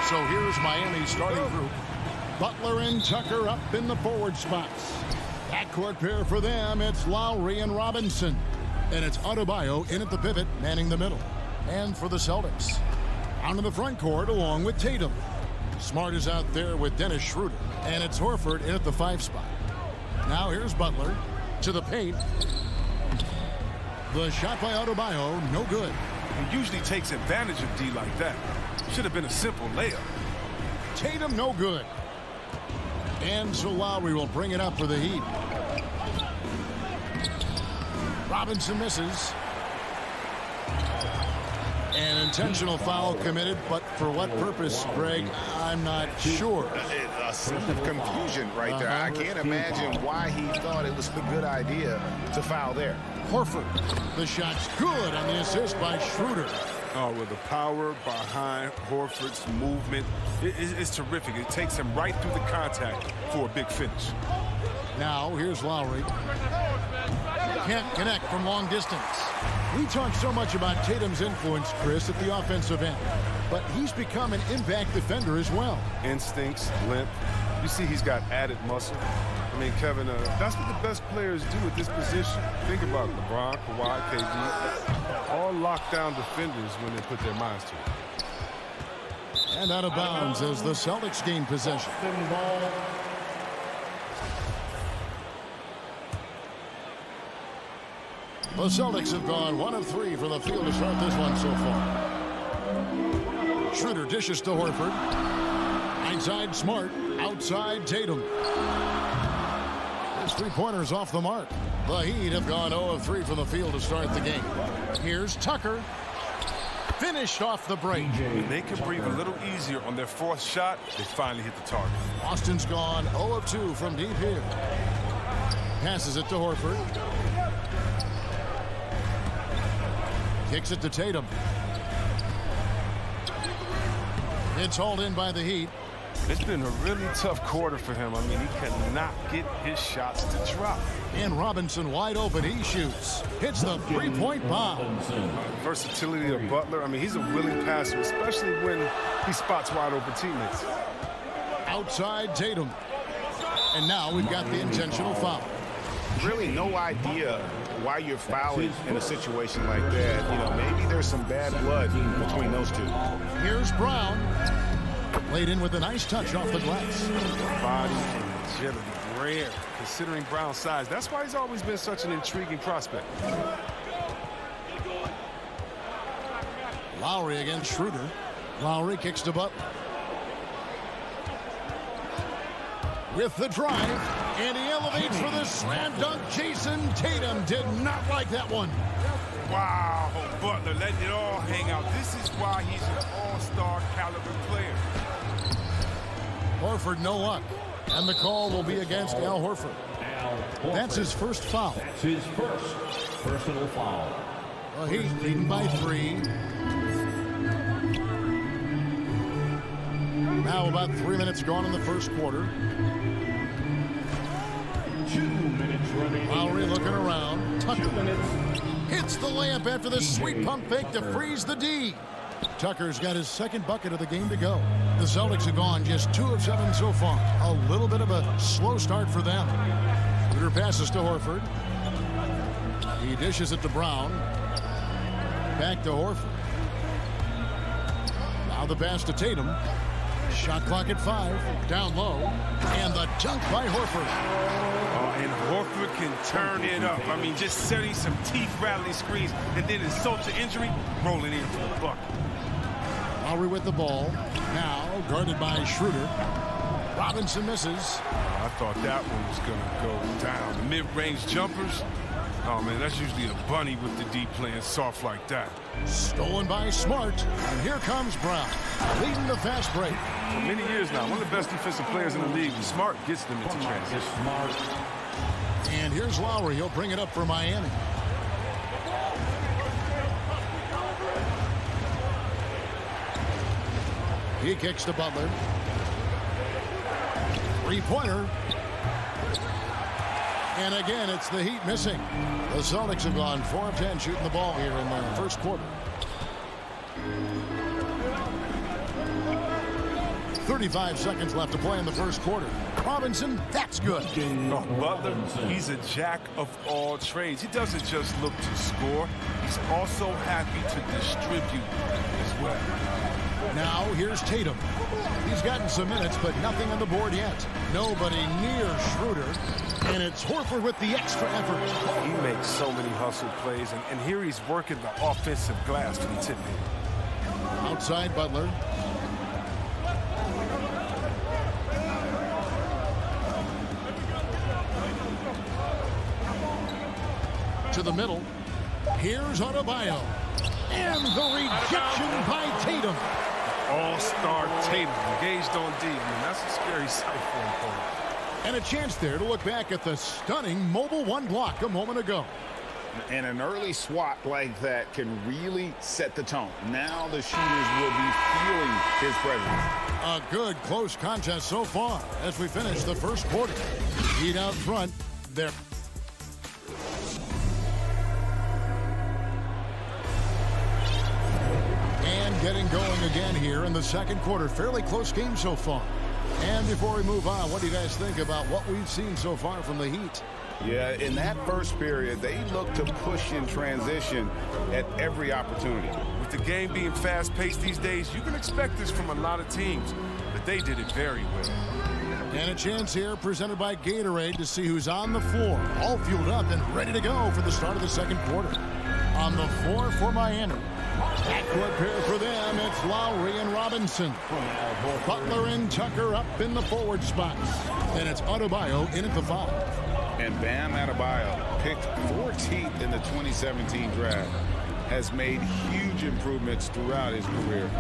So here's Miami's starting group. Butler and Tucker up in the forward spots. Backcourt pair for them, it's Lowry and Robinson. And it's Adebayo in at the pivot, manning the middle. And for the Celtics, out in the front court along with Tatum. Smart is out there with Dennis Schroeder. And it's Horford in at the 5 spot. Now here's Butler to the paint. The shot by Adebayo, no good. He usually takes advantage of D like that. Should have been a simple layup. Tatum, no good. And so Lowry will bring it up for the Heat. Robinson misses. An intentional foul committed, but for what purpose, Greg, I'm not sure. A sense of confusion right there. I can't imagine why he thought it was a good idea to foul there. Horford, the shot's good on the assist by Schroeder. Oh, well, the power behind Horford's movement is terrific. It takes him right through the contact for a big finish. Now, here's Lowry. Can't connect from long distance. We talk so much about Tatum's influence, Chris, at the offensive end. But he's become an impact defender as well. Instincts, length. You see he's got added muscle. I mean, Kevin, that's what the best players do at this position. Think about LeBron, Kawhi, KD. All lockdown defenders when they put their minds to it. And out of bounds as the Celtics gain possession. The Celtics have gone 1 of 3 from the field to start this one so far. Schroeder dishes to Horford. Inside Smart. Outside Tatum. His three-pointer's off the mark. The Heat have gone 0 of 3 from the field to start the game. Here's Tucker. Finished off the break. When they can breathe a little easier on their fourth shot, they finally hit the target. Austin's gone 0 of 2 from deep here. Passes it to Horford. Kicks it to Tatum. It's hauled in by the Heat. It's been a really tough quarter for him. I mean, he cannot get his shots to drop. And Robinson wide open. He shoots. Hits the three-point bomb. Versatility of Butler. I mean, he's a willing passer, especially when he spots wide open teammates. Outside Tatum. And now we've got the intentional foul. Really no idea why you're fouling in a situation like that. You know, maybe there's some bad blood between those two. Here's Brown. Laid in with a nice touch off the glass. Body and agility, rare considering Brown's size. That's why he's always been such an intriguing prospect. Lowry against Schroeder. Lowry kicks to Butler. With the drive, and he elevates for the slam dunk. Jason Tatum did not like that one. Wow, Butler letting it all hang out. This is why he's an all-star caliber player. Horford, no luck. And the call will be against Al Horford. That's his first foul. That's his first personal foul. Well, Heat leading by 3. Now about 3 minutes gone in the first quarter. 2 minutes running. Lowry looking around. Tucker hits the layup after the sweet pump fake to freeze the D. Tucker's got his second bucket of the game to go. The Celtics have gone just 2 of 7 so far. A little bit of a slow start for them. Schroeder passes to Horford. He dishes it to Brown. Back to Horford. Now the pass to Tatum. Shot clock at 5. Down low. And the dunk by Horford. Oh, and Horford can turn it up. I mean, just setting some teeth-rattling screens and then insult to injury, rolling in for the bucket. Lowry with the ball. Now guarded by Schroeder. Robinson misses. I thought that one was going to go down. The mid-range jumpers, oh, man, that's usually a bunny with the D playing soft like that. Stolen by Smart. And here comes Brown, leading the fast break. For many years now, one of the best defensive players in the league. Smart gets them into transition. And here's Lowry. He'll bring it up for Miami. He kicks to Butler. Three-pointer. And again, it's the Heat missing. The Celtics have gone 4 of 10 shooting the ball here in the first quarter. 35 seconds left to play in the first quarter. Robinson, that's good. Oh, Butler, he's a jack of all trades. He doesn't just look to score. He's also happy to distribute as well. Now here's Tatum. He's gotten some minutes, but nothing on the board yet. Nobody near Schroeder. And it's Horford with the extra effort. He makes so many hustle plays, and here he's working the offensive glass to the tip here. Outside Butler. To the middle. Here's Adebayo. And the rejection by Tatum. All-star Tatum engaged on D. I mean, that's a scary sight for him. And a chance there to look back at the stunning mobile one block a moment ago. And an early swat like that can really set the tone. Now the shooters will be feeling his presence. A good close contest so far as we finish the first quarter. Heat out front. There. And getting going again here in the second quarter. Fairly close game so far. And before we move on, what do you guys think about what we've seen so far from the Heat? Yeah, in that first period, they looked to push in transition at every opportunity. With the game being fast-paced these days, you can expect this from a lot of teams, but they did it very well. And a chance here presented by Gatorade to see who's on the floor, all fueled up and ready to go for the start of the second quarter. On the floor for Miami. Backcourt pair for them, it's Lowry and Robinson. Butler and Tucker up in the forward spots. And it's Adebayo in at the 5. And Bam Adebayo, picked 14th in the 2017 draft, has made huge improvements throughout his career.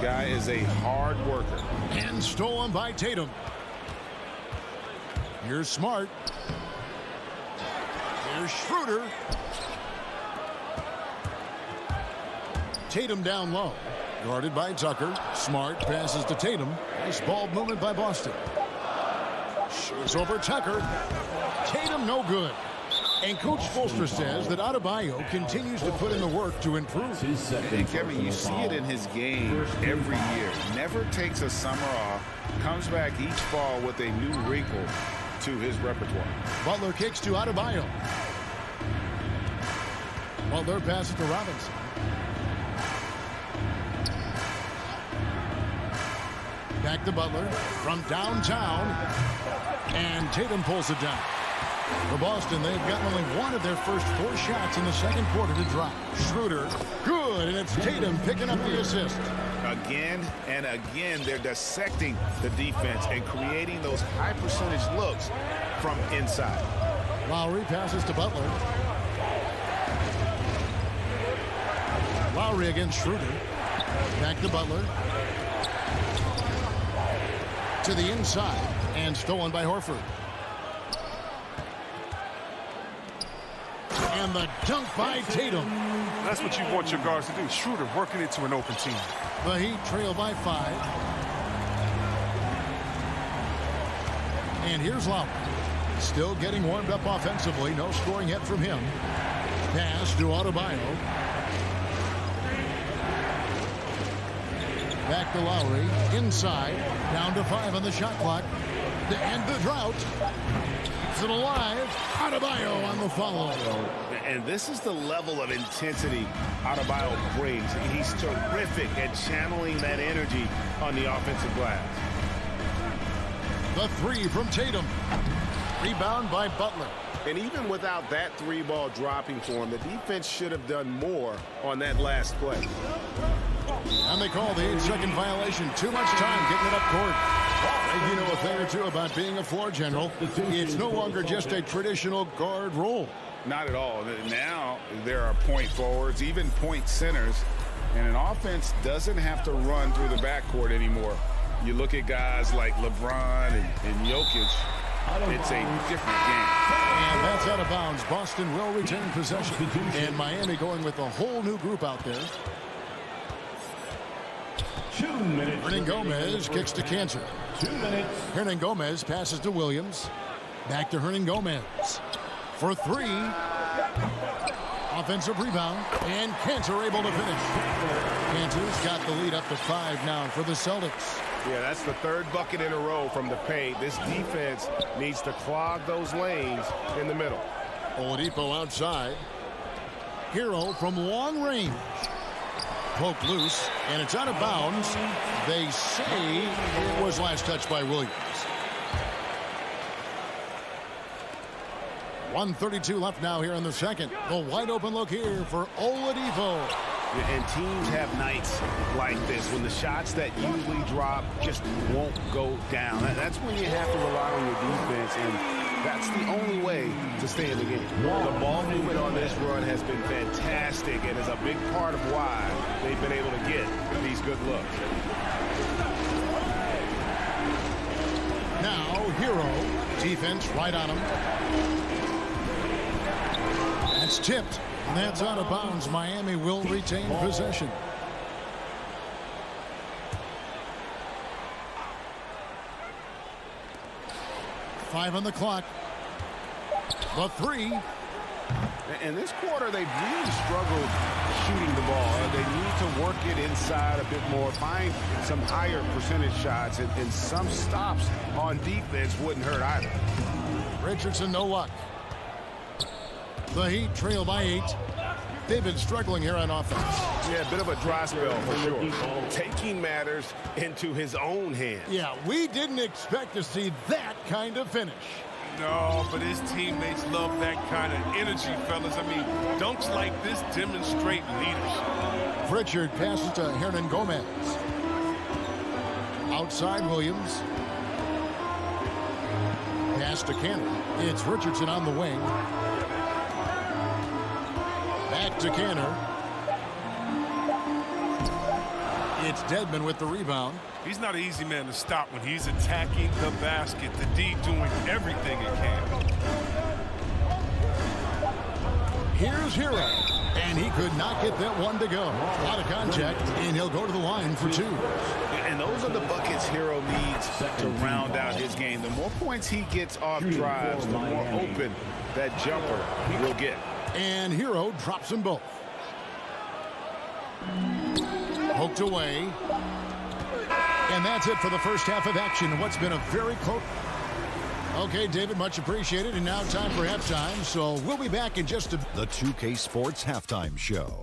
Guy is a hard worker. And stolen by Tatum. Here's Smart. Here's Schroeder. Tatum down low. Guarded by Tucker. Smart passes to Tatum. Nice ball movement by Boston. Shoots over Tucker. Tatum no good. And Coach Spoelstra says that Adebayo continues to put in the work to improve. And Kevin, you see it in his game every year. Never takes a summer off. Comes back each fall with a new wrinkle to his repertoire. Butler kicks to Adebayo. Butler passes to Robinson. Back to Butler from downtown. And Tatum pulls it down. For Boston, they've gotten only one of their first 4 shots in the second quarter to drop. Schroeder, good, and it's Tatum picking up the assist. Again and again, they're dissecting the defense and creating those high-percentage looks from inside. Lowry passes to Butler. Lowry against Schroeder. Back to Butler. To the inside, and stolen by Horford. And the dunk by Tatum. That's what you want your guards to do. Schroeder working into an open team. The Heat trail by 5. And here's Lowry. Still getting warmed up offensively. No scoring yet from him. Pass to Adebayo. Back to Lowry. Inside. Down to 5 on the shot clock. To end the drought. Keeps it alive. Adebayo on the follow. And this is the level of intensity Adebayo brings. He's terrific at channeling that energy on the offensive glass. The 3 from Tatum. Rebound by Butler. And even without that 3-ball dropping for him, the defense should have done more on that last play. And they call the 8-second violation. Too much time getting it up court. And you know a thing or two about being a floor general. It's no longer just a traditional guard role. Not at all. Now there are point forwards, even point centers, and an offense doesn't have to run through the backcourt anymore. You look at guys like LeBron and Jokic, it's a different game. And that's out of bounds. Boston will retain possession. And Miami going with a whole new group out there. 2 minutes. Hernan Gomez kicks to Cantor. 2 minutes. Hernan Gomez passes to Williams. Back to Hernan Gomez. For 3. Offensive rebound, and Cantor able to finish. Cantor's got the lead up to 5 now for the Celtics. Yeah, that's the third bucket in a row from the paint. This defense needs to clog those lanes in the middle. Oladipo outside. Hero from long range. Poke loose, and it's out of bounds. They say it was last touched by Williams. 1:32 left now here in the second. The wide open look here for Oladipo. And teams have nights like this when the shots that usually drop just won't go down. That's when you have to rely on your defense, and that's the only way to stay in the game. The ball movement on this run has been fantastic and is a big part of why they've been able to get these good looks. Now, Hero. Defense right on him. That's tipped. That's out of bounds. Miami will retain possession. Five on the clock. The three. In this quarter, they've really struggled shooting the ball. They need to work it inside a bit more, find some higher percentage shots, and some stops on defense wouldn't hurt either. Richardson, no luck. The Heat trail by 8. They've been struggling here on offense. Yeah, a bit of a dry spell for sure. Taking matters into his own hands. Yeah, we didn't expect to see that kind of finish. No, but his teammates love that kind of energy, fellas. I mean, dunks like this demonstrate leadership. Pritchard passes to Hernan Gomez. Outside Williams. Pass to Cantor. It's Richardson on the wing. Back to Cantor. It's Dedmon with the rebound. He's not an easy man to stop when he's attacking the basket. The D doing everything it can. Here's Hero. And he could not get that one to go. A lot of contact, and he'll go to the line for 2. And those are the buckets Hero needs to round out his game. The more points he gets off drives, the more open that jumper will get. And Hero drops them both. Poked away. And that's it for the first half of action. What's been a very close... Okay, David, much appreciated. And now time for halftime. So we'll be back in just a... The 2K Sports Halftime Show.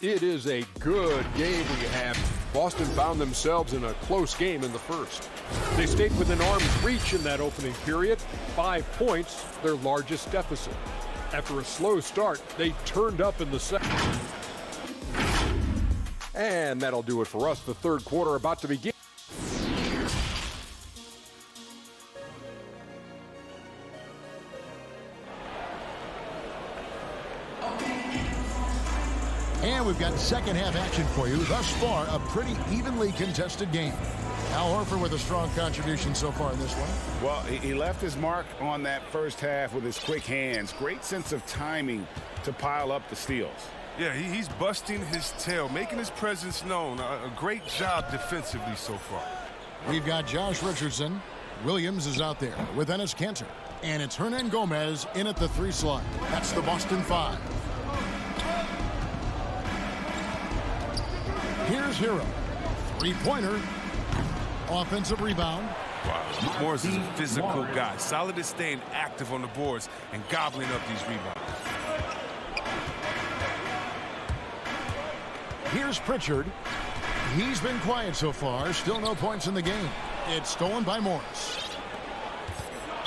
It is a good game we have. Boston found themselves in a close game in the first. They stayed within arm's reach in that opening period. 5 points, their largest deficit. After a slow start, they turned up in the second. And that'll do it for us. The third quarter about to begin. And we've got second half action for you. Thus far, a pretty evenly contested game. Al Horford with a strong contribution so far in this one. Well, he left his mark on that first half with his quick hands. Great sense of timing to pile up the steals. Yeah, he's busting his tail, making his presence known. A great job defensively so far. We've got Josh Richardson. Williams is out there with Enes Kanter. And it's Hernan Gomez in at the 3 slot. That's the Boston 5. Here's Hero. 3-pointer. Offensive rebound. Wow, Morris is a physical guy. Solid at staying active on the boards and gobbling up these rebounds. Here's Pritchard. He's been quiet so far. Still no points in the game. It's stolen by Morris.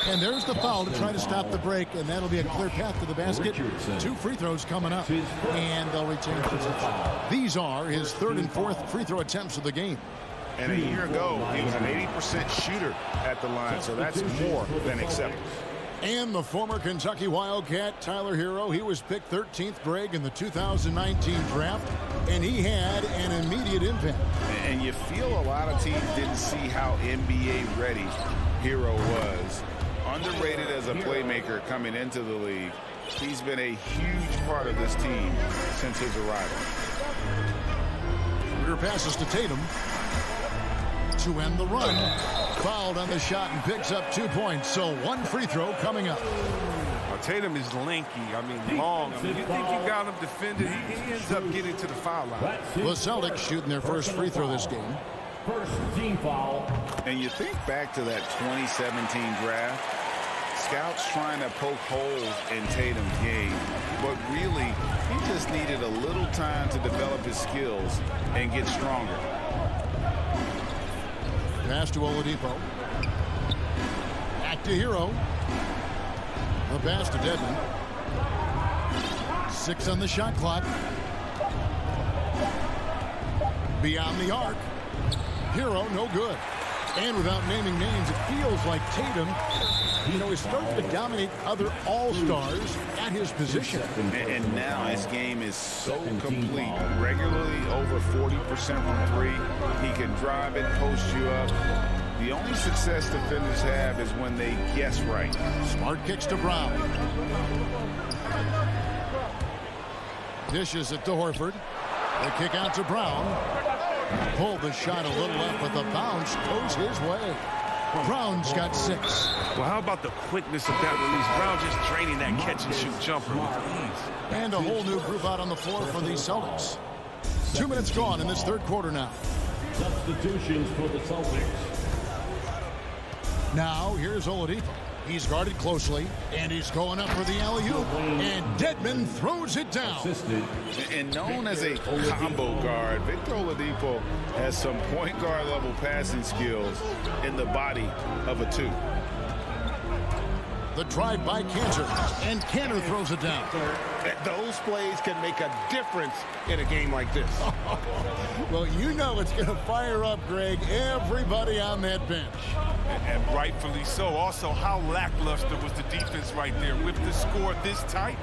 And there's the foul to try to stop the break, and that'll be a clear path to the basket. 2 free throws coming up, and they'll retain possession. These are his 3rd and 4th free throw attempts of the game. And a year ago, he was an 80% shooter at the line, so that's more than acceptable. And the former Kentucky Wildcat, Tyler Hero, he was picked 13th Greg in the 2019 draft, and he had an immediate impact. And you feel a lot of teams didn't see how NBA ready Hero was. Underrated as a playmaker coming into the league. He's been a huge part of this team since his arrival. Schroeder passes to Tatum to end the run. Fouled on the shot and picks up 2 points, so 1 free throw coming up. Tatum is lanky. I mean, long. I mean, you think you got him defended, he ends up getting to the foul line. The Celtics shooting their first free throw this game. First team foul. And you think back to that 2017 draft, scouts trying to poke holes in Tatum's game, but really, he just needed a little time to develop his skills and get stronger. Pass to Oladipo. Back to Hero. The pass to Dedmon. 6 on the shot clock. Beyond the arc. Hero, no good. And without naming names, it feels like Tatum, is starting to dominate other all-stars at his position. And now his game is so complete. Regularly over 40% from three. He can drive it, post you up. The only success defenders have is when they guess right. Smart kicks to Brown. Dishes it to Horford. The kick out to Brown. Pulled the shot a little up, but the bounce goes his way. Brown's got 6. Well, how about the quickness of that release? Brown just draining that catch-and-shoot jumper with ease. And a whole new group out on the floor for the Celtics. 2 minutes gone in this third quarter now. Substitutions for the Celtics. Now, here's Oladipo. He's guarded closely, and he's going up for the alley-oop. And Dedmon throws it down. And known as a combo guard, Victor Oladipo has some point guard level passing skills in the body of a 2. The drive by Cantor, and Cantor throws it down. Those plays can make a difference in a game like this. Well, it's going to fire up, Greg, everybody on that bench. And rightfully so. Also, how lackluster was the defense right there with the score this tight?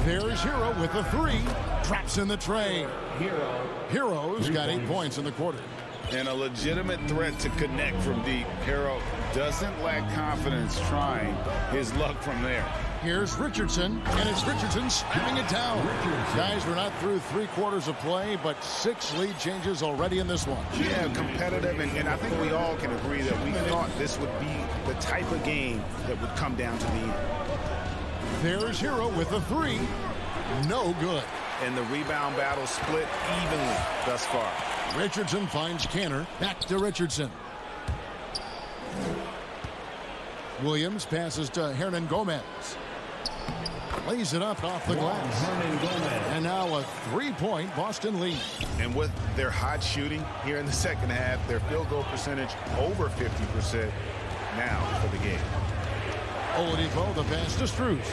There's Hero with a 3. Traps in the tray. Hero's got 8 points in the quarter. And a legitimate threat to connect from deep. Hero doesn't lack confidence trying his luck from there. Here's Richardson, and it's Richardson stripping it down. Guys, we're not through 3 quarters of play, but 6 lead changes already in this one. Yeah, competitive, and I think we all can agree that we thought this would be the type of game that would come down to the end. There's Hero with a 3. No good. And the rebound battle split evenly thus far. Richardson finds Cantor. Back to Richardson. Williams passes to Hernan Gomez. Lays it up off the glass. And now a 3-point Boston lead. And with their hot shooting here in the second half, their field goal percentage over 50% now for the game. Oladipo, the pass to Strus.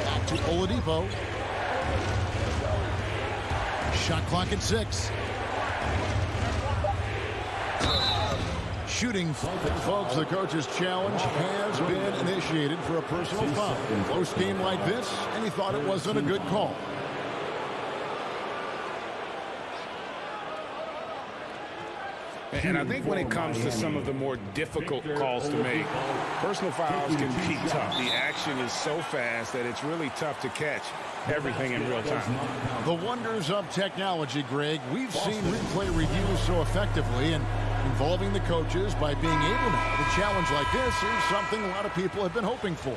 Back to Oladipo. Shot clock at 6. Shooting, folks, the coach's challenge has been initiated for a personal foul. Close game like this, and he thought it wasn't a good call. And I think when it comes to some of the more difficult calls to make, personal fouls can be tough. The action is so fast that it's really tough to catch everything in real time. The wonders of technology, Greg. We've seen replay reviews so effectively, and involving the coaches by being able to challenge like this is something a lot of people have been hoping for.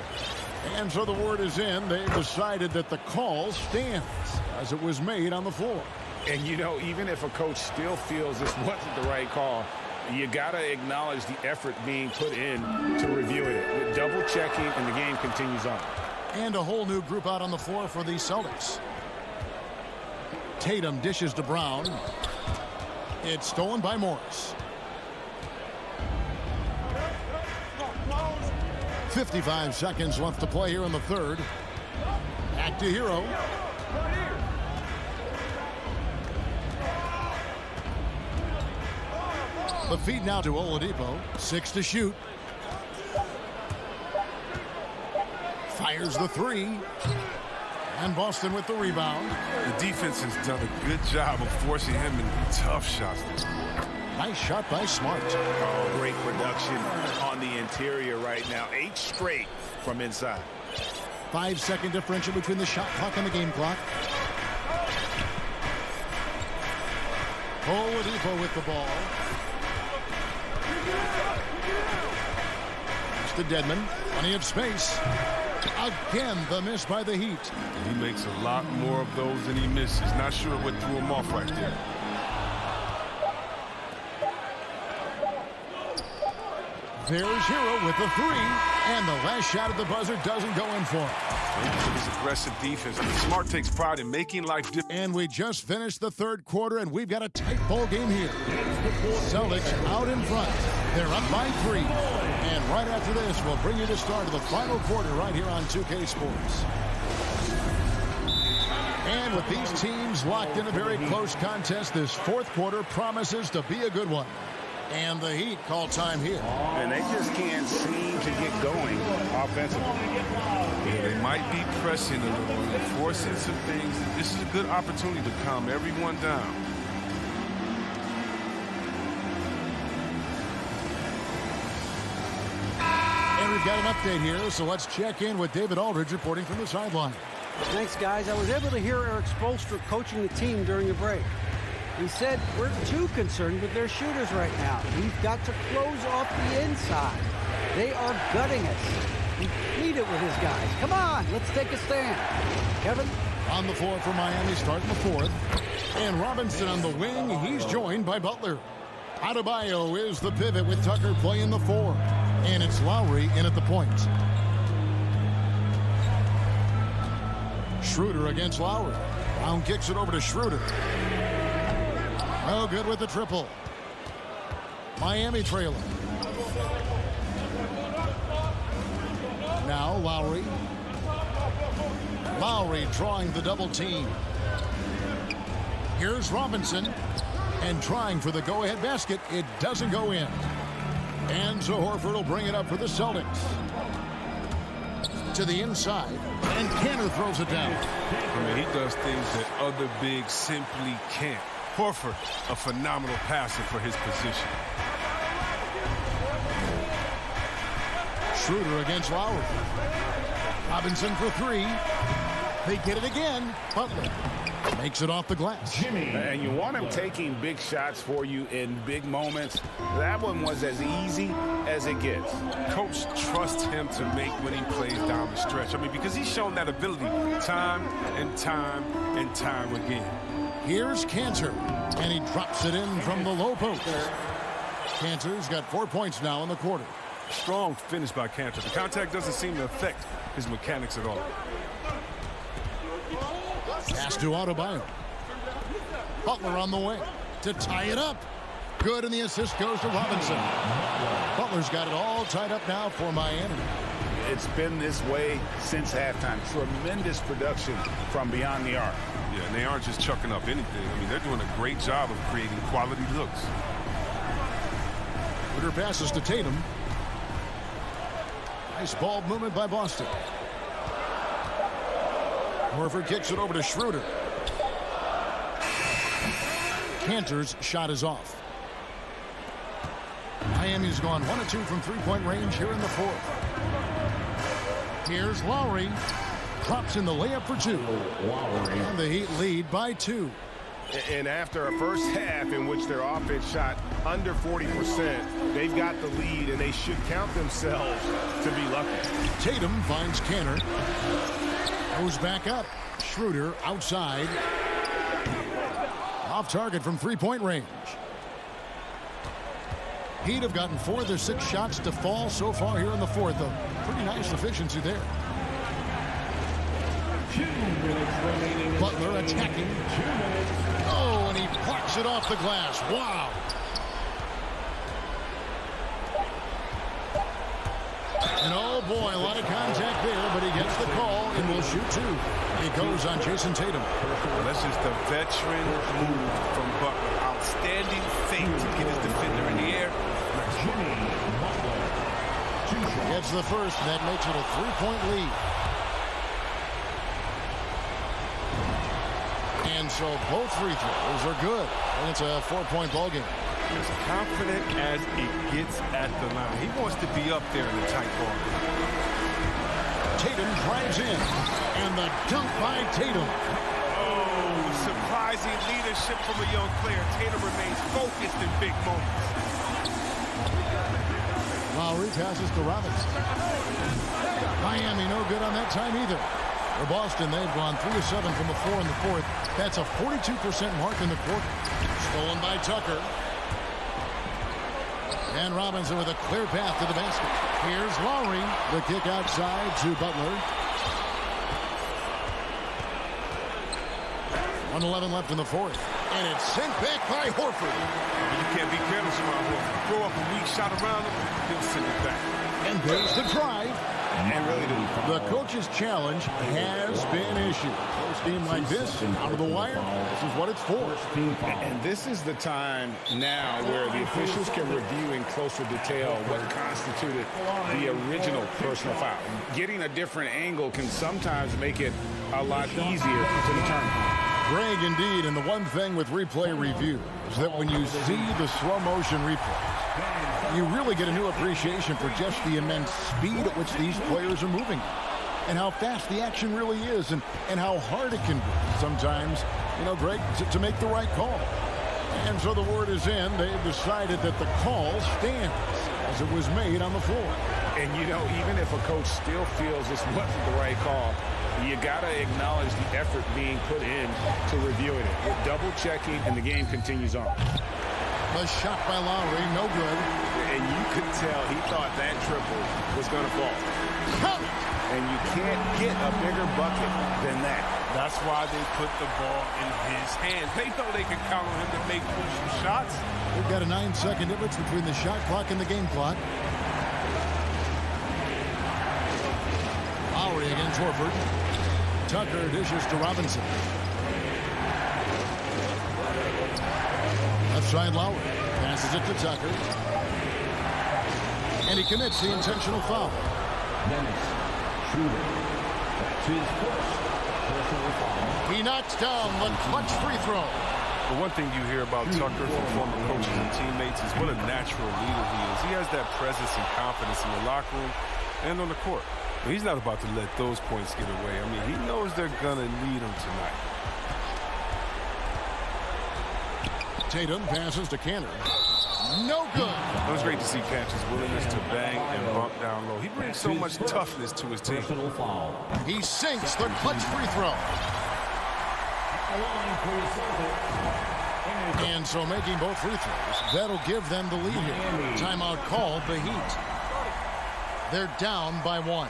And so the word is in. They've decided that the call stands as it was made on the floor. And, even if a coach still feels this wasn't the right call, you got to acknowledge the effort being put in to reviewing it. Double checking, and the game continues on. And a whole new group out on the floor for the Celtics. Tatum dishes to Brown. It's stolen by Morris. 55 seconds left to play here in the third. Back to Hero. The feed now to Oladipo. 6 to shoot. Fires the 3. And Boston with the rebound. The defense has done a good job of forcing him into tough shots. Nice shot by Smart. Oh, great production on the interior right now. 8 straight from inside. 5-second differential between the shot clock and the game clock. Oladipo with the ball. to Dedmon. Plenty of space. Again, the miss by the Heat. He makes a lot more of those than he misses. Not sure what threw him off right there. There's Hero with the three, and the last shot at the buzzer doesn't go in for him. His aggressive defense. I mean, Smart takes pride in making life difficult. And we just finished the third quarter, and we've got a tight ball game here. Celtics out in front. They're up by 3. And right after this, we'll bring you the start of the final quarter right here on 2K Sports. And with these teams locked in a very close contest, this fourth quarter promises to be a good one. And the Heat call time here. And they just can't seem to get going offensively. Yeah, they might be pressing a little and forcing some things. This is a good opportunity to calm everyone down. And we've got an update here, so let's check in with David Aldridge reporting from the sideline. Thanks, guys. I was able to hear Eric Spoelstra coaching the team during the break. He said, we're too concerned with their shooters right now. We've got to close off the inside. They are gutting us. He pleaded with his guys. Come on, let's take a stand. Kevin? On the floor for Miami, starting the fourth. And Robinson on the wing. He's joined by Butler. Adebayo is the pivot with Tucker playing the 4. And it's Lowry in at the point. Schroeder against Lowry. Brown kicks it over to Schroeder. Oh, good with the triple. Miami trailing. Now Lowry. Lowry drawing the double team. Here's Robinson. And trying for the go-ahead basket. It doesn't go in. And so Horford will bring it up for the Celtics. To the inside. And Kanter throws it down. I mean, he does things that other bigs simply can't. Horford, a phenomenal passer for his position. Schroeder against Lowry. Robinson for 3. They get it again. Butler makes it off the glass. And you want him taking big shots for you in big moments. That one was as easy as it gets. Coach trusts him to make winning plays down the stretch. I mean, because he's shown that ability time and time and time again. Here's Kanter, and he drops it in from the low post. Kanter's got 4 points now in the quarter. Strong finish by Kanter. The contact doesn't seem to affect his mechanics at all. Pass to Adebayo. Butler on the way to tie it up. Good, and the assist goes to Robinson. Butler's got it all tied up now for Miami. It's been this way since halftime. Tremendous production from beyond the arc. Yeah, and they aren't just chucking up anything. I mean, they're doing a great job of creating quality looks. Schroeder passes to Tatum. Nice ball movement by Boston. Horford kicks it over to Schroeder. Kanter's shot is off. Miami's gone 1 of 2 from three-point range here in the fourth. Here's Lowry. Drops in the layup for 2. And the Heat lead by 2. And after a first half in which their offense shot under 40%, they've got the lead, and they should count themselves to be lucky. Tatum finds Kanter. Goes back up. Schroeder outside. Off target from three-point range. Heat have gotten 4 of their 6 shots to fall so far here in the fourth. A pretty nice efficiency there. 2 minutes remaining. Butler attacking. 2 minutes. Oh, and he plucks it off the glass. Wow. And oh boy, a lot of contact there, but he gets the call and will shoot 2. It goes on Jason Tatum. Well, that's just a veteran move from Butler. Outstanding fake to get his defender in the air. Gets the first, and that makes it a 3-point lead. And so both free throws are good. And it's a 4-point ball game. As confident as it gets at the line. He wants to be up there in the tight ball. Tatum drives in. And the dunk by Tatum. Oh, surprising leadership from a young player. Tatum remains focused in big moments. Lowry passes to Robinson. Miami no good on that time either. For Boston, they've gone 3 of 7 from the floor in the fourth. That's a 42% mark in the quarter. Stolen by Tucker. And Robinson with a clear path to the basket. Here's Lowry. The kick outside to Butler. 1:11 left in the fourth. And it's sent back by Horford. You can't be careless around Horford. Throw up a weak shot around him, he'll send it back. And there's the drive. And really, the coach's challenge has been issued. First team like this, out of the wire, this is what it's for. And this is the time now where the officials can review in closer detail what constituted the original personal foul. Getting a different angle can sometimes make it a lot easier to determine. Greg, indeed, and the one thing with replay review is that when you see the slow motion replays, you really get a new appreciation for just the immense speed at which these players are moving and how fast the action really is and how hard it can be sometimes, Greg, to make the right call. And so the word is in. They've decided that the call stands as it was made on the floor. And, even if a coach still feels this wasn't the right call, you got to acknowledge the effort being put in to reviewing it. You're double-checking, and the game continues on. The shot by Lowry, no good. And you could tell he thought that triple was going to fall. Count. And you can't get a bigger bucket than that. That's why they put the ball in his hands. They know they can count on him to make crucial shots. We've got a 9-second difference between the shot clock and the game clock. Lowry against Horford. Tucker dishes to Robinson. Left side Lowry. Passes it to Tucker. And he commits the intentional foul. Schroeder. That's his first personal foul. He knocks down the clutch free throw. The one thing you hear about Tucker from former coaches and teammates is what a natural leader he is. He has that presence and confidence in the locker room and on the court. But he's not about to let those points get away. I mean, he knows they're going to need him tonight. Tatum passes to Cantor. No good. It was great to see Cantor's willingness to bang and bump down low. He brings so much toughness to his team. Personal foul. He sinks the clutch free throw. And so making both free throws, that'll give them the lead here. Timeout called the Heat. They're down by 1.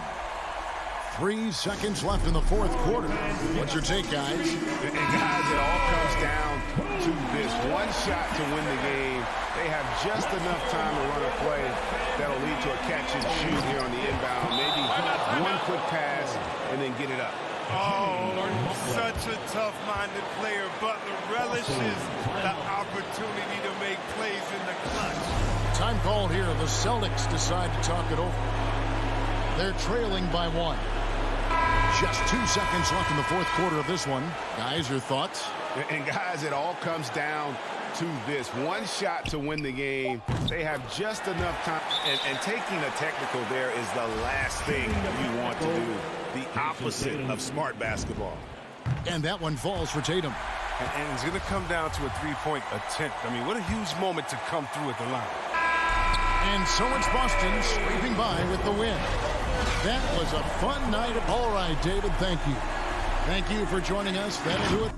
3 seconds left in the fourth quarter. What's your take, guys? And guys, it all comes down to this one shot to win the game. They have just enough time to run a play that'll lead to a catch and shoot here on the inbound. Maybe one quick pass and then get it up. Oh, such a tough-minded player. Butler relishes the opportunity to make plays in the clutch. Time called here. The Celtics decide to talk it over. They're trailing by 1. Just 2 seconds left in the fourth quarter of this one. Guys, your thoughts? And guys, it all comes down to this one shot to win the game. They have just enough time. And taking a technical there is the last thing you want to do. The opposite of smart basketball. And that one falls for Tatum. And it's going to come down to a three-point attempt. I mean, what a huge moment to come through at the line. And so it's Boston scraping by with the win. That was a fun night. All right, David, thank you. Thank you for joining us. That'll do it.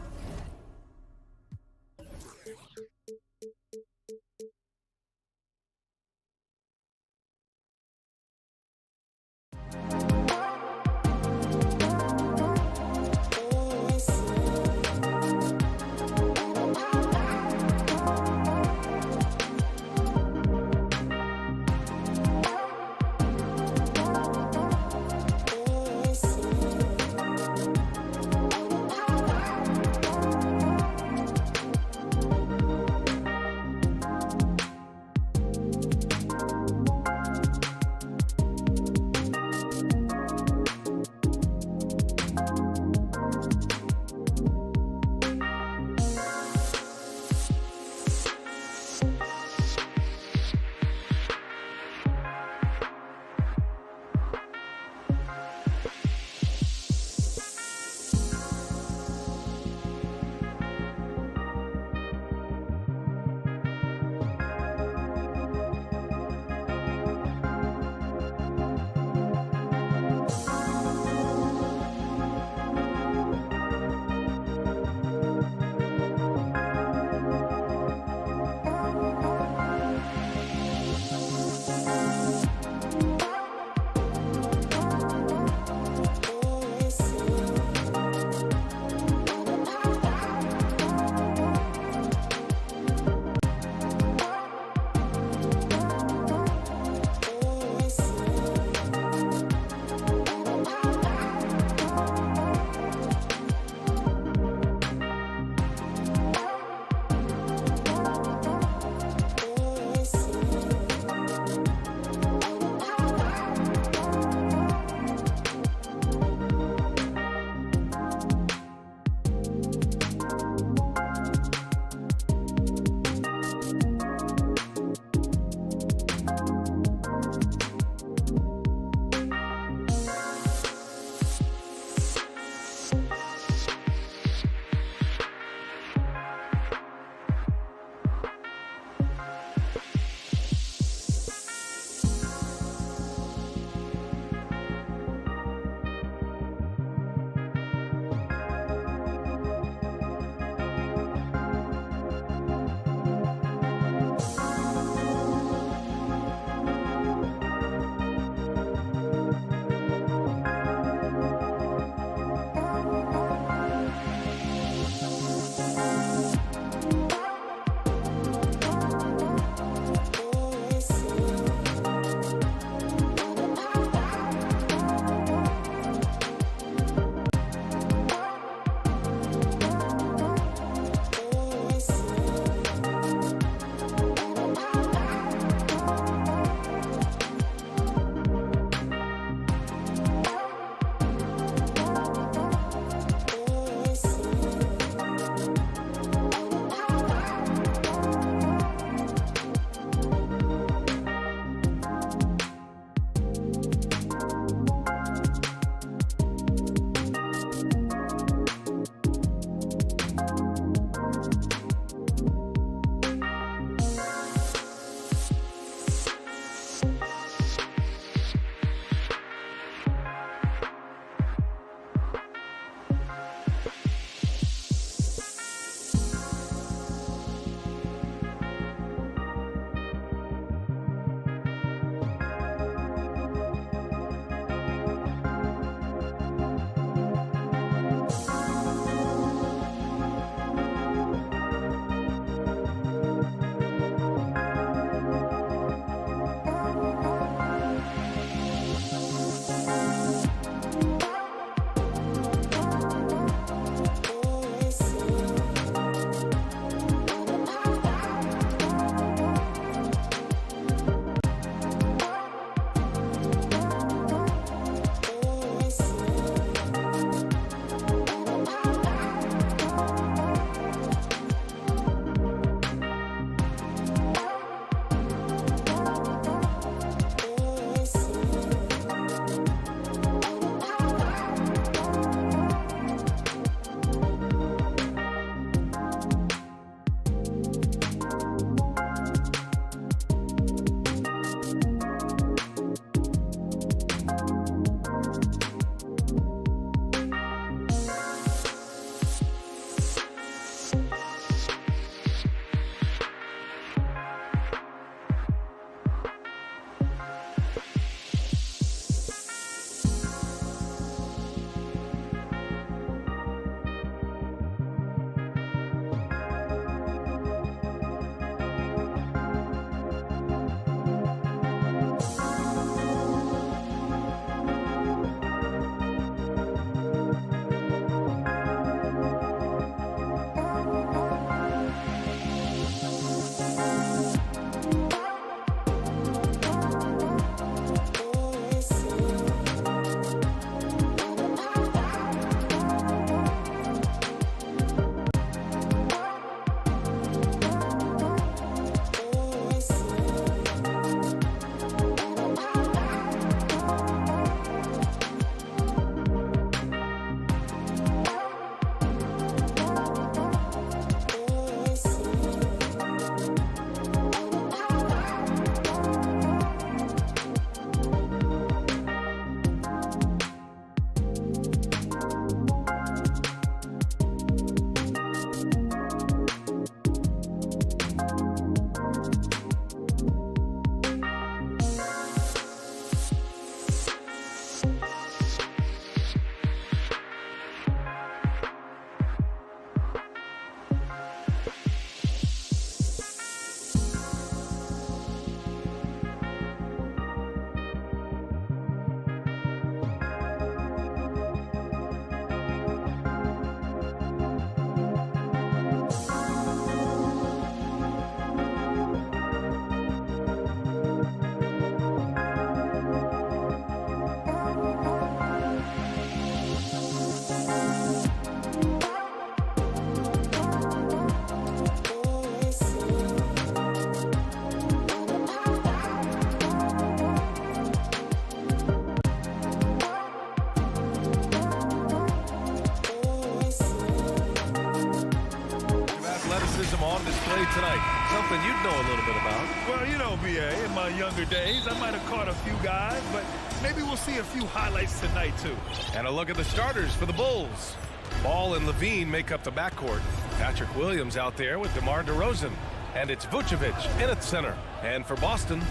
athleticism on display tonight. Something you'd know a little bit about. Well, you know, B.A., in my younger days, I might have caught a few guys, but maybe we'll see a few highlights tonight, too. And a look at the starters for the Bulls. Ball and Levine make up the backcourt. Patrick Williams out there with DeMar DeRozan. And it's Vucevic in at center. And for Boston,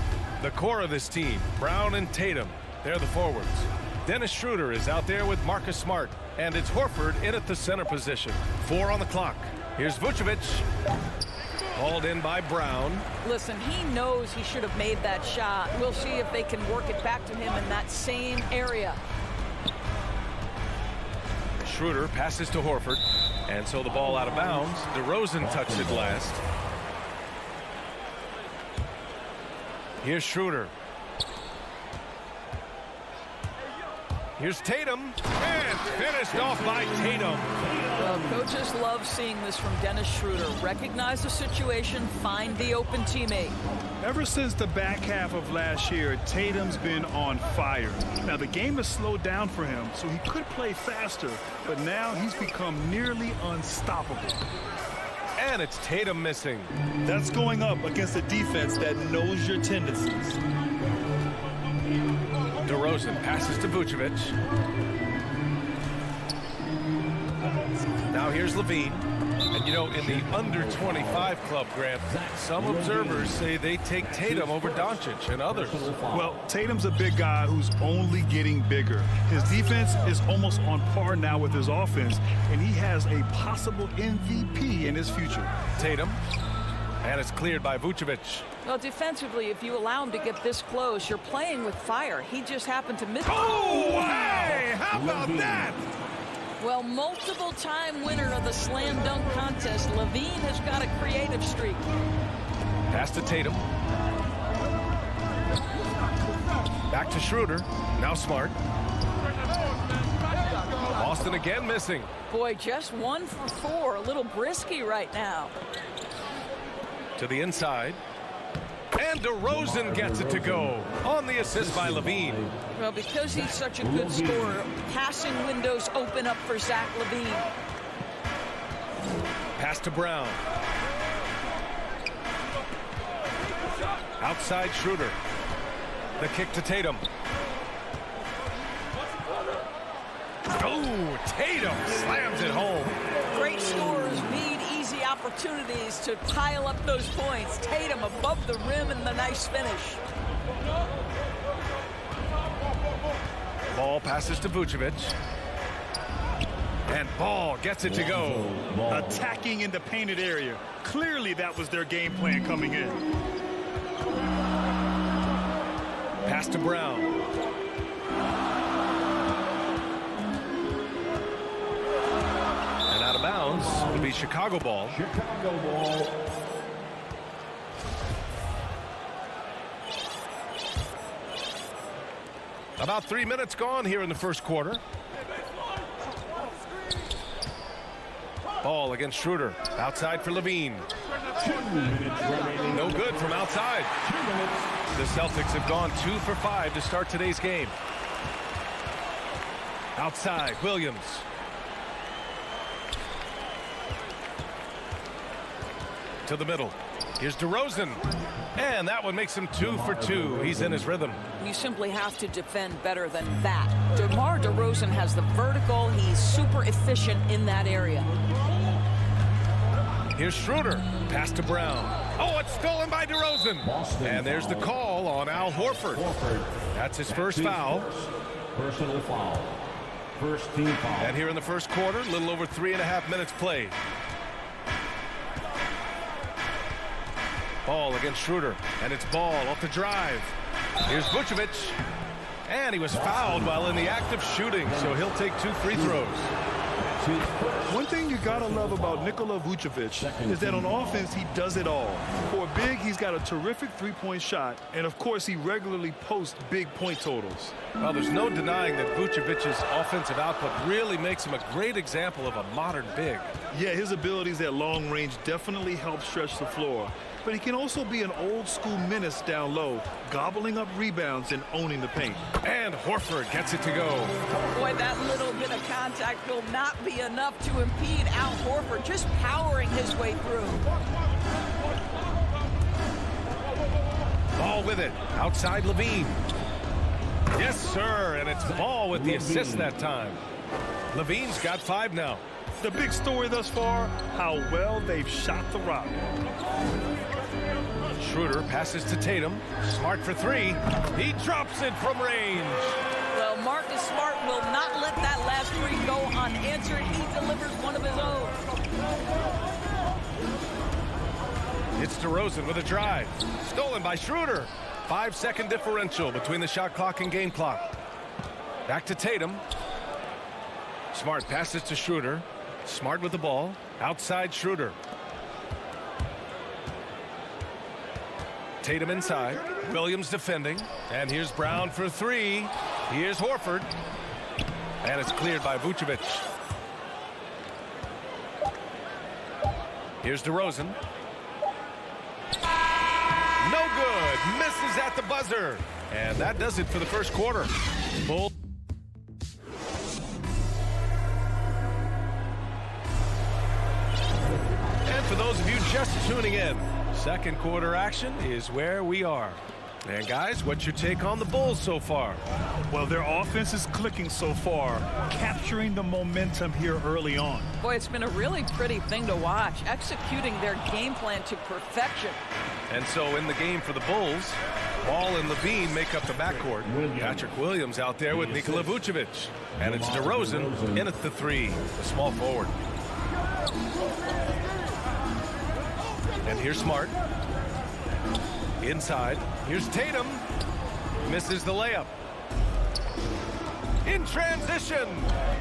the core of this team, Brown and Tatum, they're the forwards. Dennis Schroeder is out there with Marcus Smart. And it's Horford in at the center position. 4 on the clock. Here's Vucevic. Hauled in by Brown. Listen, he knows he should have made that shot. We'll see if they can work it back to him in that same area. Schroeder passes to Horford. And so the ball out of bounds. DeRozan touched it last. Here's Schroeder. Here's Tatum. And finished off by Tatum. Well, coaches love seeing this from Dennis Schroeder. Recognize the situation, find the open teammate. Ever since the back half of last year, Tatum's been on fire. Now, the game has slowed down for him, so he could play faster, but now he's become nearly unstoppable. And it's Tatum missing. That's going up against a defense that knows your tendencies. DeRozan passes to Vucevic. Now here's Levine. And you know, in the under 25 club, Grant, some observers say they take Tatum over Doncic and others. Well, Tatum's a big guy who's only getting bigger. His defense is almost on par now with his offense, and he has a possible MVP in his future. Tatum. And it's cleared by Vucevic. Well, defensively, if you allow him to get this close, you're playing with fire. He just happened to miss. Oh, hey! How about that? Well, multiple-time winner of the slam dunk contest, Levine has got a creative streak. Pass to Tatum. Back to Schroeder. Now Smart. Boston again missing. Boy, just 1 for 4. A little brisky right now. To the inside. And DeRozan gets it to go on the assist by Levine. Well, because he's such a good scorer, passing windows open up for Zach Levine. Pass to Brown. Outside Schroeder. The kick to Tatum. Oh, Tatum slams it home. Great scorers need easy opportunities to pile up those points. Tatum above the rim and the nice finish. Ball passes to Vucevic. And Ball gets it to go. Attacking in the painted area. Clearly that was their game plan coming in. Pass to Brown. Out of bounds. It'll be Chicago ball. Chicago ball. About 3 minutes gone here in the first quarter. Ball against Schroeder. Outside for Levine. 2 minutes remaining. No good from outside. 2 minutes. The Celtics have gone 2 for 5 to start today's game. Outside, Williams. To the middle. Here's DeRozan. And that one makes him 2 for 2. He's in his rhythm. You simply have to defend better than that. DeMar DeRozan has the vertical. He's super efficient in that area. Here's Schroeder. Pass to Brown. Oh, it's stolen by DeRozan. And there's the call on Al Horford. That's his first foul. Personal foul. First team foul. And here in the first quarter, a little over 3.5 minutes played. Ball against Schroeder, and it's Ball off the drive. Here's Vucevic, and he was fouled while in the act of shooting, so he'll take 2 free throws. One thing you gotta love about Nikola Vucevic is that on offense he does it all. For a big, he's got a terrific three-point shot, and of course he regularly posts big point totals. Well, there's no denying that Vucevic's offensive output really makes him a great example of a modern big. Yeah, his abilities at long range definitely help stretch the floor. but he can also be an old-school menace down low, gobbling up rebounds and owning the paint. And Horford gets it to go. Boy, that little bit of contact will not be enough to impede Al Horford, just powering his way through. Ball with it. Outside Levine. Yes, sir. And it's Ball with the assist that time. Levine's got 5 now. The big story thus far, how well they've shot the rock. Schroeder passes to Tatum. Smart for 3. He drops it from range. Well, Marcus Smart will not let that last 3 go unanswered. He delivers one of his own. It's DeRozan with a drive. Stolen by Schroeder. 5-second differential between the shot clock and game clock. Back to Tatum. Smart passes to Schroeder. Smart with the ball. Outside Schroeder. Tatum inside. Williams defending. And here's Brown for 3. Here's Horford. And it's cleared by Vucevic. Here's DeRozan. No good. Misses at the buzzer. And that does it for the first quarter. Bull. And for those of you just tuning in, second quarter action is where we are. And guys, what's your take on the Bulls so far? Well, their offense is clicking so far, capturing the momentum here early on. Boy, it's been a really pretty thing to watch, executing their game plan to perfection. And so in the game for the Bulls, Ball and Levine make up the backcourt. Patrick Williams out there with Nikola Vucevic. And it's DeRozan in at the 3, the small forward. And here's Smart. Inside. Here's Tatum. Misses the layup. In transition.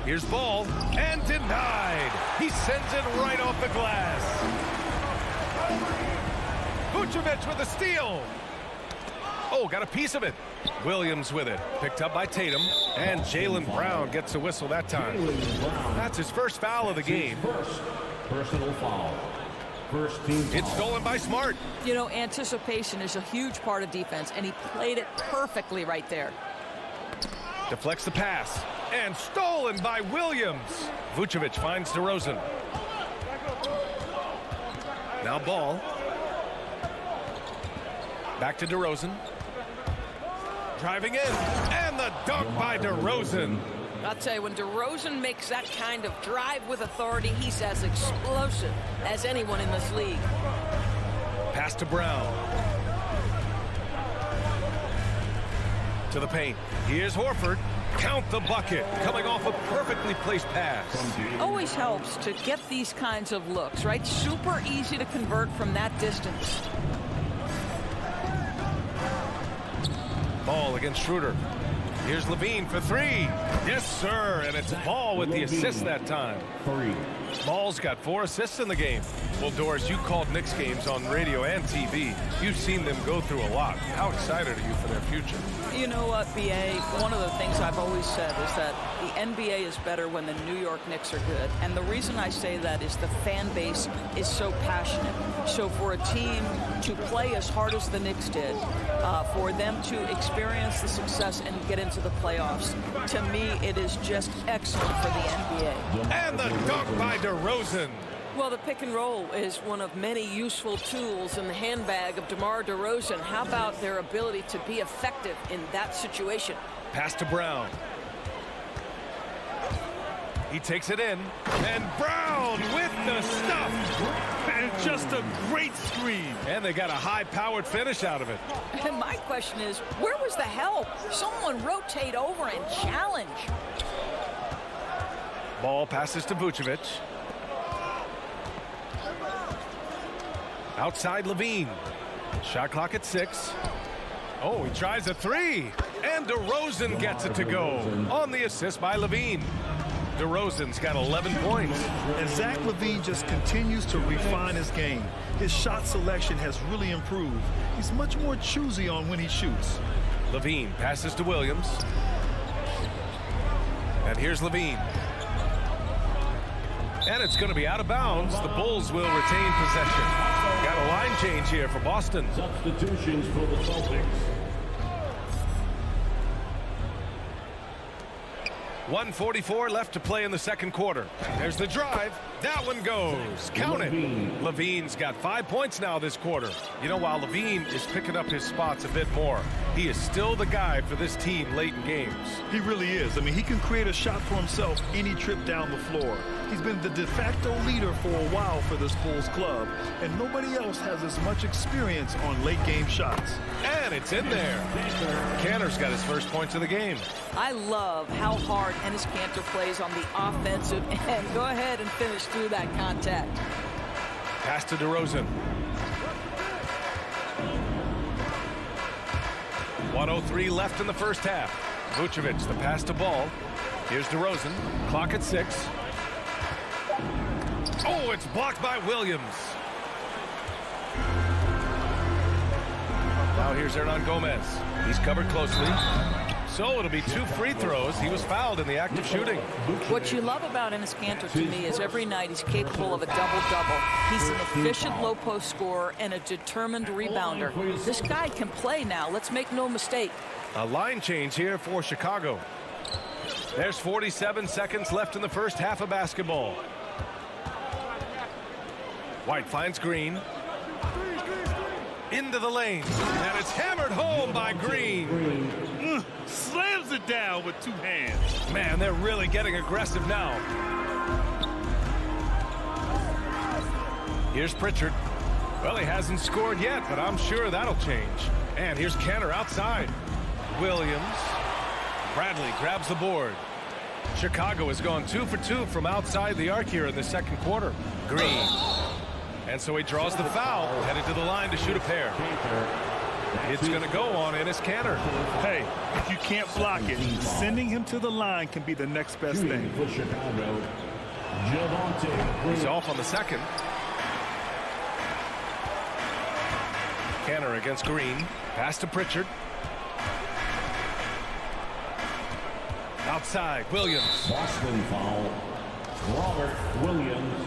Here's Ball. And denied. He sends it right off the glass. Vucevic with a steal. Oh, got a piece of it. Williams with it. Picked up by Tatum. And Jaylen Brown gets a whistle that time. That's his first foul of the game. Personal foul. First team foul. It's stolen by Smart. You know, anticipation is a huge part of defense, and he played it perfectly right there. Deflects the pass. And stolen by Williams. Vucevic finds DeRozan. Now Ball. Back to DeRozan. Driving in. And the dunk by DeRozan. I'll tell you, when DeRozan makes that kind of drive with authority, he's as explosive as anyone in this league. Pass to Brown. To the paint. Here's Horford. Count the bucket. Coming off a perfectly placed pass. Always helps to get these kinds of looks, right? Super easy to convert from that distance. Ball against Schroeder. Here's Levine for 3. Yes, sir. And it's Ball with the assist that time. 3. Ball's got 4 assists in the game. Well, Doris, you called Knicks games on radio and TV. You've seen them go through a lot. How excited are you for their future? You know what, BA? One of the things I've always said is that the NBA is better when the New York Knicks are good. And the reason I say that is the fan base is so passionate. So for a team to play as hard as the Knicks did, for them to experience the success and get into the playoffs, to me, it is just excellent for the NBA. And the dunk by DeRozan. Well, the pick and roll is one of many useful tools in the handbag of DeMar DeRozan. How about their ability to be effective in that situation? Pass to Brown. He takes it in. And Brown with the stuff. And just a great screen. And they got a high-powered finish out of it. And my question is, where was the help? Someone rotate over and challenge. Ball passes to Vucevic. Outside Levine. Shot clock at 6. Oh, he tries a 3. And DeRozan gets it to go on the assist by Levine. DeRozan's got 11 points. And Zach LaVine just continues to refine his game. His shot selection has really improved. He's much more choosy on when he shoots. Levine passes to Williams. And here's Levine. And it's going to be out of bounds. The Bulls will retain possession. Got a line change here for Boston. Substitutions for the Celtics. 1:44 left to play in the second quarter. There's the drive. That one goes. Count it. Levine's got 5 points now this quarter. You know, while Levine is picking up his spots a bit more, he is still the guy for this team late in games. He really is. I mean, he can create a shot for himself any trip down the floor. He's been the de facto leader for a while for this Bulls club, and nobody else has as much experience on late game shots. And it's in there. Kanter's got his first points of the game. I love how hard Enes Kanter plays on the offensive end. Go ahead and finish through that contact. Pass to DeRozan. 1:03 left in the first half. Vucevic, the pass to Ball. Here's DeRozan. Clock at 6. Oh, it's blocked by Williams. Now here's Hernan Gomez. He's covered closely. So it'll be 2 free throws. He was fouled in the act of shooting. What you love about Enes Kanter to me is every night he's capable of a double-double. He's an efficient low-post scorer and a determined rebounder. This guy can play now. Let's make no mistake. A line change here for Chicago. There's 47 seconds left in the first half of basketball. White finds Green. Into the lane. And it's hammered home by Green. Slams it down with 2 hands. Man, they're really getting aggressive now. Here's Pritchard. Well, he hasn't scored yet, but I'm sure that'll change. And here's Kanter outside. Williams. Bradley grabs the board. Chicago has gone 2 for 2 from outside the arc here in the second quarter. Green. And so he draws the foul, headed to the line to shoot a pair. It's going to go on Enes Kanter. Hey, if you can't block it, sending him to the line can be the next best thing. He's off on the second. Kanter against Green. Pass to Pritchard. Outside, Williams. Boston foul. Robert Williams.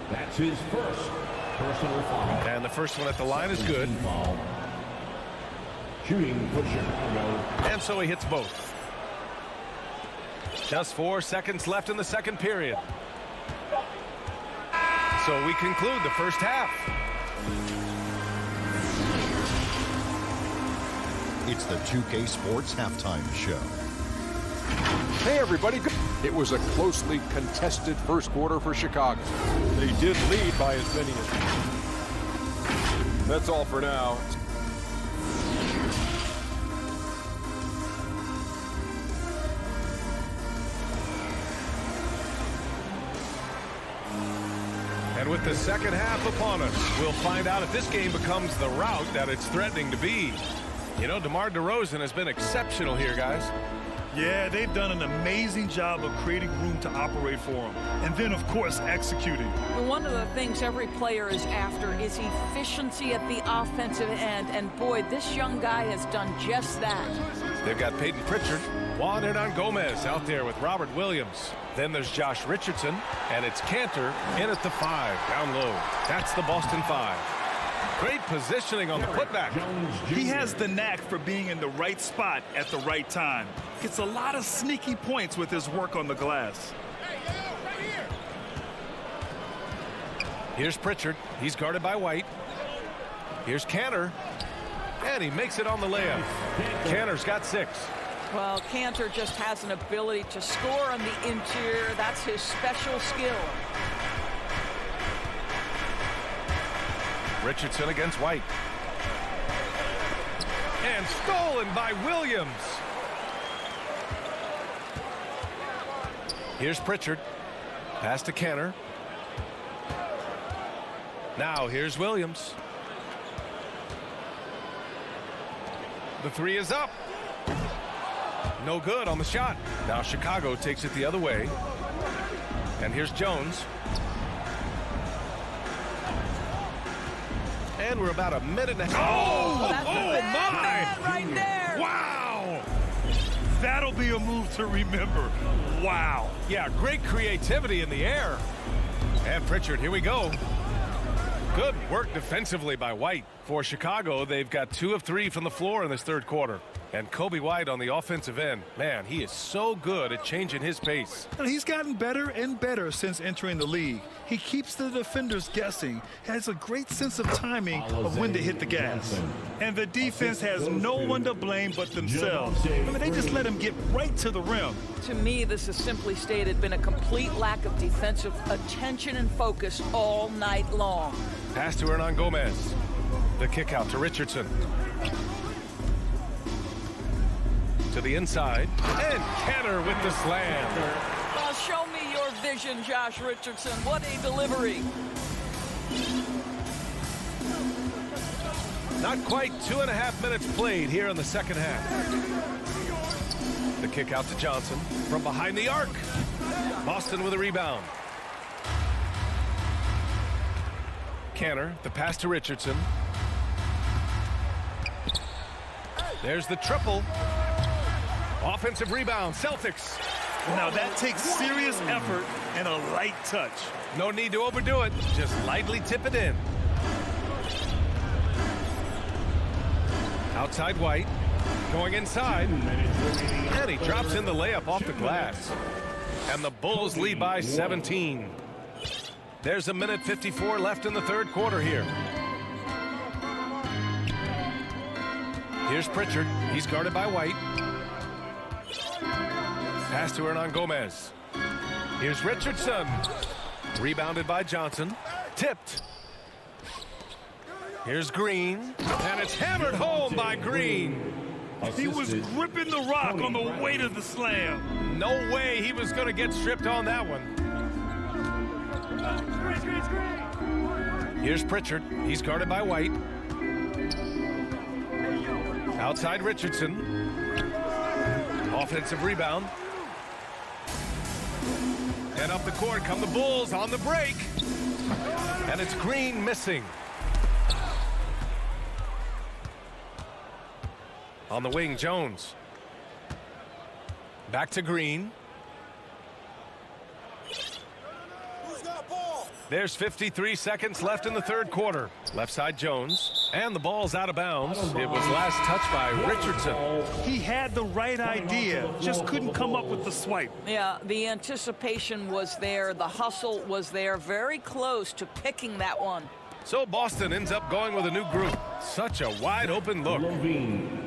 That's his first personal foul. And the first one at the line is good. Foul. Shooting for Chicago. And so he hits both. Just 4 seconds left in the second period. So we conclude the first half. It's the 2K Sports Halftime Show. Hey, everybody. It was a closely contested first quarter for Chicago. They did lead by as many as... That's all for now. And with the second half upon us, we'll find out if this game becomes the rout that it's threatening to be. You know, DeMar DeRozan has been exceptional here, guys. Yeah, they've done an amazing job of creating room to operate for him. And then, of course, executing. One of the things every player is after is efficiency at the offensive end. And boy, this young guy has done just that. They've got Peyton Pritchard. Juan Hernan Gomez out there with Robert Williams. Then there's Josh Richardson. And it's Kanter in at the 5, down low. That's the Boston 5. Great positioning on the putback. He has the knack for being in the right spot at the right time. Gets a lot of sneaky points with his work on the glass. Here's Pritchard. He's guarded by White. Here's Kanter. And he makes it on the layup. Kanter's got 6. Well, Kanter just has an ability to score on the interior. That's his special skill. Richardson against White. And stolen by Williams. Here's Pritchard. Pass to Kanter. Now here's Williams. The 3 is up. No good on the shot. Now Chicago takes it the other way. And here's Jones. And we're about a minute and a half. Oh, that's my! Right there. Wow. That'll be a move to remember. Wow. Yeah, great creativity in the air. And Pritchard, here we go. Good work defensively by White. For Chicago, they've got 2 of 3 from the floor in this third quarter. And Kobe White on the offensive end, man, he is so good at changing his pace. And he's gotten better and better since entering the league. He keeps the defenders guessing, has a great sense of timing of when to hit the gas. And the defense has no one to blame but themselves. I mean, they just let him get right to the rim. To me, this is simply stated been a complete lack of defensive attention and focus all night long. Pass to Hernan Gomez. The kick out to Richardson. To the inside, and Kenner with the slam. Well, show me your vision, Josh Richardson. What a delivery. Not quite 2.5 minutes played here in the second half. The kick out to Johnson from behind the arc. Boston with a rebound. Kenner, the pass to Richardson. There's the triple. Offensive rebound, Celtics. Now that takes serious effort and a light touch. No need to overdo it. Just lightly tip it in. Outside White. Going inside. And he drops in the layup off the glass. And the Bulls lead by 17. There's 1:54 left in the third quarter here. Here's Pritchard. He's guarded by White. Pass to Hernan Gomez. Here's Richardson. Rebounded by Johnson. Tipped. Here's Green. And it's hammered home by Green. He was gripping the rock on the weight of the slam. No way he was going to get stripped on that one. Here's Pritchard. He's guarded by White. Outside Richardson. Offensive rebound. And up the court come the Bulls on the break. And it's Green missing. On the wing, Jones. Back to Green. There's 53 seconds left in the third quarter. Left side Jones. And the ball's out of bounds. It was last touched by Richardson. He had the right idea, just couldn't come up with the swipe. Yeah, the anticipation was there. The hustle was there. Very close to picking that one. So Boston ends up going with a new group. Such a wide open look.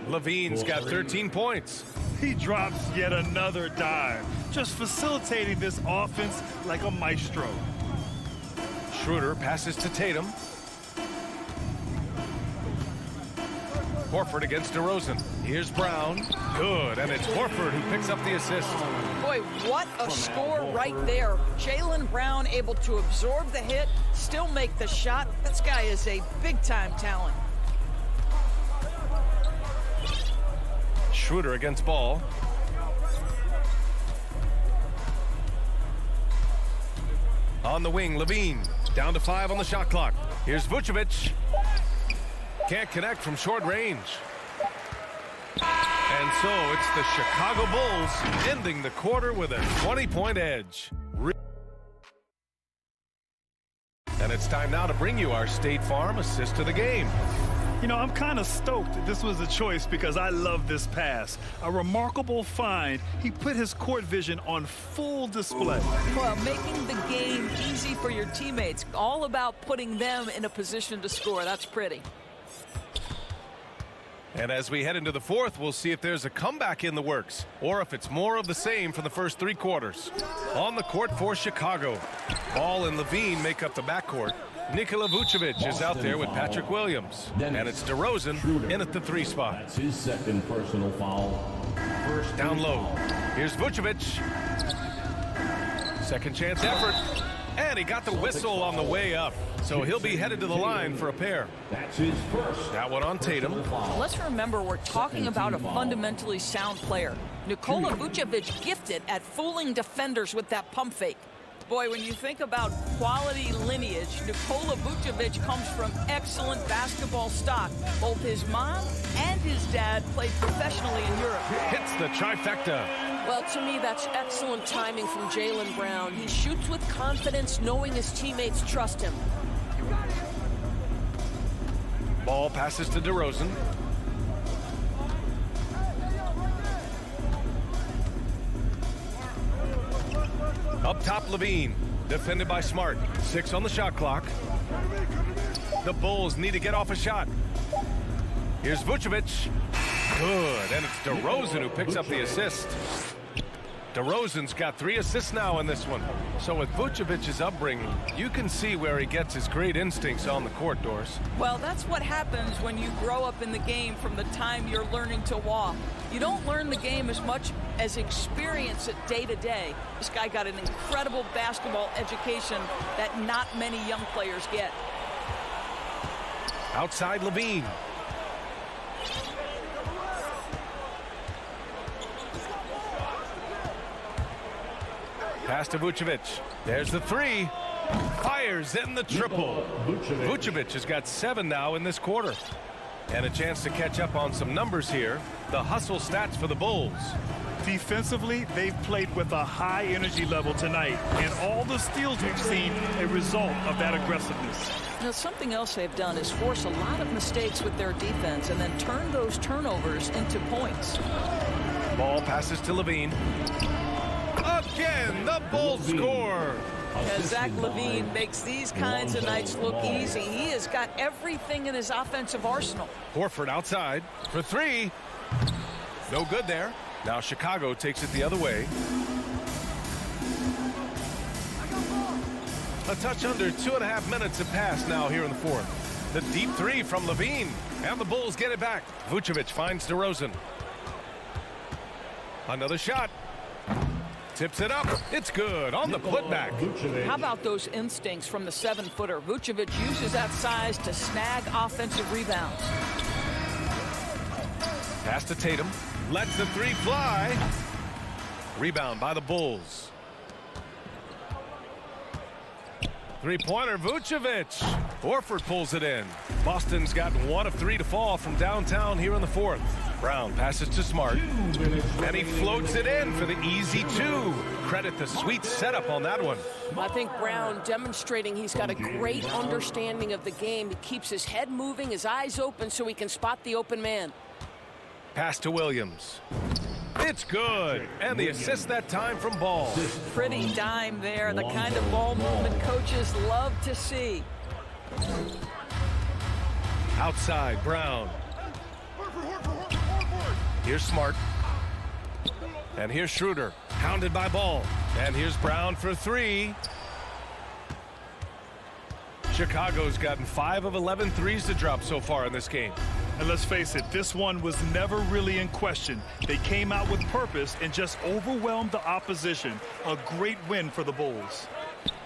Levine's got 13 points. He drops yet another dive, just facilitating this offense like a maestro. Schroeder passes to Tatum. Horford against DeRozan. Here's Brown. Good, and it's Horford who picks up the assist. Boy, what a score right there. Jaylen Brown able to absorb the hit, still make the shot. This guy is a big-time talent. Schroeder against Ball. On the wing, Levine. Down to 5 on the shot clock. Here's Vucevic. Can't connect from short range. And so it's the Chicago Bulls ending the quarter with a 20-point edge. And it's time now to bring you our State Farm assist to the game. You know, I'm kind of stoked that this was a choice because I love this pass. A remarkable find. He put his court vision on full display. Well, making the game easy for your teammates. All about putting them in a position to score. That's pretty. And as we head into the fourth, we'll see if there's a comeback in the works or if it's more of the same for the first 3 quarters. On the court for Chicago. Ball and Levine make up the backcourt. Nikola Vucevic is out there with Patrick Williams. And it's DeRozan in at the 3 spot. That's his second personal foul. First down low. Here's Vucevic. Second chance effort. And he got the whistle on the way up. So he'll be headed to the line for a pair. That's his first. That one on Tatum. Let's remember we're talking about a fundamentally sound player. Nikola Vucevic gifted at fooling defenders with that pump fake. Boy, when you think about quality lineage, Nikola Vucevic comes from excellent basketball stock. Both his mom and his dad played professionally in Europe. Hits the trifecta. Well, to me, that's excellent timing from Jaylen Brown. He shoots with confidence, knowing his teammates trust him. Ball passes to DeRozan. Up top, Levine. Defended by Smart. 6 on the shot clock. The Bulls need to get off a shot. Here's Vucevic. Good, and it's DeRozan who picks up the assist. DeRozan's got 3 assists now in this one. So with Vucevic's upbringing, you can see where he gets his great instincts on the court, Doris. Well, that's what happens when you grow up in the game from the time you're learning to walk. You don't learn the game as much as experience it day to day. This guy got an incredible basketball education that not many young players get. Outside Levine. Pass to Vucevic. There's the 3. Fires in the triple. Vucevic has got 7 now in this quarter. And a chance to catch up on some numbers here. The hustle stats for the Bulls. Defensively, they've played with a high energy level tonight, and all the steals we've seen a result of that aggressiveness. Now, something else they've done is force a lot of mistakes with their defense and then turn those turnovers into points. Ball passes to Levine. Again, the Bulls score. As Zach LaVine makes these kinds of nights look easy, he has got everything in his offensive arsenal. Horford outside for 3. No good there. Now Chicago takes it the other way. A touch under 2.5 minutes have passed now here in the fourth. The deep 3 from LaVine, and the Bulls get it back. Vucevic finds DeRozan. Another shot. Tips it up. It's good on the putback. How about those instincts from the 7-footer? Vucevic uses that size to snag offensive rebounds. Pass to Tatum. Lets the 3 fly. Rebound by the Bulls. Three-pointer, Vucevic. Horford pulls it in. Boston's got 1 of 3 to fall from downtown here in the fourth. Brown passes to Smart. And he floats it in for the easy 2. Credit the sweet setup on that one. I think Brown demonstrating he's got a great understanding of the game. He keeps his head moving, his eyes open so he can spot the open man. Pass to Williams. It's good. And the assist that time from Ball. Pretty dime there. The kind of ball movement coaches love to see. Outside, Brown. Here's Smart. And here's Schroeder. Hounded by Ball. And here's Brown for 3. Chicago's gotten 5 of 11 threes to drop so far in this game. And let's face it, this one was never really in question. They came out with purpose and just overwhelmed the opposition. A great win for the Bulls.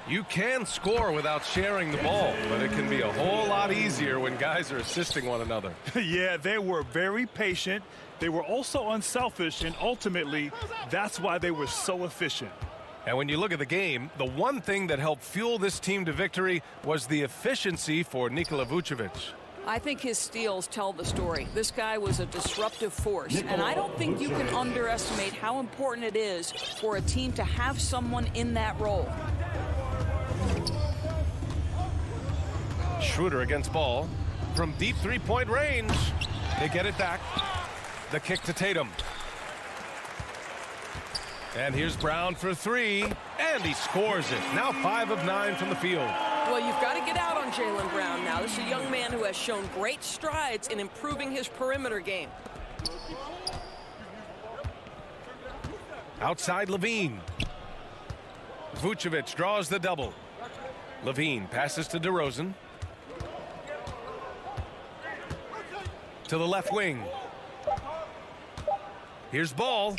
You can score without sharing the ball, but it can be a whole lot easier when guys are assisting one another. Yeah, they were very patient. They were also unselfish, and ultimately, that's why they were so efficient. And when you look at the game, the one thing that helped fuel this team to victory was the efficiency for Nikola Vucevic. I think his steals tell the story. This guy was a disruptive force, and I don't think you can underestimate how important it is for a team to have someone in that role. Schroeder against Ball. From deep three-point range, they get it back. The kick to Tatum. And here's Brown for 3, and he scores it. Now 5 of 9 from the field. Well, you've got to get out on Jaylen Brown now. This is a young man who has shown great strides in improving his perimeter game. Outside Levine. Vucevic draws the double. Levine passes to DeRozan. To the left wing. Here's Ball.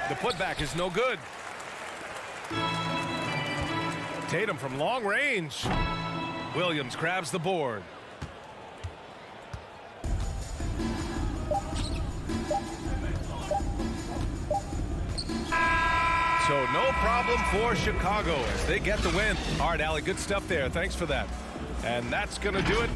The putback is no good. Tatum from long range. Williams grabs the board. So no problem for Chicago as they get the win. All right, Allie, good stuff there. Thanks for that. And that's going to do it.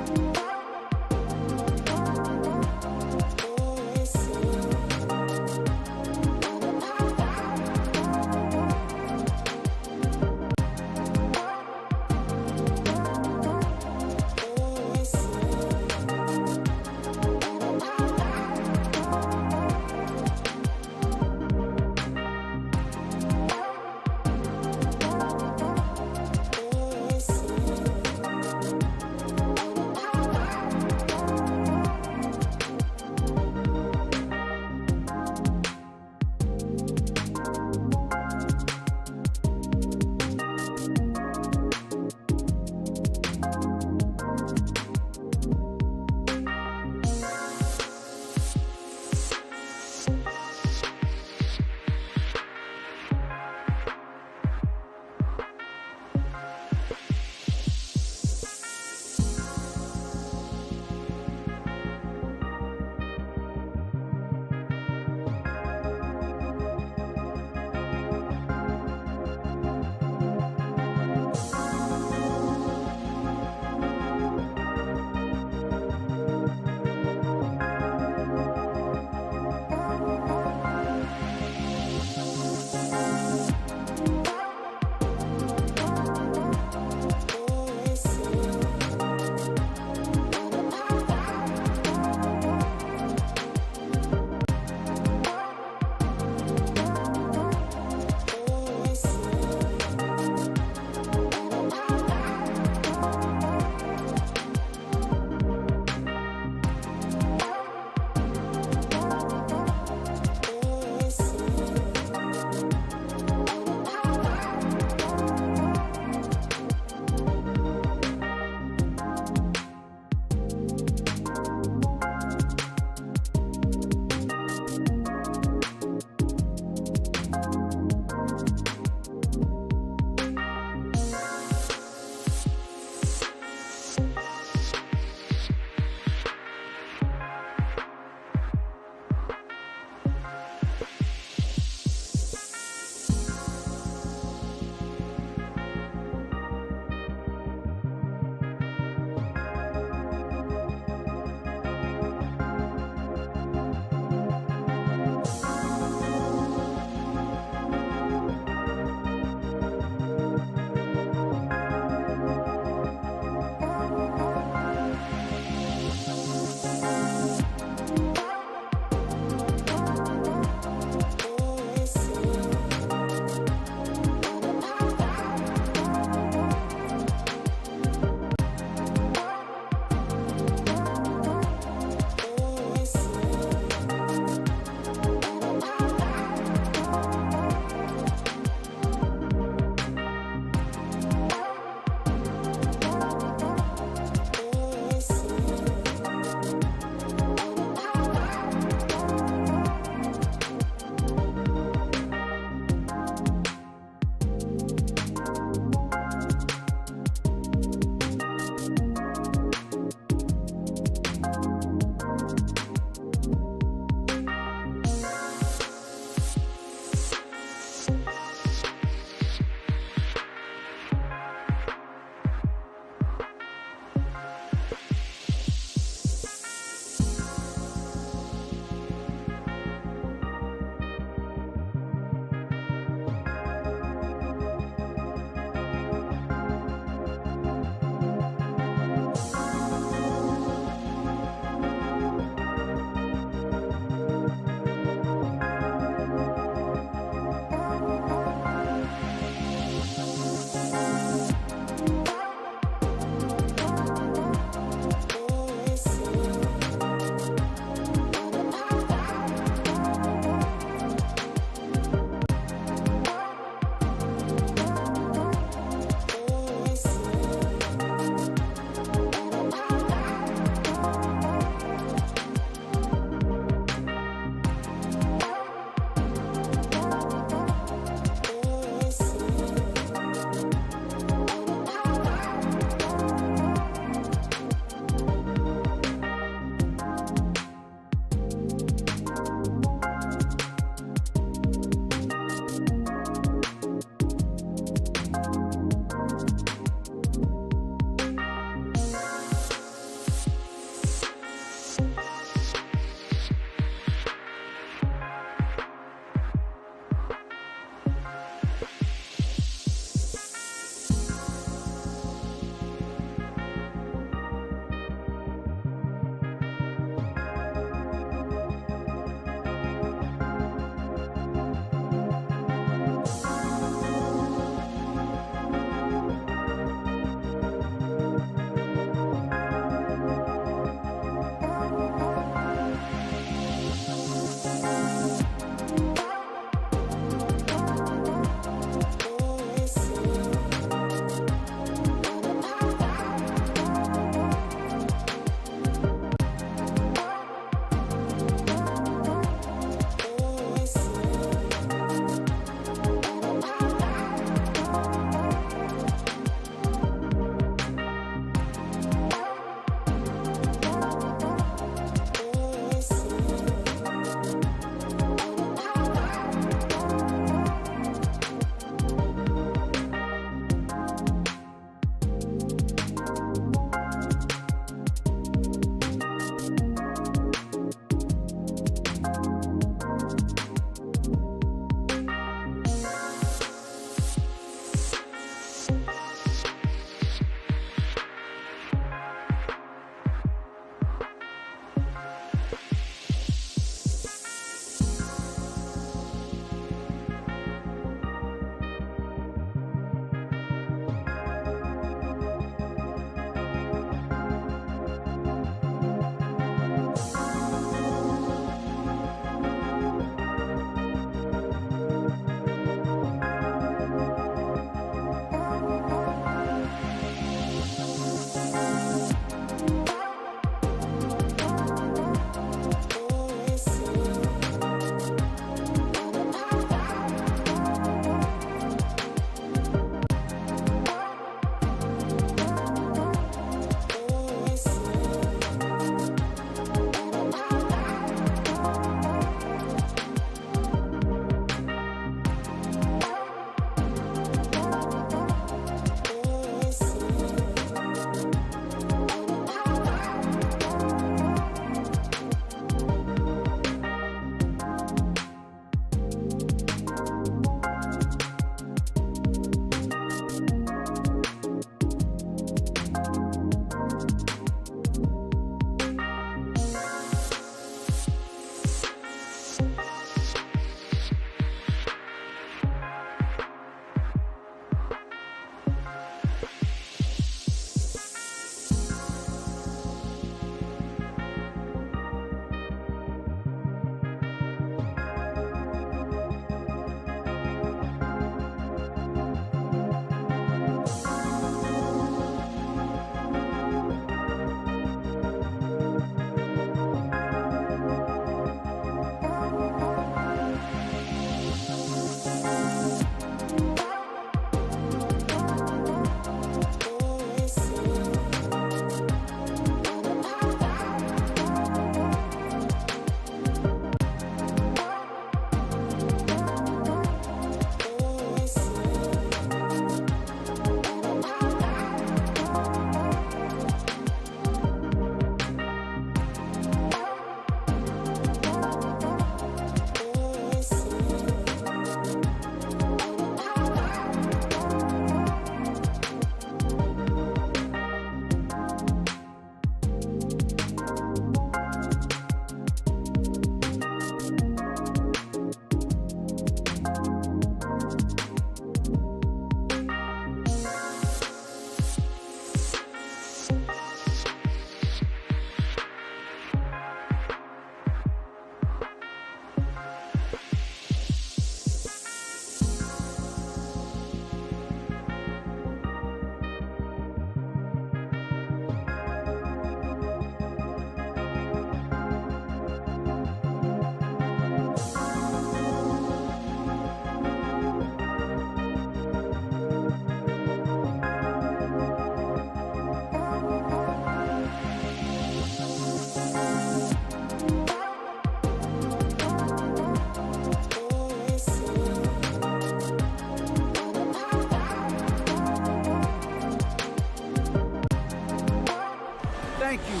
Thank you.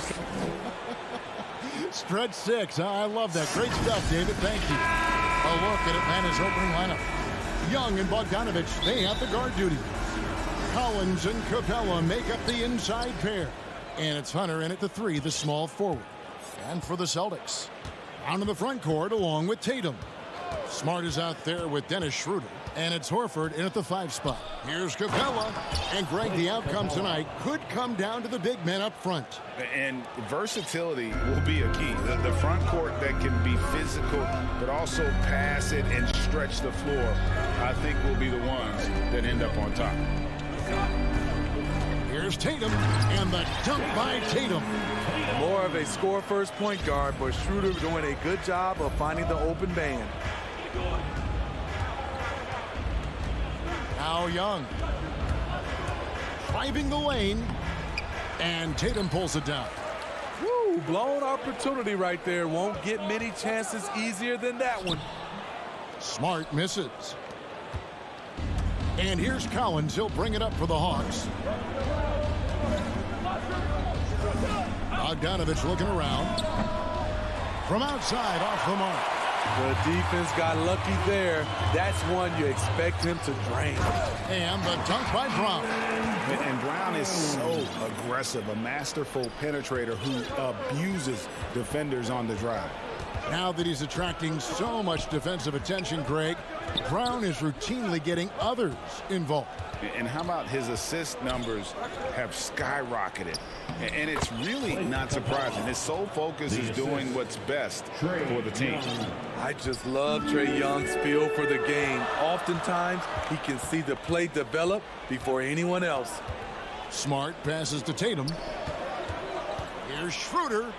Stretch 6. I love that. Great stuff, David. Thank you. A look at Atlanta's opening lineup. Young and Bogdanovich, they have the guard duty. Collins and Capella make up the inside pair. And it's Hunter in at the 3, the small forward. And for the Celtics, down in the front court along with Tatum. Smart is out there with Dennis Schroeder. And it's Horford in at the 5 spot. Here's Capella. And Greg, the outcome tonight could come down to the big men up front. And versatility will be a key. The front court that can be physical, but also pass it and stretch the floor, I think will be the ones that end up on top. Here's Tatum, and the dunk by Tatum. More of a score-first point guard, but Schroeder doing a good job of finding the open man. Now Young. Driving the lane, and Tatum pulls it down. Woo, blown opportunity right there. Won't get many chances easier than that one. Smart misses. And here's Collins. He'll bring it up for the Hawks. Bogdanovich looking around. From outside, off the mark. The defense got lucky there. That's one you expect him to drain. And the dunk by Brown. And Brown is so aggressive, a masterful penetrator who abuses defenders on the drive. Now that he's attracting so much defensive attention, Greg, Brown is routinely getting others involved. And how about his assist numbers have skyrocketed? And it's really not surprising. His sole focus is doing what's best for the team. I just love Trae Young's feel for the game. Oftentimes, he can see the play develop before anyone else. Smart passes to Tatum. Here's Schroeder.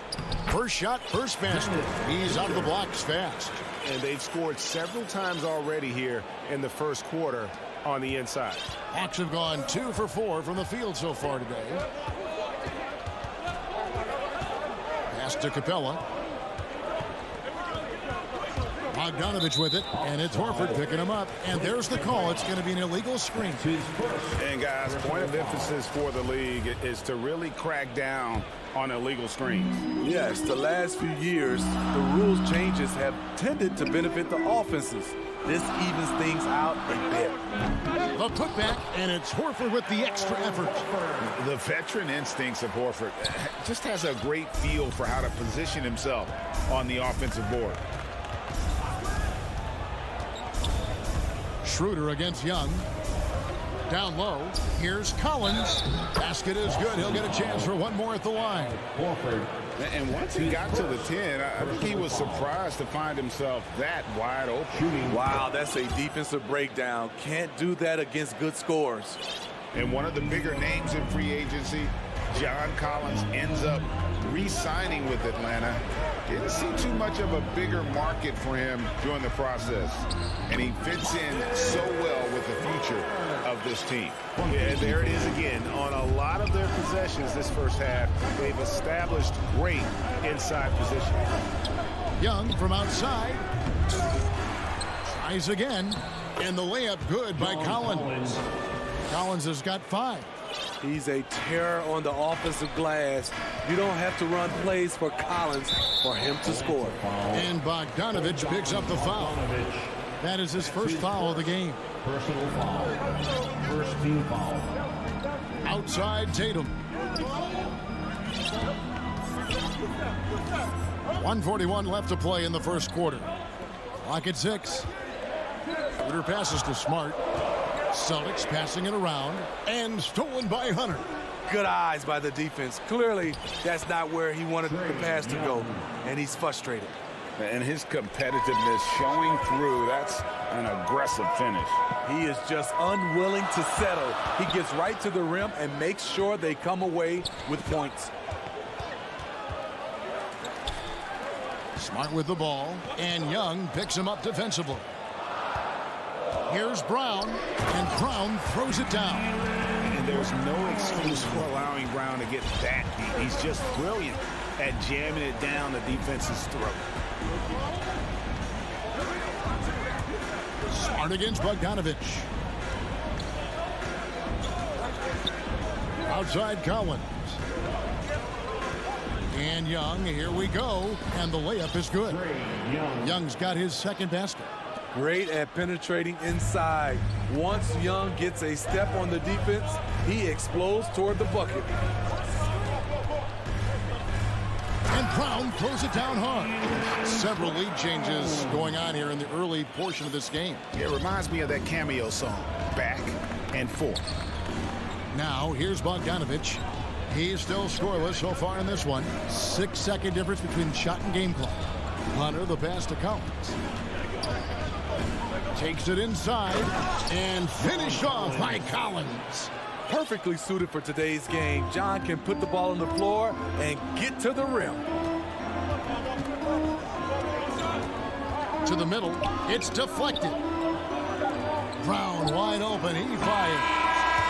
First shot, first basket. He's out of the blocks fast. And they've scored several times already here in the first quarter on the inside. Hawks have gone 2 for 4 from the field so far today. Pass to Capella. Bogdanovich with it, and it's Horford picking him up. And there's the call. It's going to be an illegal screen. And guys, point of emphasis for the league is to really crack down on illegal screens. Yes, the last few years, the rules changes have tended to benefit the offenses. This evens things out a bit. The putback, and it's Horford with the extra effort. The veteran instincts of Horford just has a great feel for how to position himself on the offensive board. Schroeder against Young. Down low. Here's Collins. Basket is good. He'll get a chance for one more at the line. And once he got to the 10, I think he was surprised to find himself that wide open. Wow, that's a defensive breakdown. Can't do that against good scores. And one of the bigger names in free agency, John Collins, ends up re-signing with Atlanta. Didn't see too much of a bigger market for him during the process. And he fits in so well with the future of this team. Yeah, there it is again. On a lot of their possessions this first half, they've established great inside position. Young from outside. Tries again. And the layup good by Collins. Collins has got 5. He's a terror on the offensive glass. You don't have to run plays for Collins for him to score. And Bogdanovich picks up the foul. That is his first foul of the game. Personal foul. First team foul. Outside Tatum. 1:41 left to play in the first quarter. Clock at 6. Schroeder passes to Smart. Celtics passing it around, and stolen by Hunter. Good eyes by the defense. Clearly, that's not where he wanted the pass to go, and he's frustrated. And his competitiveness showing through. That's an aggressive finish. He is just unwilling to settle. He gets right to the rim and makes sure they come away with points. Smart with the ball, and Young picks him up defensively. Here's Brown, and Brown throws it down. And there's no excuse for allowing Brown to get that deep. He's just brilliant at jamming it down the defense's throat. Smart against Bogdanovich. Outside Collins. And Young, here we go. And the layup is good. Young's got his second basket. Great at penetrating inside. Once Young gets a step on the defense, he explodes toward the bucket. And Brown throws it down hard. Several lead changes going on here in the early portion of this game. It reminds me of that cameo song, Back and Forth. Now, here's Bogdanovich. He's still scoreless so far in this one. 6-second difference between shot and game clock. Hunter, the pass to Collins. Takes it inside and finished off by Collins. Perfectly suited for today's game. John can put the ball on the floor and get to the rim. To the middle. It's deflected. Brown wide open. He fires.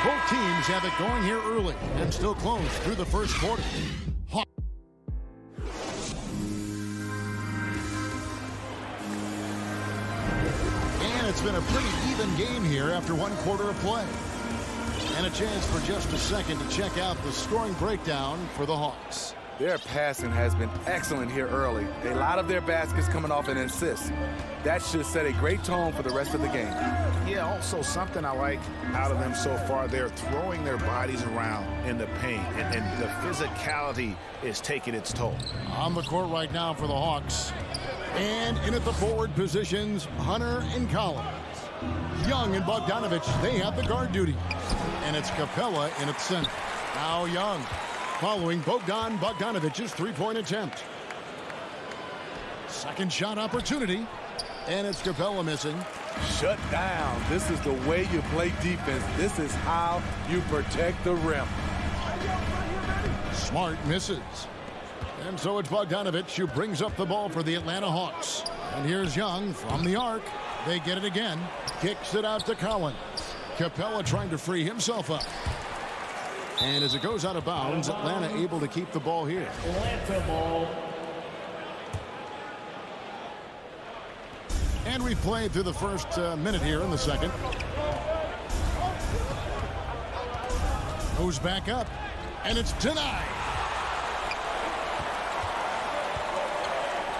Both teams have it going here early and still close through the first quarter. And it's been a pretty even game here after one quarter of play. And a chance for just a second to check out the scoring breakdown for the Hawks. Their passing has been excellent here early. A lot of their baskets coming off an assist. That should set a great tone for the rest of the game. Yeah, also something I like out of them so far, they're throwing their bodies around in the paint, and the physicality is taking its toll. On the court right now for the Hawks. And in at the forward positions, Hunter and Collins. Young and Bogdanovich, they have the guard duty. And it's Capella in its center. Now Young, following Bogdanovich's three-point attempt. Second shot opportunity. And it's Capella missing. Shut down. This is the way you play defense. This is how you protect the rim. Smart misses. And so it's Bogdanovich who brings up the ball for the Atlanta Hawks. And here's Young from the arc. They get it again. Kicks it out to Collins. Capella trying to free himself up. And as it goes out of bounds, Atlanta able to keep the ball here. Atlanta ball. And we've played through the first minute here in the second. Goes back up. And it's denied.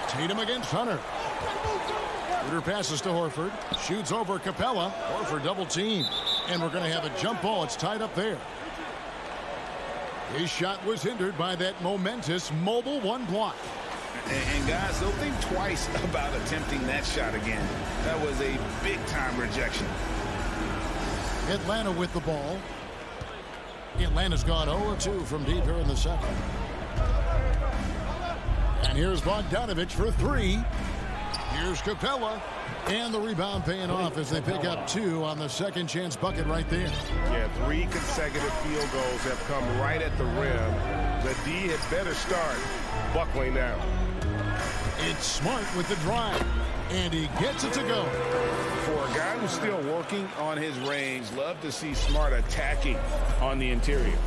Tatum against Hunter. Schroeder passes to Horford. Shoots over Capella. Horford double team. And we're going to have a jump ball. It's tied up there. His shot was hindered by that momentous mobile one block. And guys, don't think twice about attempting that shot again. That was a big-time rejection. Atlanta with the ball. Atlanta's gone 0-2 from deep here in the second. And here's Bogdanovich for three. Here's Capella. And the rebound paying off as they pick up two on the second chance bucket right there. Yeah, 3 consecutive field goals have come right at the rim. The D had better start buckling down. It's Smart with the drive. And he gets it to go. For a guy who's still working on his range, love to see Smart attacking on the interior.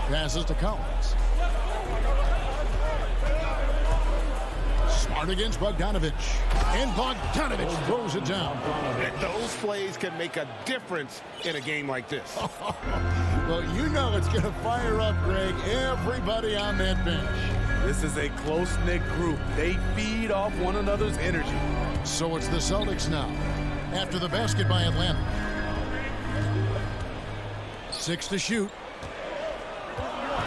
Passes to Collins. Smart against Bogdanovich. And Bogdanovich throws it down. And those plays can make a difference in a game like this. Well, you know it's going to fire up, Greg, everybody on that bench. This is a close-knit group. They feed off one another's energy. So it's the Celtics now, after the basket by Atlanta. 6 to shoot.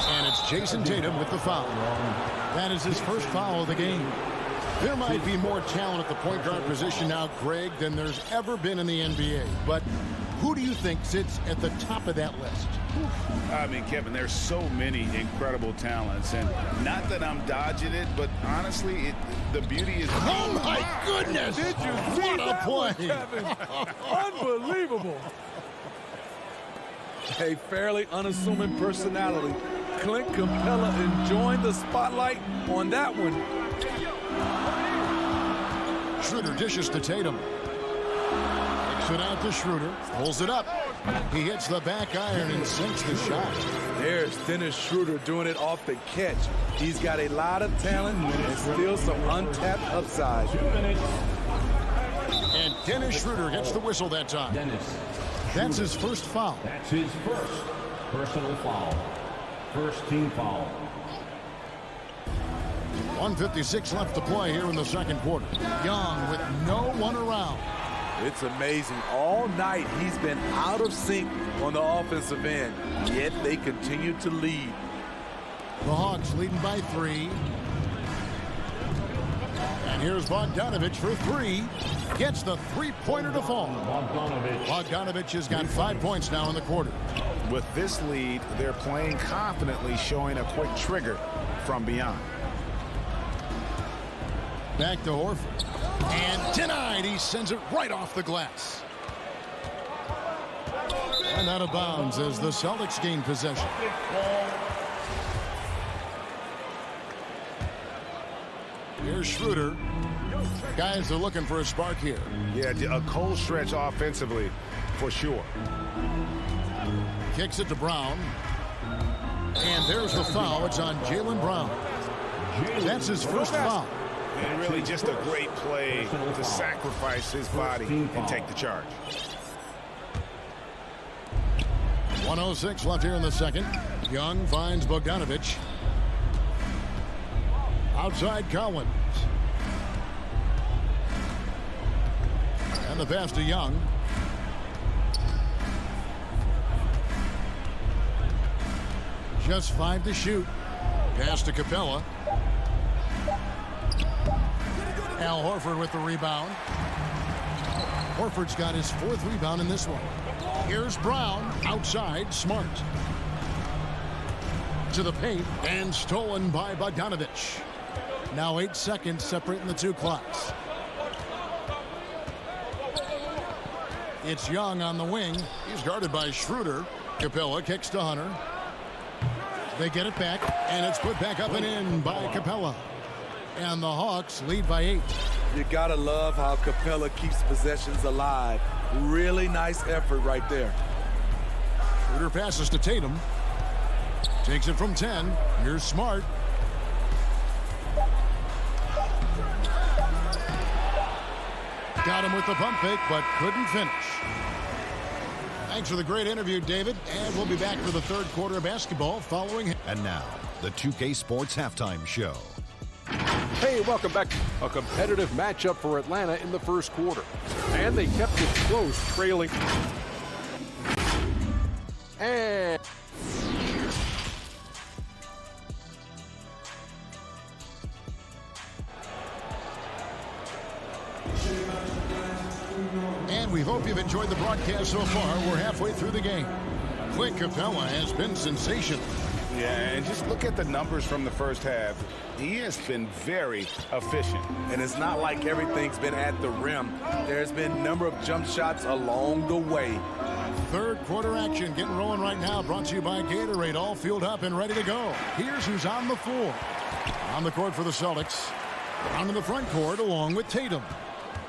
And it's Jason Tatum with the foul. That is his first foul of the game. There might be more talent at the point guard position now, Greg, than there's ever been in the NBA. But who do you think sits at the top of that list? I mean, Kevin, there's so many incredible talents. And not that I'm dodging it, but honestly, the beauty is... Oh, my goodness! Did you see what a play? Kevin? Unbelievable. A fairly unassuming personality. Clint Capella enjoying the spotlight on that one. Schroeder dishes to Tatum. Kicks it out to Schroeder. Pulls it up. He hits the back iron and sinks the shot. There's Dennis Schroeder doing it off the catch. He's got a lot of talent and still some untapped upside. 2 minutes. And Dennis Schroeder gets the whistle that time. Dennis. That's his first foul. That's his first personal foul. First team foul. 1:56 left to play here in the second quarter. Young with no one around. It's amazing. All night he's been out of sync on the offensive end, yet they continue to lead. The Hawks leading by 3. And here's Bogdanovich for 3. Gets the three-pointer to fall. Bogdanovich has got 5 points now in the quarter. With this lead, they're playing confidently, showing a quick trigger from beyond. Back to Horford. And denied. He sends it right off the glass. And out of bounds as the Celtics gain possession. Here's Schroeder. Guys are looking for a spark here. Yeah, a cold stretch offensively for sure. Kicks it to Brown. And there's the foul. It's on Jaylen Brown. That's his first foul. And really just a great play to sacrifice his body and take the charge. 1:06 left here in the second. Young finds Bogdanovich. Outside Collins. And the pass to Young. Just 5 to shoot. Pass to Capella. Al Horford with the rebound. Horford's got his 4th rebound in this one. Here's Brown outside. Smart. To the paint and stolen by Bogdanovich. Now 8 seconds separating the two clocks. It's Young on the wing. He's guarded by Schroeder. Capella kicks to Hunter. They get it back, and it's put back up and in by Capella. And the Hawks lead by 8. You gotta love how Capella keeps possessions alive. Really nice effort right there. Schroeder passes to Tatum. Takes it from 10. Here's Smart. Got him with the pump fake, but couldn't finish. Thanks for the great interview, David. And we'll be back for the third quarter of basketball following. And now, the 2K Sports Halftime Show. Hey, welcome back. A competitive matchup for Atlanta in the first quarter. And they kept it close, trailing. And we hope you've enjoyed the broadcast so far. We're halfway through the game. Clint Capella has been sensational. Yeah, and just look at the numbers from the first half. He has been very efficient. And it's not like everything's been at the rim. There's been a number of jump shots along the way. Third quarter action getting rolling right now. Brought to you by Gatorade. All fueled up and ready to go. Here's who's on the floor. On the court for the Celtics. Down in the front court along with Tatum.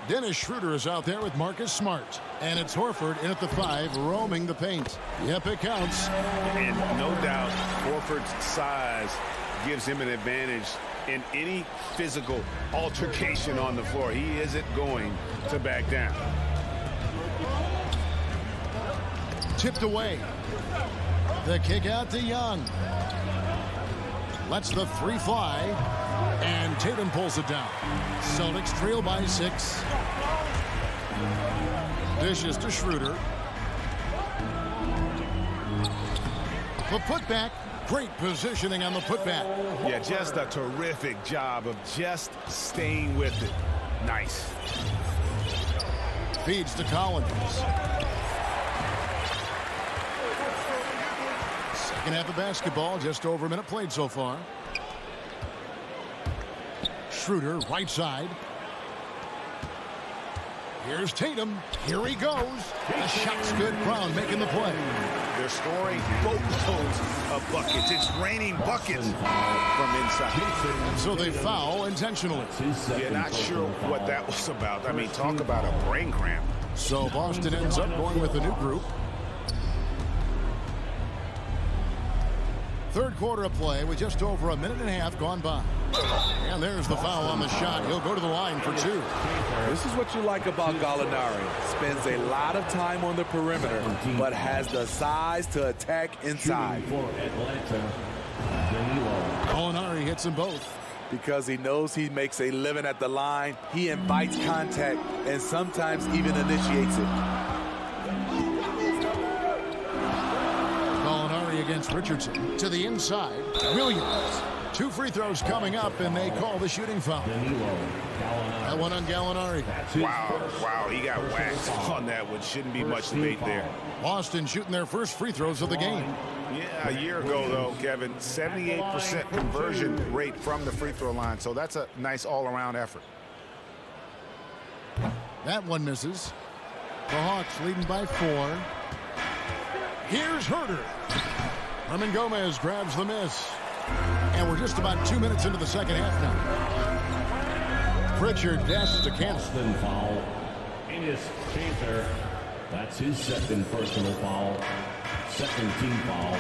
Dennis Schroeder is out there with Marcus Smart. And it's Horford in at the 5, roaming the paint. Yep, it counts. And no doubt, Horford's size gives him an advantage in any physical altercation on the floor. He isn't going to back down. Tipped away. The kick out to Young. Lets the 3 fly. And Tatum pulls it down. Celtics trail by 6. Dishes to Schroeder. The putback. Great positioning on the putback. Yeah, just a terrific job of just staying with it. Nice. Feeds to Collins. Second half of basketball, just over a minute played so far. Schroeder, right side. Here's Tatum. Here he goes. The shot's good. Brown making the play. They're scoring boatloads of buckets. It's raining buckets from inside. And so they foul intentionally. Yeah, not sure what that was about. I mean, talk about a brain cramp. So Boston ends up going with a new group. Third quarter of play with just over a minute and a half gone by. And there's the foul on the shot. He'll go to the line for 2. This is what you like about Gallinari. Spends a lot of time on the perimeter, but has the size to attack inside. Gallinari hits them both. because he knows he makes a living at the line. He invites contact and sometimes even initiates it. Gallinari against Richardson. To the inside, Williams. 2 free throws coming up, and they call the shooting foul. That one on Gallinari. Wow, he got whacked on that one. Shouldn't be much debate there. Boston shooting their first free throws of the game. Yeah, a year ago, though, Kevin, 78% conversion rate from the free throw line. So that's a nice all-around effort. That one misses. The Hawks leading by 4. Here's Schroeder. Herman Gomez grabs the miss. And we're just about 2 minutes into the second half now. Pritchard dashes to Cantor. Foul. Enes Kanter. That's his second personal foul. Second team foul.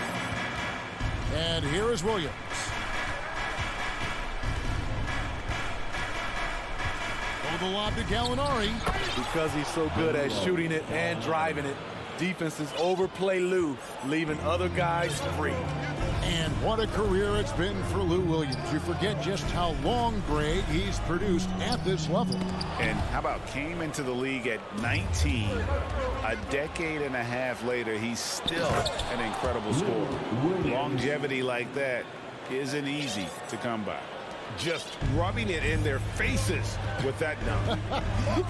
And here is Williams. Oh, the lob to Gallinari. Because he's so good at shooting it and driving it, defenses overplay Lou, leaving other guys free. And what a career it's been for Lou Williams. You forget just how long, Greg, he's produced at this level. And how about came into the league at 19. A decade and a half later, he's still an incredible scorer. Longevity like that isn't easy to come by. Just rubbing it in their faces with that dunk.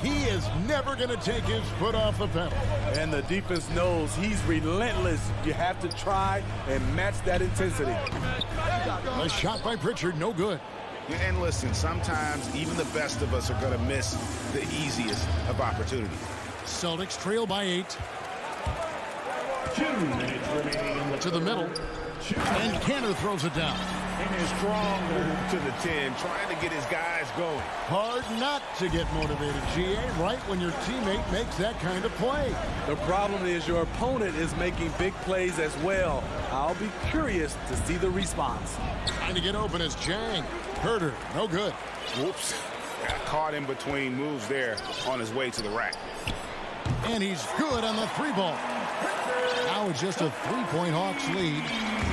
He is never going to take his foot off the pedal. And the defense knows he's relentless. You have to try and match that intensity. A shot by Pritchard, no good. And listen, sometimes even the best of us are going to miss the easiest of opportunities. Celtics trail by 8. 2 minutes remaining. To the middle. And Cantor throws it down. Strong move to the 10, trying to get his guys going. Hard not to get motivated, GA, right when your teammate makes that kind of play. The problem is your opponent is making big plays as well. I'll be curious to see the response. Trying to get open is Jang. Herder, no good. Whoops. Got caught in between moves there on his way to the rack. And he's good on the 3-ball. Now it's just a 3-point Hawks lead.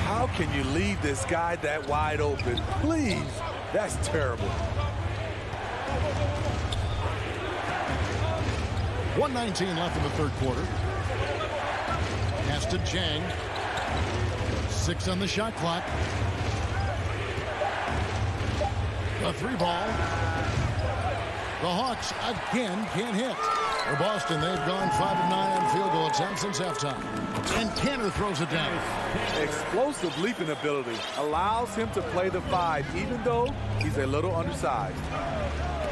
How can you leave this guy that wide open? Please. That's terrible. 1:19 left in the third quarter. Pass to Jang. 6 on the shot clock. The 3-ball. The Hawks again can't hit. For Boston, they've gone 5 of 9 on field goal attempts since halftime. And Cantor throws it down. Explosive leaping ability allows him to play the 5, even though he's a little undersized.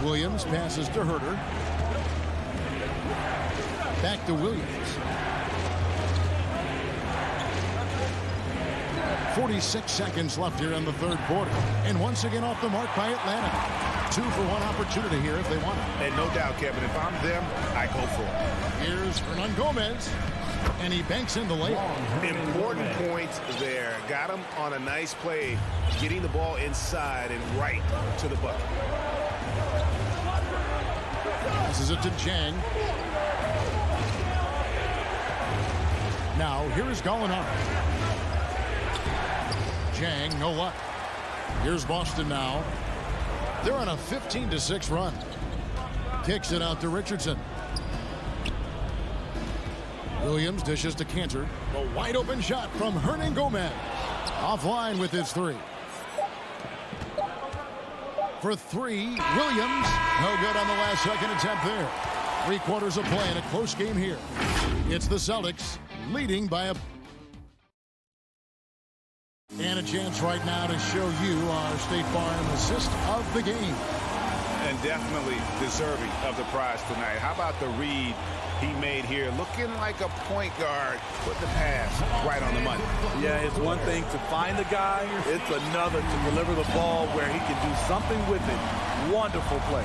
Williams passes to Herder. Back to Williams. 46 seconds left here in the third quarter. And once again off the mark by Atlanta. 2 for 1 opportunity here if they want it. And no doubt, Kevin, if I'm them, I go for it. Here's Hernan Gomez. And he banks in the layup. Important points there. Got him on a nice play, getting the ball inside and right to the bucket. Passes it to Jang. Now, here is Gallinari. Jang, no luck. Here's Boston now. They're on a 15-6 run. Kicks it out to Richardson. Williams dishes to Cantor. A wide open shot from Hernan Gomez. Offline with his 3. For 3, Williams. No good on the last second attempt there. 3 quarters of play in a close game here. It's the Celtics leading by a... And a chance right now to show you our State Farm assist of the game. And definitely deserving of the prize tonight. How about the read he made here? Looking like a point guard. Put the pass right on the money. Yeah, it's one thing to find the guy. It's another to deliver the ball where he can do something with it. Wonderful play.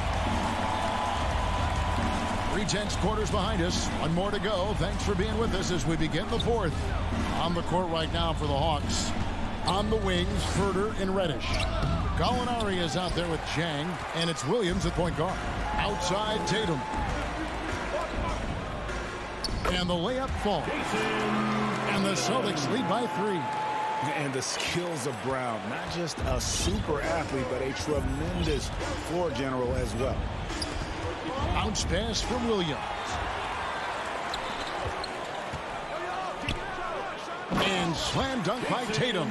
3 quarters behind us. 1 more to go. Thanks for being with us as we begin the 4th. On the court right now for the Hawks. On the wings, Schroeder and Reddish. Gallinari is out there with Jang, and it's Williams at point guard. Outside, Tatum. And the layup falls. And the Celtics lead by 3. And the skills of Brown, not just a super athlete, but a tremendous floor general as well. Bounce pass from Williams. And slam dunk by Tatum.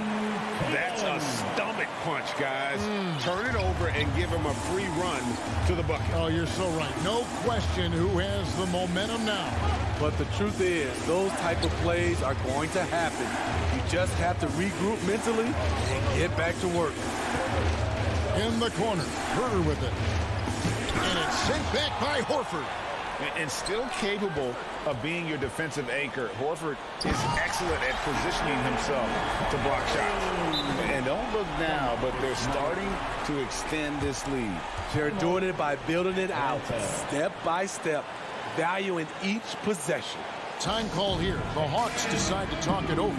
That's a stomach punch, guys. Turn it over and give him a free run to the bucket. Oh, you're so right. No question who has the momentum now. But the truth is, those type of plays are going to happen. You just have to regroup mentally and get back to work. In the corner, Schroeder with it. And it's sent back by Horford. And still capable of being your defensive anchor. Horford is excellent at positioning himself to block shots. And don't look now, but they're starting to extend this lead. They're doing it by building it out, step by step, valuing each possession. Time call here. The Hawks decide to talk it over.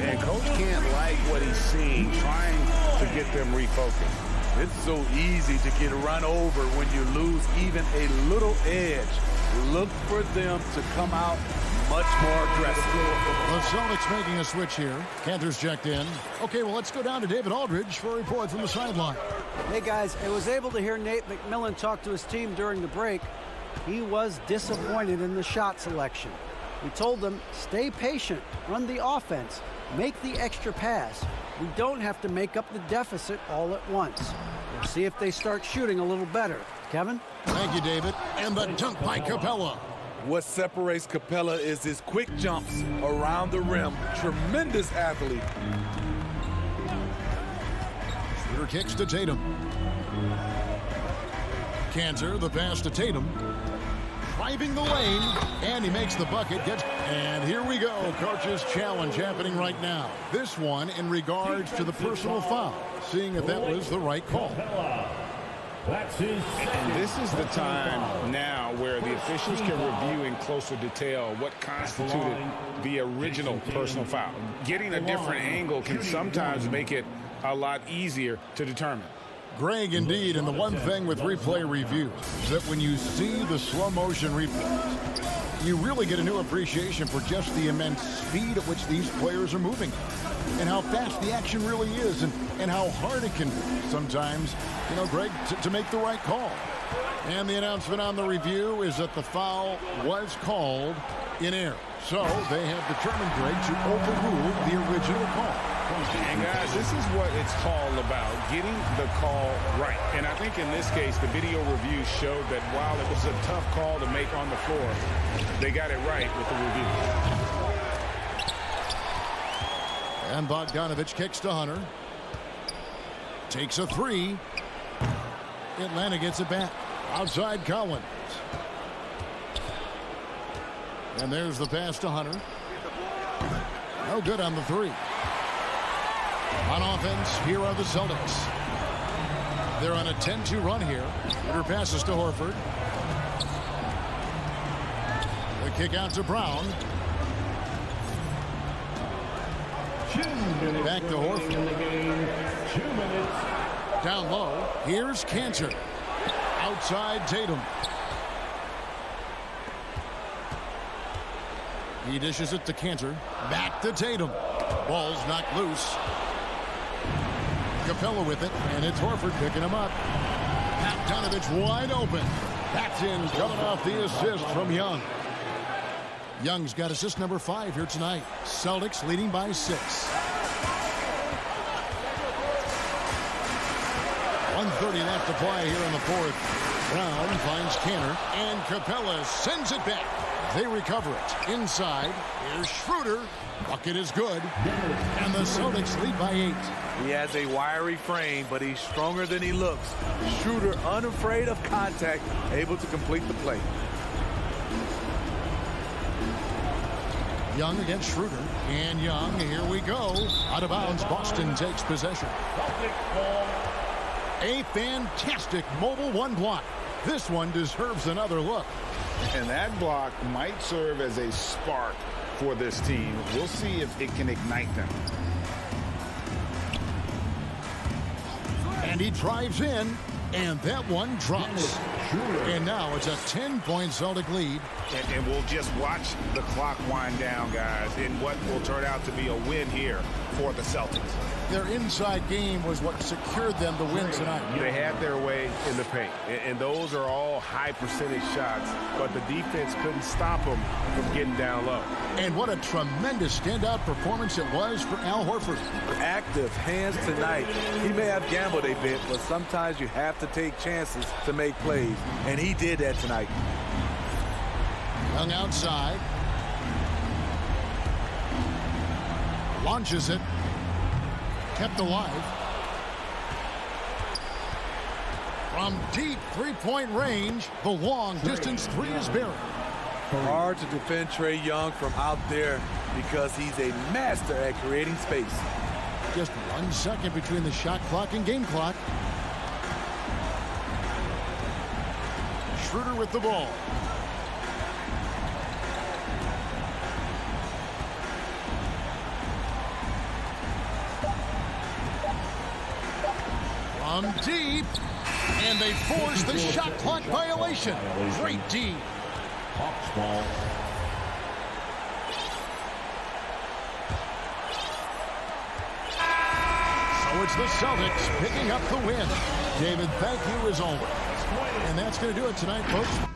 And Coach can't like what he's seeing, trying to get them refocused. It's so easy to get run over when you lose even a little edge. Look for them to come out much more aggressive. The Celtics making a switch here. Cantor's checked in. Okay, well, let's go down to David Aldridge for a report from the sideline. Hey, guys, I was able to hear Nate McMillan talk to his team during the break. He was disappointed in the shot selection. We told them, stay patient, run the offense, make the extra pass. We don't have to make up the deficit all at once. We'll see if they start shooting a little better. Kevin? Thank you, David. And the dunk by Capella. What separates Capella is his quick jumps around the rim. Tremendous athlete. Schroeder kicks to Tatum. Cantor, the pass to Tatum. Driving the lane, and he makes the bucket. And here we go. Coach's challenge happening right now. This one in regards to the personal foul. Seeing if that was the right call. And this is the time now where the officials can review in closer detail what constituted the original personal foul. Getting a different angle can sometimes make it a lot easier to determine. Greg, indeed, and the one thing with replay reviews is that when you see the slow motion replays, you really get a new appreciation for just the immense speed at which these players are moving and how fast the action really is and how hard it can be sometimes, you know, Greg, to make the right call. And the announcement on the review is that the foul was called in error. So they have determined, Greg, to overrule the original call. And guys, this is what it's all about, getting the call right. And I think in this case, the video review showed that while it was a tough call to make on the floor, they got it right with the review. And Bogdanovich kicks to Hunter. Takes a three. Atlanta gets it back. Outside Collins. And there's the pass to Hunter. No good on the three. On offense, here are the Celtics. They're on a 10-2 run here. Schroeder passes to Horford. The kick out to Brown. Back to Horford. 2 minutes. Down low. Here's Cantor. Outside Tatum. He dishes it to Cantor. Back to Tatum. Ball's knocked loose. Capella with it, and it's Horford picking him up. Bogdanovich wide open. That's in, coming off the assist from Young. Young's got assist number 5 here tonight. Celtics leading by 6. 1:30 left to play here in the fourth. Brown finds Cantor, and Capella sends it back. They recover it. Inside, here's Schroeder. Bucket is good. And the Celtics lead by 8. He has a wiry frame, but he's stronger than he looks. Schroeder, unafraid of contact, able to complete the play. Young against Schroeder. And Young, here we go. Out of bounds, Boston takes possession. A fantastic mobile one block. This one deserves another look. And that block might serve as a spark for this team. We'll see if it can ignite them. And he drives in, and that one drops. And now it's a 10-point Celtic lead. And we'll just watch the clock wind down, guys, in what will turn out to be a win here for the Celtics. Their inside game was what secured them the win tonight. They had their way in the paint, and those are all high percentage shots, but the defense couldn't stop them from getting down low. And what a tremendous standout performance it was for Al Horford. Active hands tonight. He may have gambled a bit, but sometimes you have to take chances to make plays, and he did that tonight. Young outside. Launches it. Kept alive. From deep three-point range, the long-distance three is buried. Hard to defend Trae Young from out there because he's a master at creating space. Just 1 second between the shot clock and game clock. Schroeder with the ball. From deep, and they force the shot clock violation. Great D. Hawks ball. So it's the Celtics picking up the win. David, thank you as always. And that's going to do it tonight, folks.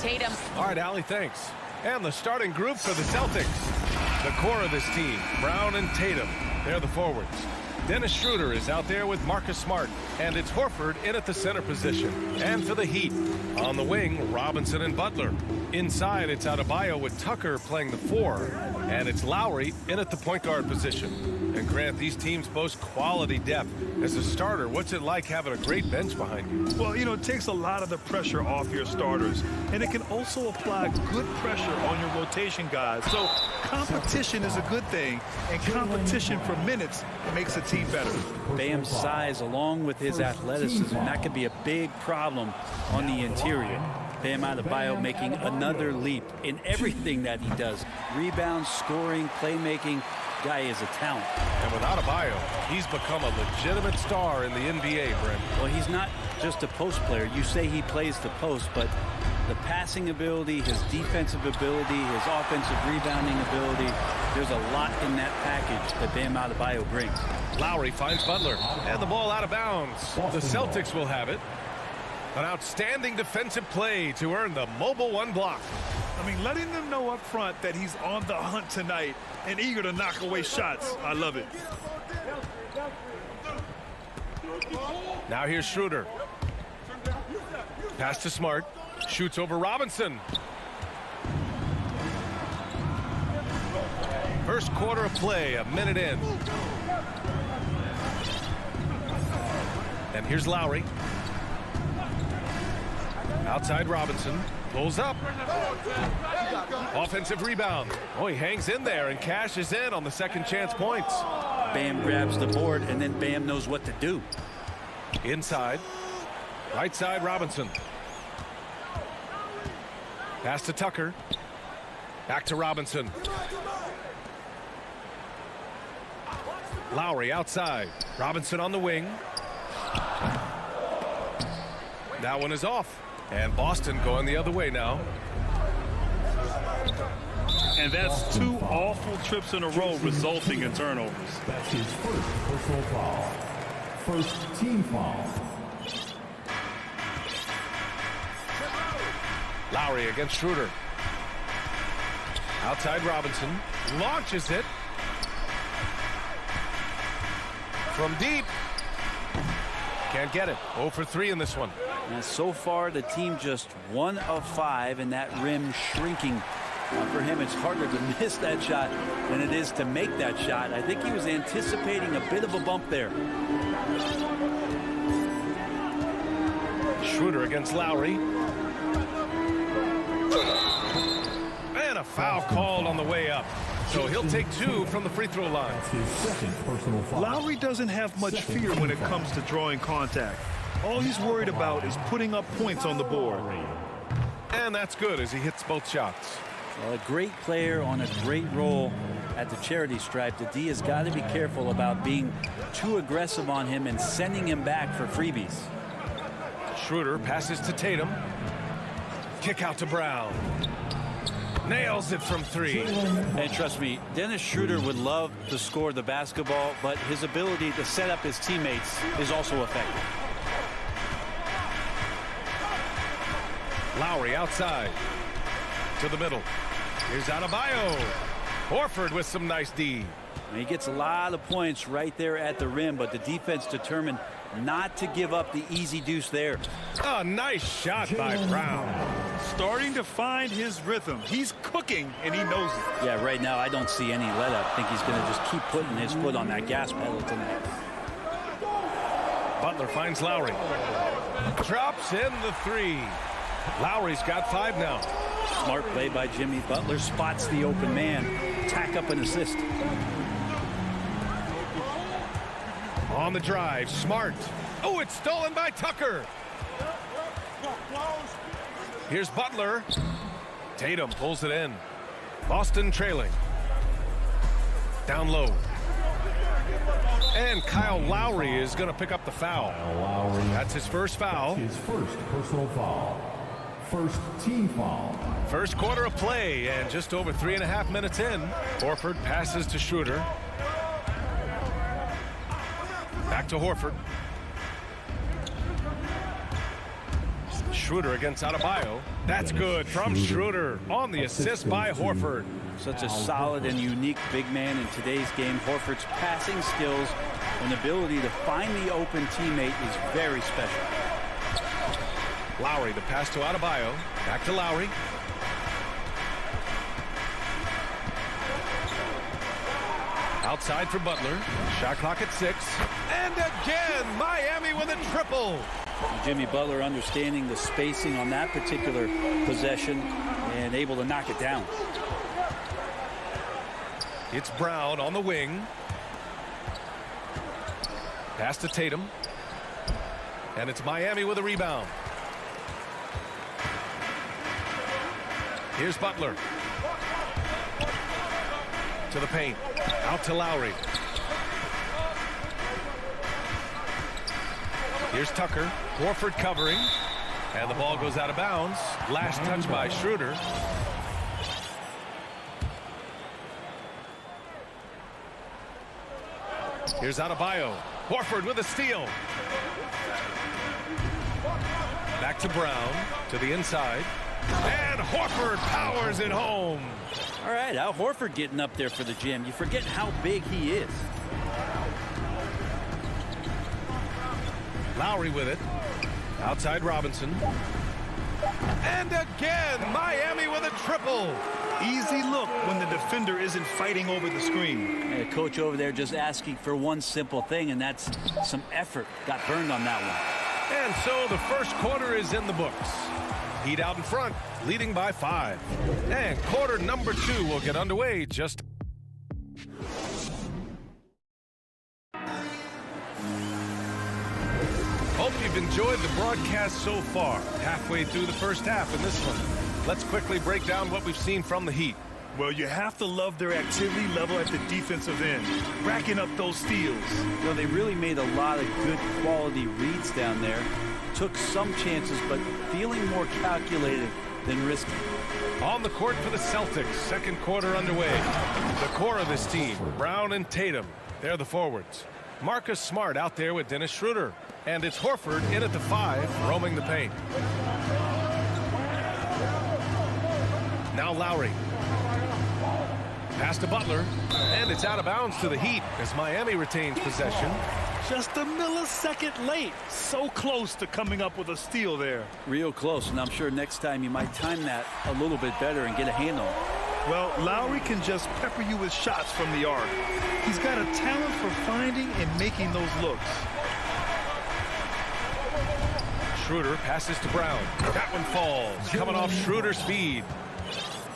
Tatum. All right, Allie, thanks. And the starting group for the Celtics. The core of this team, Brown and Tatum. They're the forwards. Dennis Schroeder is out there with Marcus Smart. And it's Horford in at the center position. And for the Heat, on the wing, Robinson and Butler. Inside, it's Adebayo with Tucker playing the 4. And it's Lowry in at the point guard position. And Grant, these teams boast quality depth. As a starter, what's it like having a great bench behind you? Well, you know, it takes a lot of the pressure off your starters. And it can also apply good pressure on your rotation guys. So competition is a good thing. And competition for minutes makes a team better. Bam's size along with his athleticism, that could be a big problem on the interior. Bam Adebayo making another leap in everything that he does. Rebounds, scoring, playmaking. Guy is a talent. And with Adebayo, he's become a legitimate star in the NBA, Brent. Well, he's not just a post player. You say he plays the post, but the passing ability, his defensive ability, his offensive rebounding ability, there's a lot in that package that Bam Adebayo brings. Lowry finds Butler, and the ball out of bounds. The Celtics will have it. An outstanding defensive play to earn the mobile 1 block. I mean, letting them know up front that he's on the hunt tonight and eager to knock away shots. I love it. Now here's Schroeder. Pass to Smart. Shoots over Robinson. First quarter of play, a minute in. And here's Lowry. Outside Robinson. Pulls up. Offensive rebound. Oh, he hangs in there and cashes in on the second chance points. Bam grabs the board, and then Bam knows what to do. Inside. Right side Robinson. Pass to Tucker. Back to Robinson. Lowry outside. Robinson on the wing. That one is off. And Boston going the other way now. And that's 2 awful trips in a row resulting in turnovers. That's his first personal foul. First team foul. Lowry against Schroeder. Outside Robinson. Launches it. From deep. Can't get it. 0 for 3 in this one. And so far, the team just 1 of 5, and that rim shrinking. For him, it's harder to miss that shot than it is to make that shot. I think he was anticipating a bit of a bump there. Schroeder against Lowry. And a foul called on the way up. So he'll take 2 from the free throw line. His second personal foul. Lowry doesn't have much fear when it comes to drawing contact. All he's worried about is putting up points on the board. And that's good as he hits both shots. Well, a great player on a great role at the charity stripe. The D has got to be careful about being too aggressive on him and sending him back for freebies. Schroeder passes to Tatum. Kick out to Brown. Nails it from 3. And trust me, Dennis Schroeder would love to score the basketball, but his ability to set up his teammates is also effective. Lowry outside to the middle. Here's Adebayo. Horford with some nice D. He gets a lot of points right there at the rim, but the defense determined not to give up the easy deuce there. A nice shot by Brown. Starting to find his rhythm. He's cooking, and he knows it. Yeah, right now I don't see any let up. I think he's going to just keep putting his foot on that gas pedal tonight. Butler finds Lowry. Drops in the 3. Lowry's got 5 now. Smart play by Jimmy. Butler spots the open man. Tack up an assist. On the drive, Smart. Oh, it's stolen by Tucker. Here's Butler. Tatum pulls it in. Boston trailing. Down low. And Kyle Lowry is going to pick up the foul. That's his first foul. His first personal foul. First team foul. First quarter of play, and just over 3.5 minutes in. Horford passes to Schroeder. Back to Horford. Schroeder against Adebayo. That's good from Schroeder on the assist by Horford. Such a solid and unique big man in today's game. Horford's passing skills and ability to find the open teammate is very special. Lowry, the pass to Adebayo. Back to Lowry. Outside for Butler. Shot clock at 6. And again, Miami with a triple. Jimmy Butler understanding the spacing on that particular possession and able to knock it down. It's Brown on the wing. Pass to Tatum. And it's Miami with a rebound. Here's Butler. To the paint. Out to Lowry. Here's Tucker. Horford covering. And the ball goes out of bounds. Last touch by Schroeder. Here's Adebayo. Horford with a steal. Back to Brown. To the inside. And Horford powers it home. All right, Al Horford getting up there for the jam. You forget how big he is. Lowry with it. Outside Robinson. And again, Miami with a triple. Easy look when the defender isn't fighting over the screen. And a coach over there just asking for one simple thing, and that's some effort. Got burned on that one. And so the first quarter is in the books. Heat out in front, leading by 5. And quarter number 2 will get underway just. Hope you've enjoyed the broadcast so far. Halfway through the first half in this one. Let's quickly break down what we've seen from the Heat. Well, you have to love their activity level at the defensive end, racking up those steals. Well, they really made a lot of good quality reads down there. Took some chances, but feeling more calculated than risky. On the court for the Celtics, second quarter underway. The core of this team, Brown and Tatum, they're the forwards. Marcus Smart out there with Dennis Schroeder. And it's Horford in at the 5, roaming the paint. Now Lowry. Pass to Butler. And it's out of bounds to the Heat as Miami retains possession. Just a millisecond late. So close to coming up with a steal there. Real close, and I'm sure next time you might time that a little bit better and get a handle. Well, Lowry can just pepper you with shots from the arc. He's got a talent for finding and making those looks. Schroeder passes to Brown. That one falls. Coming off Schroeder's speed.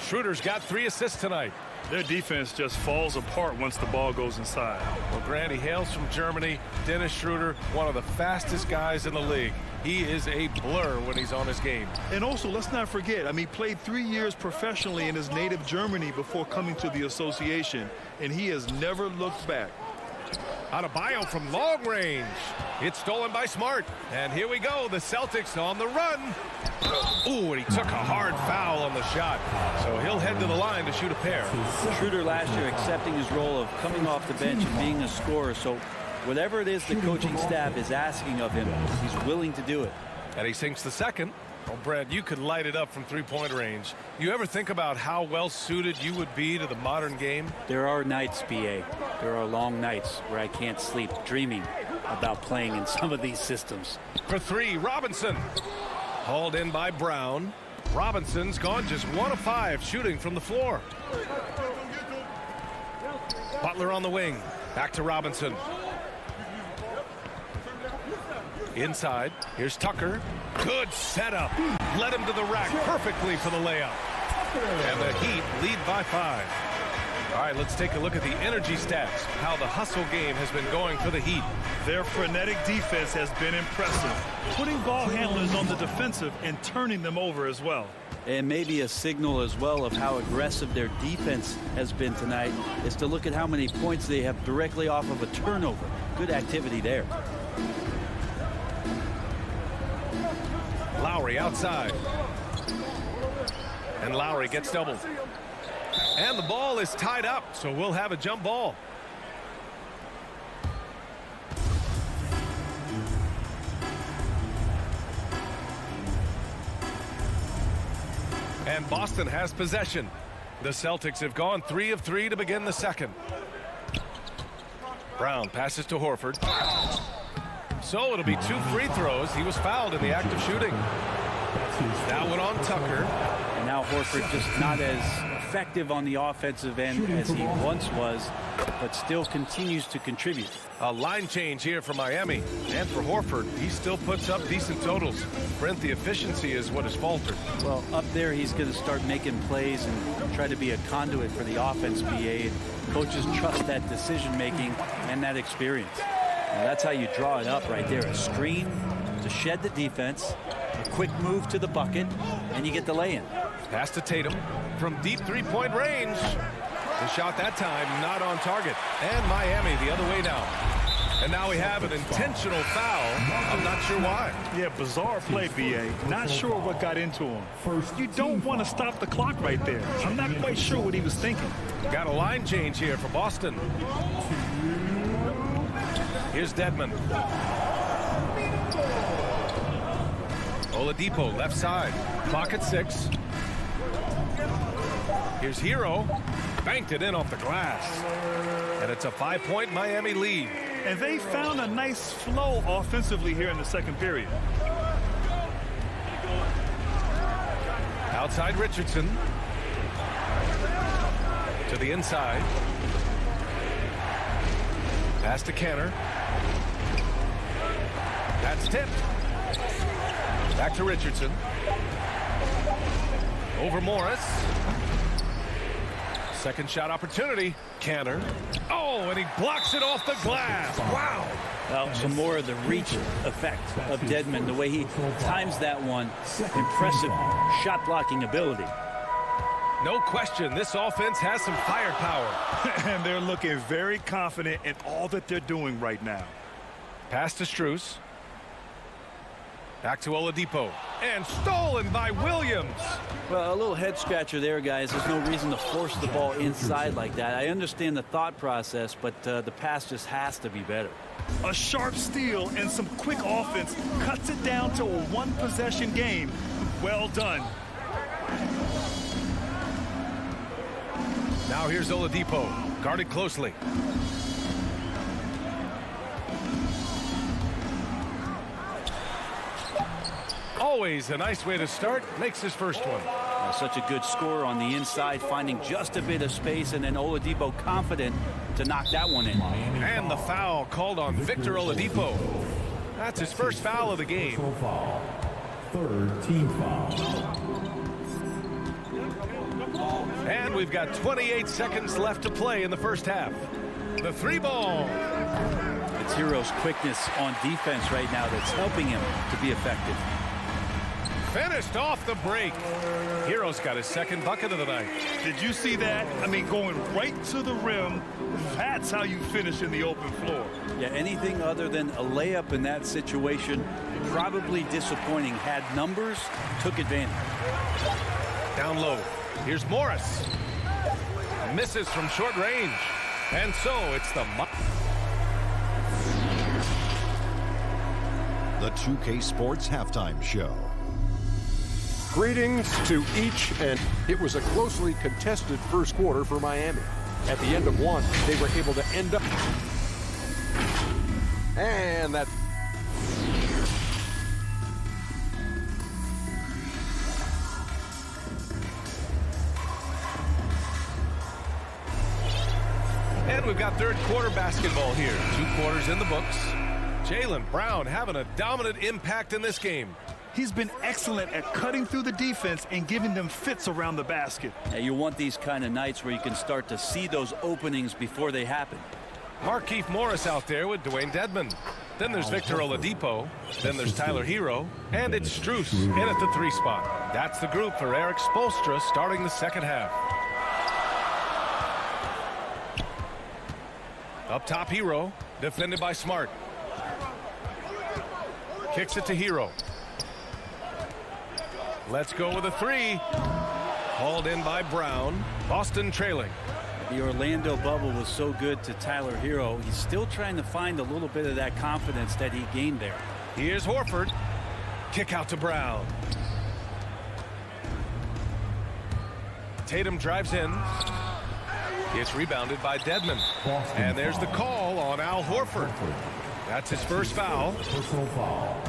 Schroeder's got 3 assists tonight. Their defense just falls apart once the ball goes inside. Well, Grant, he hails from Germany. Dennis Schroeder, one of the fastest guys in the league. He is a blur when he's on his game. And also, let's not forget, he played 3 years professionally in his native Germany before coming to the association, and he has never looked back. Adebayo from long range. It's stolen by Smart. And here we go. The Celtics on the run. Ooh, and he took a hard foul on the shot. So he'll head to the line to shoot a pair. Schroeder last year accepting his role of coming off the bench and being a scorer. So whatever it is the coaching staff is asking of him, he's willing to do it. And he sinks the second. Well, Brad, you could light it up from three-point range. You ever think about how well suited you would be to the modern game? There are nights, BA. There are long nights where I can't sleep dreaming about playing in some of these systems. For 3, Robinson. Hauled in by Brown. Robinson's gone just 1 of 5 shooting from the floor. Butler on the wing. Back to Robinson. Inside. Here's Tucker. Good setup. Led him to the rack perfectly for the layup. And the Heat lead by 5. All right, let's take a look at the energy stats, how the hustle game has been going for the Heat. Their frenetic defense has been impressive, putting ball handlers on the defensive and turning them over as well. And maybe a signal as well of how aggressive their defense has been tonight is to look at how many points they have directly off of a turnover. Good activity there. Lowry outside. And Lowry gets doubled. And the ball is tied up, so we'll have a jump ball. And Boston has possession. The Celtics have gone 3 of 3 to begin the second. Brown passes to Horford. So it'll be 2 free throws. He was fouled in the act of shooting. That one on Tucker. And now Horford just not as effective on the offensive end as he once was, but still continues to contribute. A line change here for Miami. And for Horford, he still puts up decent totals. Brent, the efficiency is what has faltered. Well, up there, he's going to start making plays and try to be a conduit for the offense, BA. Coaches trust that decision-making and that experience. And that's how you draw it up right there. A screen to shed the defense, a quick move to the bucket, and you get the lay-in. Pass to Tatum from deep three-point range. The shot that time not on target. And Miami the other way now. And now we have an intentional foul. I'm not sure why. Yeah, bizarre play, BA. Not sure what got into him. You don't want to stop the clock right there. I'm not quite sure what he was thinking. Got a line change here for Boston. Here's Dedmon. Oladipo left side. Clock at 6. Here's Hero. Banked it in off the glass. And it's a 5-point Miami lead. And they found a nice flow offensively here in the second period. Outside Richardson. To the inside. Pass to Canner. That's tipped. Back to Richardson. Over Morris. Second shot opportunity. Canner. Oh, and he blocks it off the glass. Wow. Well, some more of the reach effect of Dedmon, the way he times that one. Impressive shot blocking ability. No question, this offense has some firepower. And they're looking very confident in all that they're doing right now. Pass to Strus. Back to Oladipo. And stolen by Williams. Well, a little head scratcher there, guys. There's no reason to force the ball inside like that. I understand the thought process, but the pass just has to be better. A sharp steal and some quick offense cuts it down to a one-possession game. Well done. Now here's Oladipo, guarded closely. Always a nice way to start. Makes his first one. Such a good score on the inside, finding just a bit of space, and then Oladipo confident to knock that one in. And the foul called on Victor Oladipo. That's his first foul of the game. Third team foul. And we've got 28 seconds left to play in the first half. The 3 ball. It's Hero's quickness on defense right now that's helping him to be effective. Finished off the break. Hero's got his second bucket of the night. Did you see that? I mean, going right to the rim. That's how you finish in the open floor. Yeah, anything other than a layup in that situation, probably disappointing. Had numbers, took advantage. Down low. Here's Morris. Misses from short range. And so it's the 2K Sports Halftime Show. Greetings to each, and it was a closely contested first quarter for Miami. At the end of one, they were able to end up. And that. And we've got third quarter basketball here. 2 quarters in the books. Jaylen Brown having a dominant impact in this game. He's been excellent at cutting through the defense and giving them fits around the basket. Yeah, you want these kind of nights where you can start to see those openings before they happen. Markieff Morris out there with Dwayne Dedmon. Then there's Victor Oladipo. Then there's Tyler Hero. And it's Strus in at the 3 spot. That's the group for Eric Spoelstra starting the second half. Up top, Hero. Defended by Smart. Kicks it to Hero. Let's go with a 3. Hauled in by Brown. Boston trailing. The Orlando bubble was so good to Tyler Hero. He's still trying to find a little bit of that confidence that he gained there. Here's Horford. Kick out to Brown. Tatum drives in. It's rebounded by Dedmon. And there's the call on Al Horford. That's his first foul. Personal foul.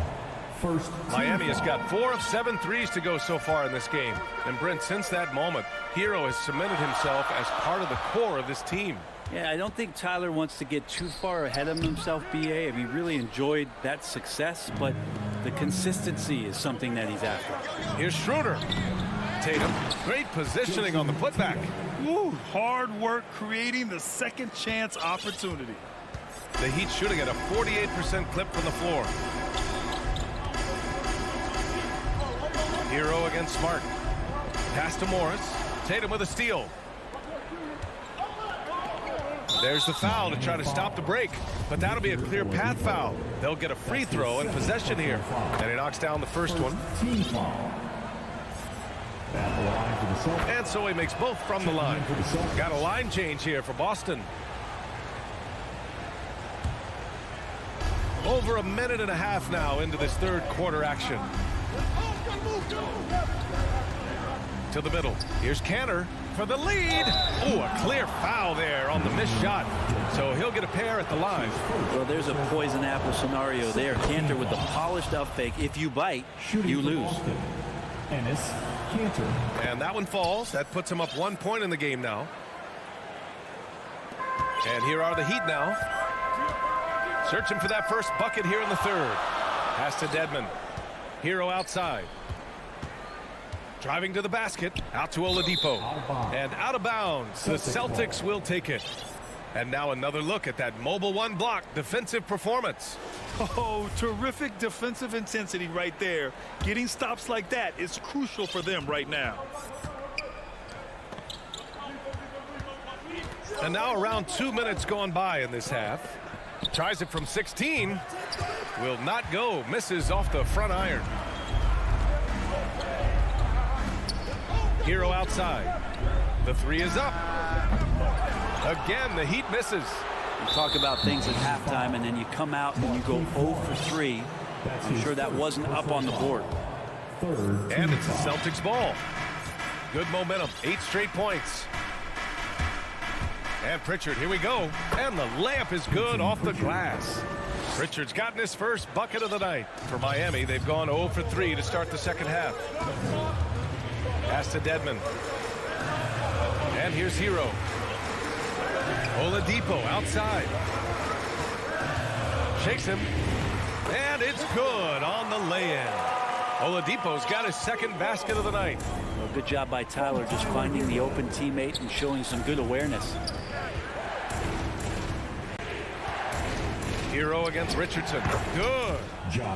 First Miami has got 4 of 7 threes to go so far in this game. And Brent, since that moment, Hero has cemented himself as part of the core of this team. Yeah, I don't think Tyler wants to get too far ahead of himself, B.A. I mean, he really enjoyed that success, but the consistency is something that he's after. Here's Schroeder. Tatum, great positioning on the putback. Woo, hard work creating the second chance opportunity. The Heat shooting at a 48% clip from the floor. Hero against Smart. Pass to Morris. Tatum with a steal. There's the foul to try to stop the break, but that'll be a clear path foul. They'll get a free throw and possession here. And he knocks down the first one. And so he makes both from the line. Got a line change here for Boston. Over a minute and a half now into this third quarter action. To the middle. Here's Cantor for the lead. Oh, a clear foul there on the missed shot. So he'll get a pair at the line. Well, there's a poison apple scenario there. Cantor with the polished up fake. If you bite, you lose. Cantor. And that one falls. That puts him up 1 point in the game now. And here are the Heat now. Searching for that first bucket here in the third. Pass to Dedmon. Hero outside. Driving to the basket. Out to Oladipo. And out of bounds. The Celtics will take it. And now another look at that mobile one block defensive performance. Oh, terrific defensive intensity right there. Getting stops like that is crucial for them right now. And now around 2 minutes gone by in this half. Tries it from 16. Will not go. Misses off the front iron. Hero outside. The three is up. Again, the Heat misses. You talk about things at halftime, and then you come out and you go 0 for 3. I'm sure that wasn't up on the board. And it's the Celtics ball. Good momentum. 8 straight points. And Pritchard, here we go. And the layup is good off the glass. Pritchard's gotten his first bucket of the night. For Miami, they've gone 0 for 3 to start the second half. Pass to Dedmon. And here's Hero. Oladipo outside. Shakes him. And it's good on the lay-in. Oladipo's got his second basket of the night. Well, good job by Tyler just finding the open teammate and showing some good awareness. Hero against Richardson. Good.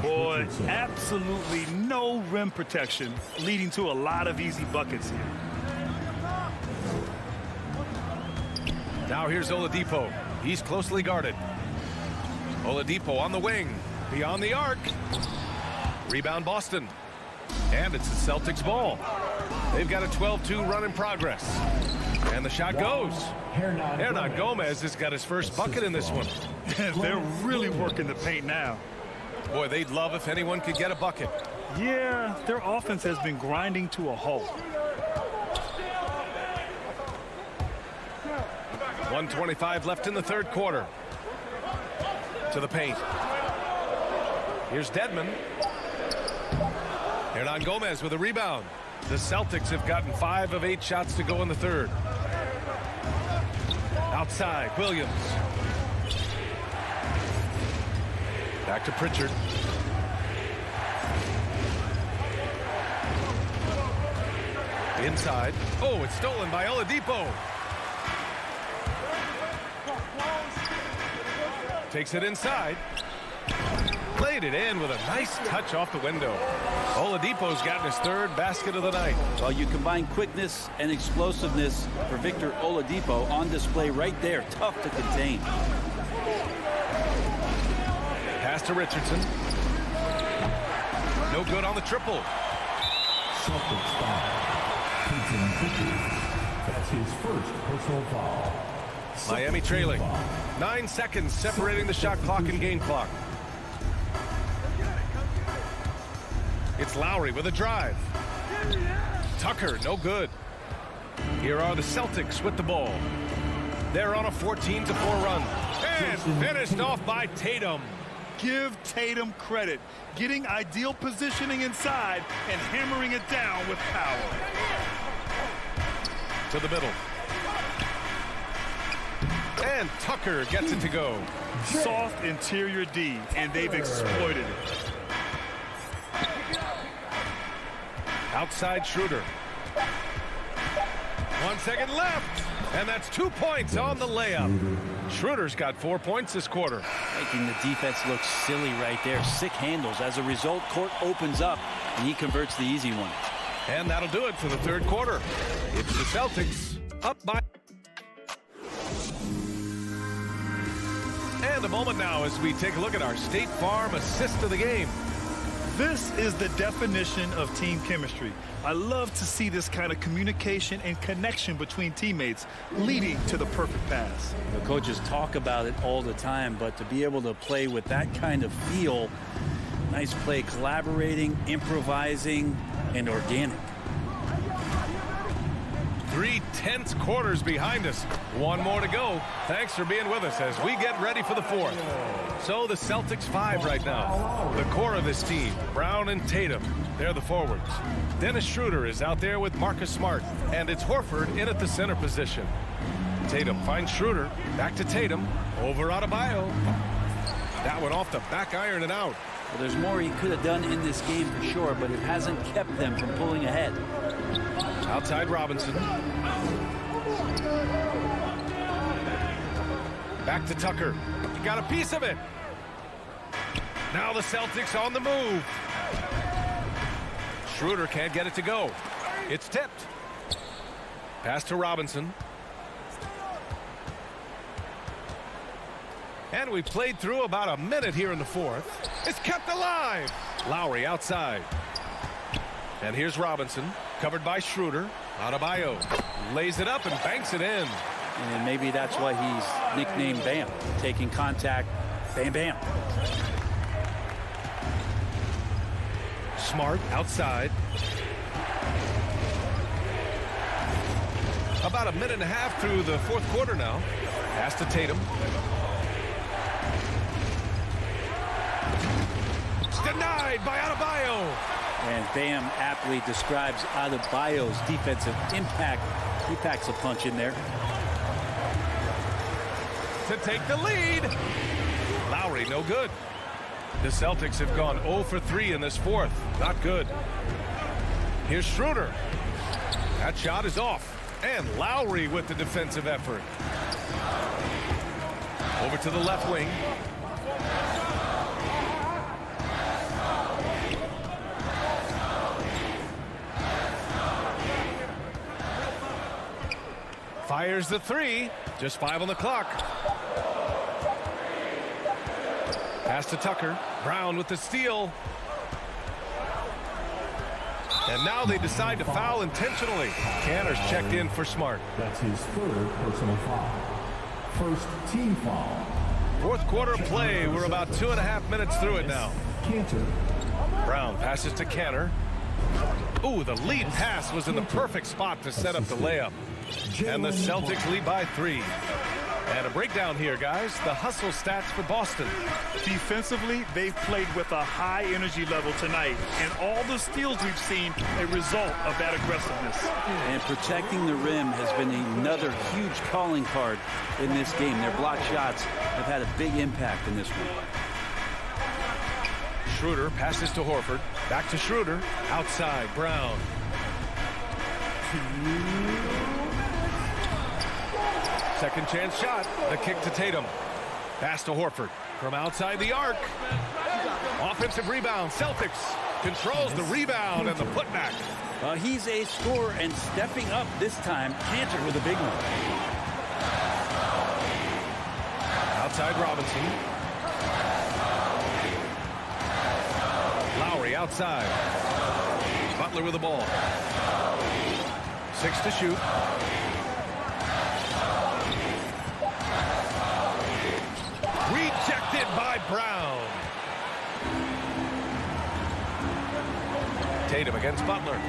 Boy, absolutely no rim protection, leading to a lot of easy buckets here. Now here's Oladipo. He's closely guarded. Oladipo on the wing. Beyond the arc. Rebound Boston. And it's the Celtics ball. They've got a 12-2 run in progress. And the shot goes. Hernan Gomez has got his first bucket in this one. They're really working the paint now. Boy, they'd love if anyone could get a bucket. Yeah, their offense has been grinding to a halt. 1:25 left in the third quarter. To the paint. Here's Dedmon. Hernan Gomez with a rebound. The Celtics have gotten 5 of 8 shots to go in the third. Outside, Williams. Back to Pritchard. Inside. Oh, it's stolen by Oladipo. Takes it inside. Played it in with a nice touch off the window. Oladipo's gotten his third basket of the night. Well, you combine quickness and explosiveness for Victor Oladipo on display right there. Tough to contain. Pass to Richardson. No good on the triple. Celtics foul. That's his first personal foul. Miami trailing. 9 seconds separating the shot clock and game clock. It's Lowry with a drive. Tucker, no good. Here are the Celtics with the ball. They're on a 14-4 run. And finished off by Tatum. Give Tatum credit. Getting ideal positioning inside and hammering it down with power. To the middle. And Tucker gets it to go. Soft interior D, and they've exploited it. Outside Schroeder. 1 second left. And that's 2 points on the layup. Schroeder's got 4 points this quarter. Making the defense look silly right there. Sick handles. As a result, court opens up, and he converts the easy one. And that'll do it for the third quarter. It's the Celtics up by. And a moment now as we take a look at our State Farm assist of the game. This is the definition of team chemistry. I love to see this kind of communication and connection between teammates leading to the perfect pass. The coaches talk about it all the time, but to be able to play with that kind of feel, nice play, collaborating, improvising, and organic. 3 tense quarters behind us. One more to go. Thanks for being with us as we get ready for the fourth. So the Celtics 5 right now. The core of this team, Brown and Tatum, they're the forwards. Dennis Schroeder is out there with Marcus Smart, and it's Horford in at the center position. Tatum finds Schroeder, back to Tatum, over Adebayo. That one off the back iron and out. Well, there's more he could have done in this game for sure, but it hasn't kept them from pulling ahead. Outside Robinson. Back to Tucker. He got a piece of it. Now the Celtics on the move. Schroeder can't get it to go. It's tipped. Pass to Robinson. And we played through about a minute here in the fourth. It's kept alive. Lowry outside. And here's Robinson, covered by Schroeder. Adebayo lays it up and banks it in. And maybe that's why he's nicknamed Bam. Taking contact, bam, bam. Smart outside. About a minute and a half through the fourth quarter now. Pass to Tatum. It's denied by Adebayo. And Bam aptly describes Adebayo's defensive impact. He packs a punch in there. To take the lead. Lowry, no good. The Celtics have gone 0 for 3 in this fourth. Not good. Here's Schroeder. That shot is off. And Lowry with the defensive effort. Over to the left wing. Fires the three. Just 5 on the clock. Pass to Tucker. Brown with the steal. And now they decide to foul intentionally. Canner's checked in for Smart. That's his third personal foul. First team foul. Fourth quarter play. We're about 2.5 minutes through it now. Cantor. Brown passes to Canner. Ooh, the lead pass was in the perfect spot to set up the layup. And the Celtics lead by 3. And a breakdown here, guys. The hustle stats for Boston. Defensively, they've played with a high energy level tonight. And all the steals we've seen, a result of that aggressiveness. And protecting the rim has been another huge calling card in this game. Their block shots have had a big impact in this one. Schroeder passes to Horford. Back to Schroeder. Outside, Brown. Second chance shot. The kick to Tatum. Pass to Horford. From outside the arc. Offensive rebound. Celtics controls the rebound and the putback. He's a scorer and stepping up this time. Cantor with a big one. Outside Robinson. Lowry outside. Butler with the ball. 6 to shoot. Rejected by Brown. Tatum against Butler.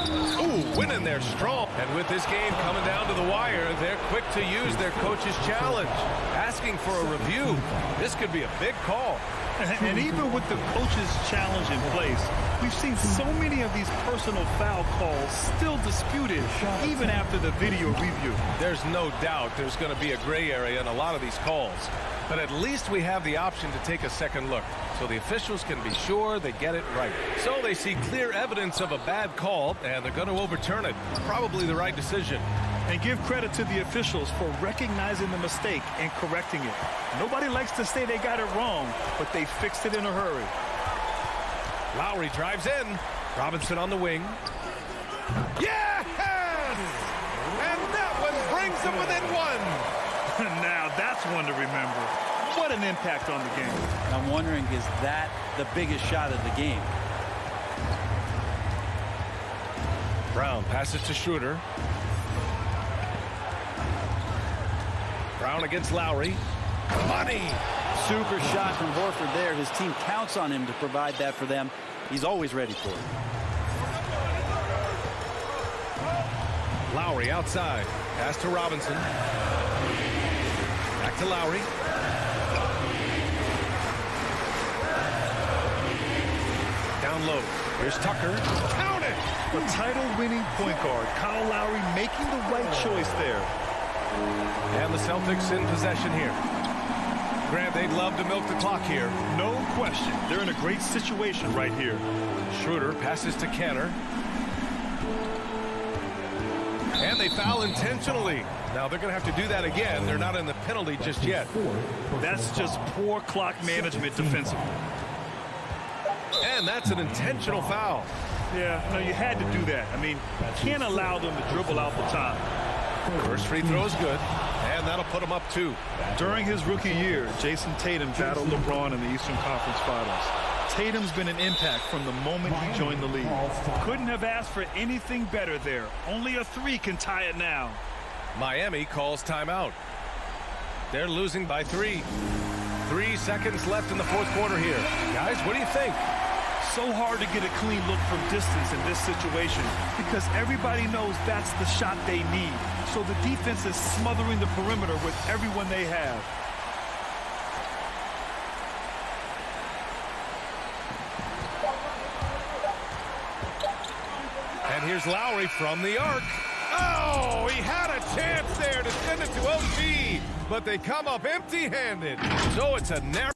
Ooh, winning there strong. And with this game coming down to the wire, they're quick to use their coach's challenge. Asking for a review. This could be a big call. And even with the coach's challenge in place, we've seen so many of these personal foul calls still disputed, even after the video review. There's no doubt there's going to be a gray area in a lot of these calls. But at least we have the option to take a second look, so the officials can be sure they get it right. So they see clear evidence of a bad call, and they're going to overturn it. Probably the right decision. And give credit to the officials for recognizing the mistake and correcting it. Nobody likes to say they got it wrong, but they fixed it in a hurry. Lowry drives in. Robinson on the wing. Yes! And that one brings them within one. Now that's one to remember. What an impact on the game. I'm wondering, is that the biggest shot of the game? Brown passes to Schroeder. Brown against Lowry. Money! Super shot from Horford there. His team counts on him to provide that for them. He's always ready for it. Lowry outside. Pass to Robinson. Back to Lowry. Down low. Here's Tucker. Count it! A title-winning point guard, Kyle Lowry, making the right choice there. And the Celtics in possession here. Grant, they'd love to milk the clock here. No question. They're in a great situation right here. Schroeder passes to Canner. And they foul intentionally. Now they're going to have to do that again. They're not in the penalty just yet. That's just poor clock management defensively. And that's an intentional foul. Yeah, no, you had to do that. I mean, you can't allow them to dribble out the time. First free throw is good, and that'll put him up 2. During his rookie year, Jason Tatum battled LeBron in the Eastern Conference Finals. Tatum's been an impact from the moment he joined the league. Couldn't have asked for anything better there. Only a 3 can tie it now. Miami calls timeout. They're losing by 3. 3 seconds left in the fourth quarter here. Guys, what do you think? So hard to get a clean look from distance in this situation because everybody knows that's the shot they need. So the defense is smothering the perimeter with everyone they have. And here's Lowry from the arc. Oh, he had a chance there to send it to OT, but they come up empty-handed. So it's a narrow.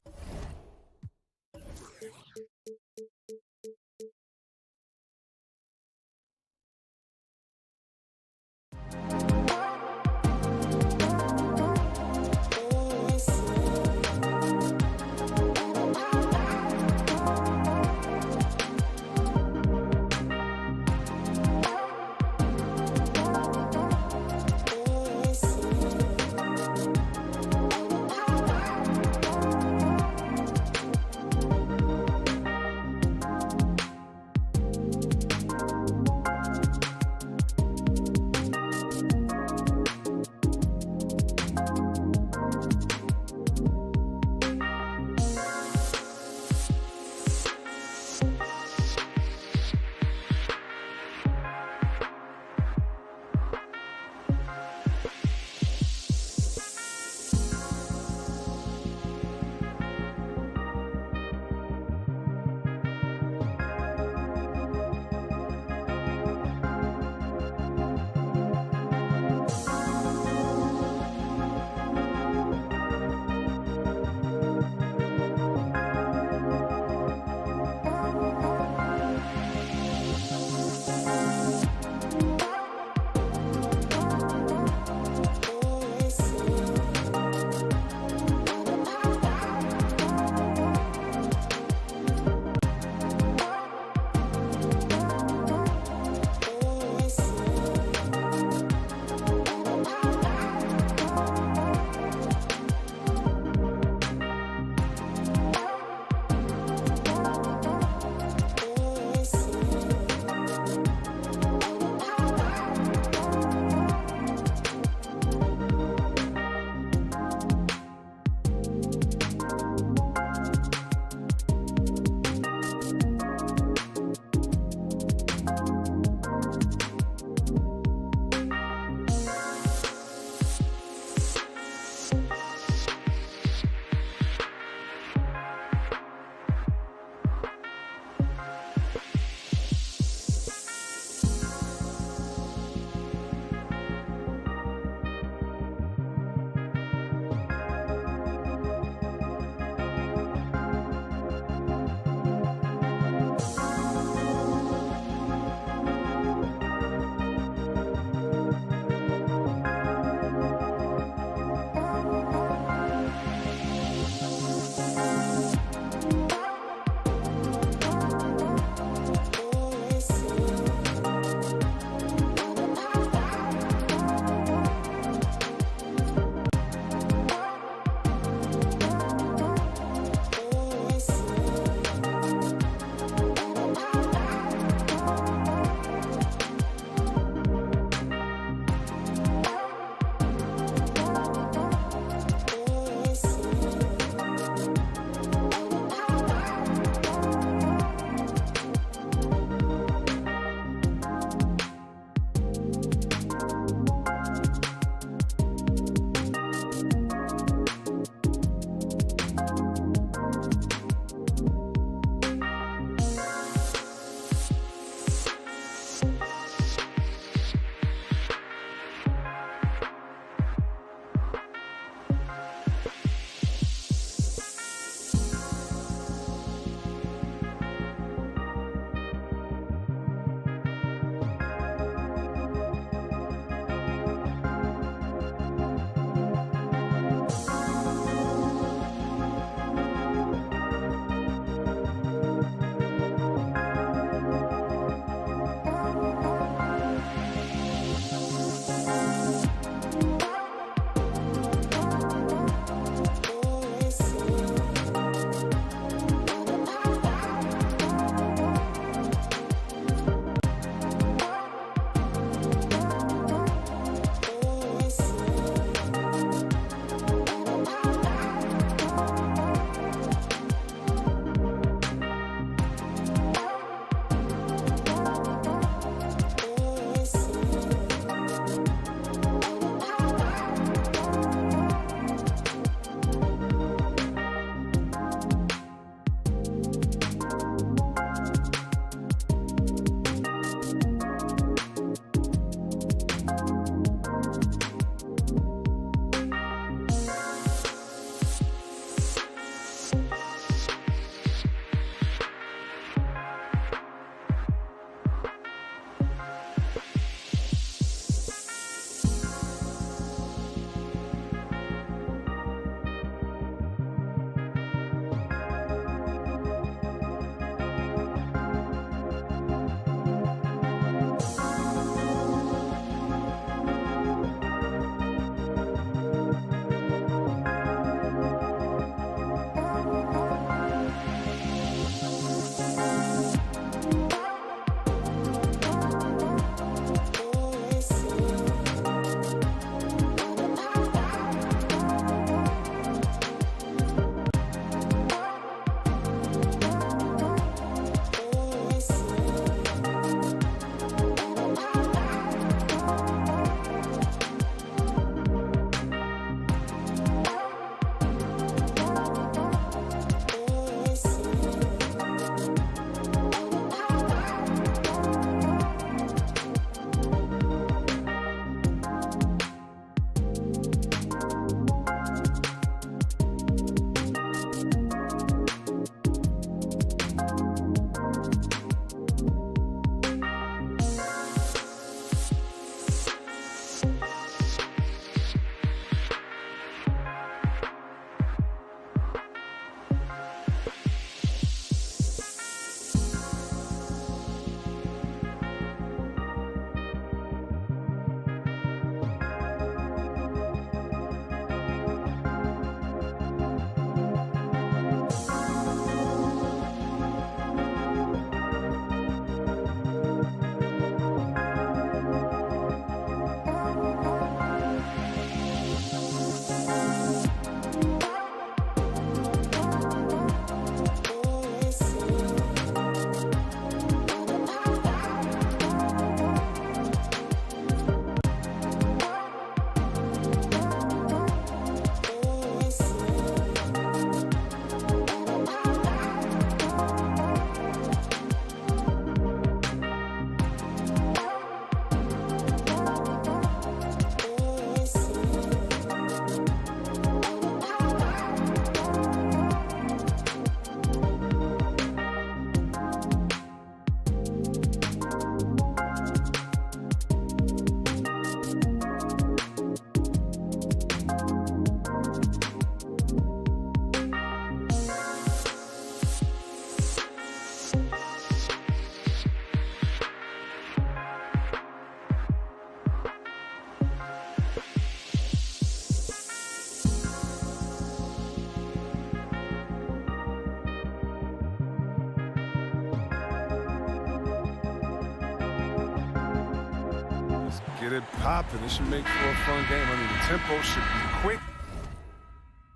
Get it popping. It should make for a fun game. I mean, the tempo should be quick.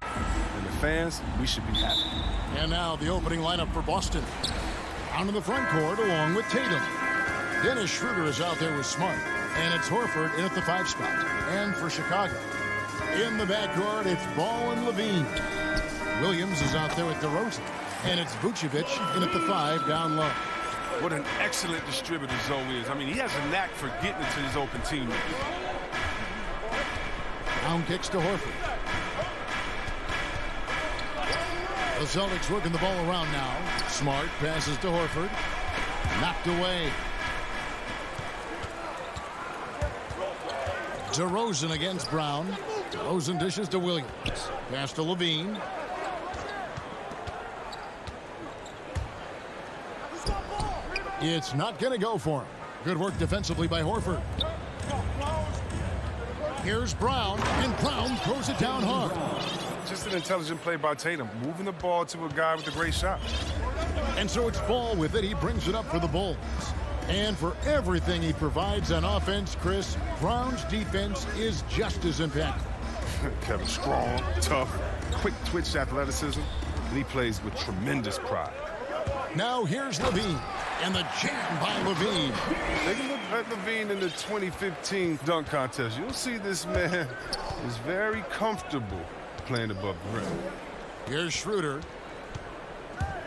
And the fans, we should be happy. And now the opening lineup for Boston. Out in the front court along with Tatum. Dennis Schroeder is out there with Smart. And it's Horford in at the 5 spot. And for Chicago, in the backcourt, it's Ball and Levine. Williams is out there with DeRozan. And it's Vucevic in at the 5 down low. What an excellent distributor Zoe is. I mean, he has a knack for getting it to his open teammates. Brown kicks to Horford. The Celtics working the ball around now. Smart passes to Horford. Knocked away. DeRozan against Brown. DeRozan dishes to Williams. Pass to Levine. It's not going to go for him. Good work defensively by Horford. Here's Brown, and Brown throws it down hard. Just an intelligent play by Tatum, moving the ball to a guy with a great shot. And so it's Ball with it. He brings it up for the Bulls. And for everything he provides on offense, Chris, Brown's defense is just as impactful. Kevin, strong, tough, quick twitch athleticism, and he plays with tremendous pride. Now here's Levine, and the jam by Levine. Take a look at Levine in the 2015 dunk contest. You'll see this man is very comfortable playing above the rim. Here's Schroeder.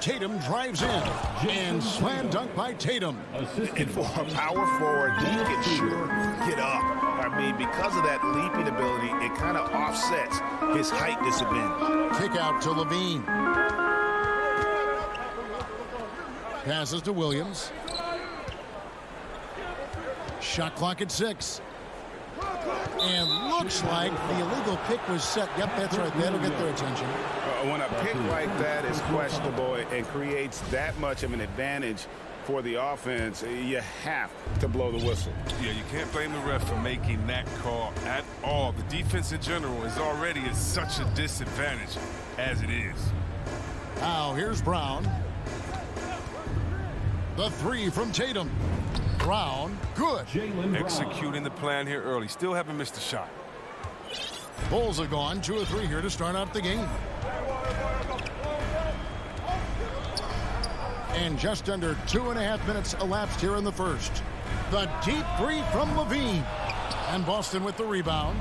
Tatum drives in, and slam dunk by Tatum. And for a power forward, he can sure get up. I mean, because of that leaping ability, it kind of offsets his height disadvantage. Kick out to Levine. Passes to Williams. Shot clock at 6. And looks like the illegal pick was set. Yep, that's right. That'll get their attention. When a pick like that is questionable and creates that much of an advantage for the offense, you have to blow the whistle. Yeah, you can't blame the ref for making that call at all. The defense in general is already at such a disadvantage as it is. Now here's Brown. The 3 from Tatum. Brown, good. Executing the plan here early. Still haven't missed a shot. Bulls are gone. 2 or 3 here to start out the game. And just under 2.5 minutes elapsed here in the first. The deep 3 from Levine. And Boston with the rebound.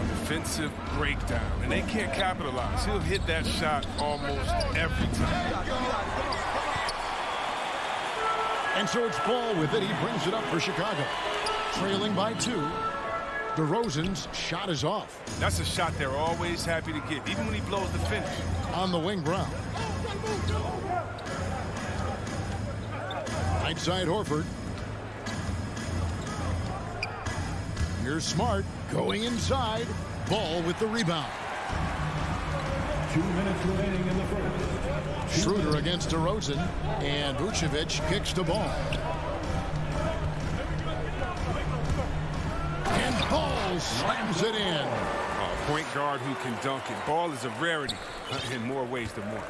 Defensive breakdown. And they can't capitalize. He'll hit that shot almost every time. And so it's Ball with it. He brings it up for Chicago. Trailing by 2. DeRozan's shot is off. That's a shot they're always happy to get, even when he blows the finish. On the wing, Brown. Right side, Horford. Here's Smart going inside. Ball with the rebound. 2 minutes remaining in the first. Schroeder against DeRozan, and Vucevic kicks to Ball. And Ball slams it in. Point guard who can dunk it. Ball is a rarity in more ways than one.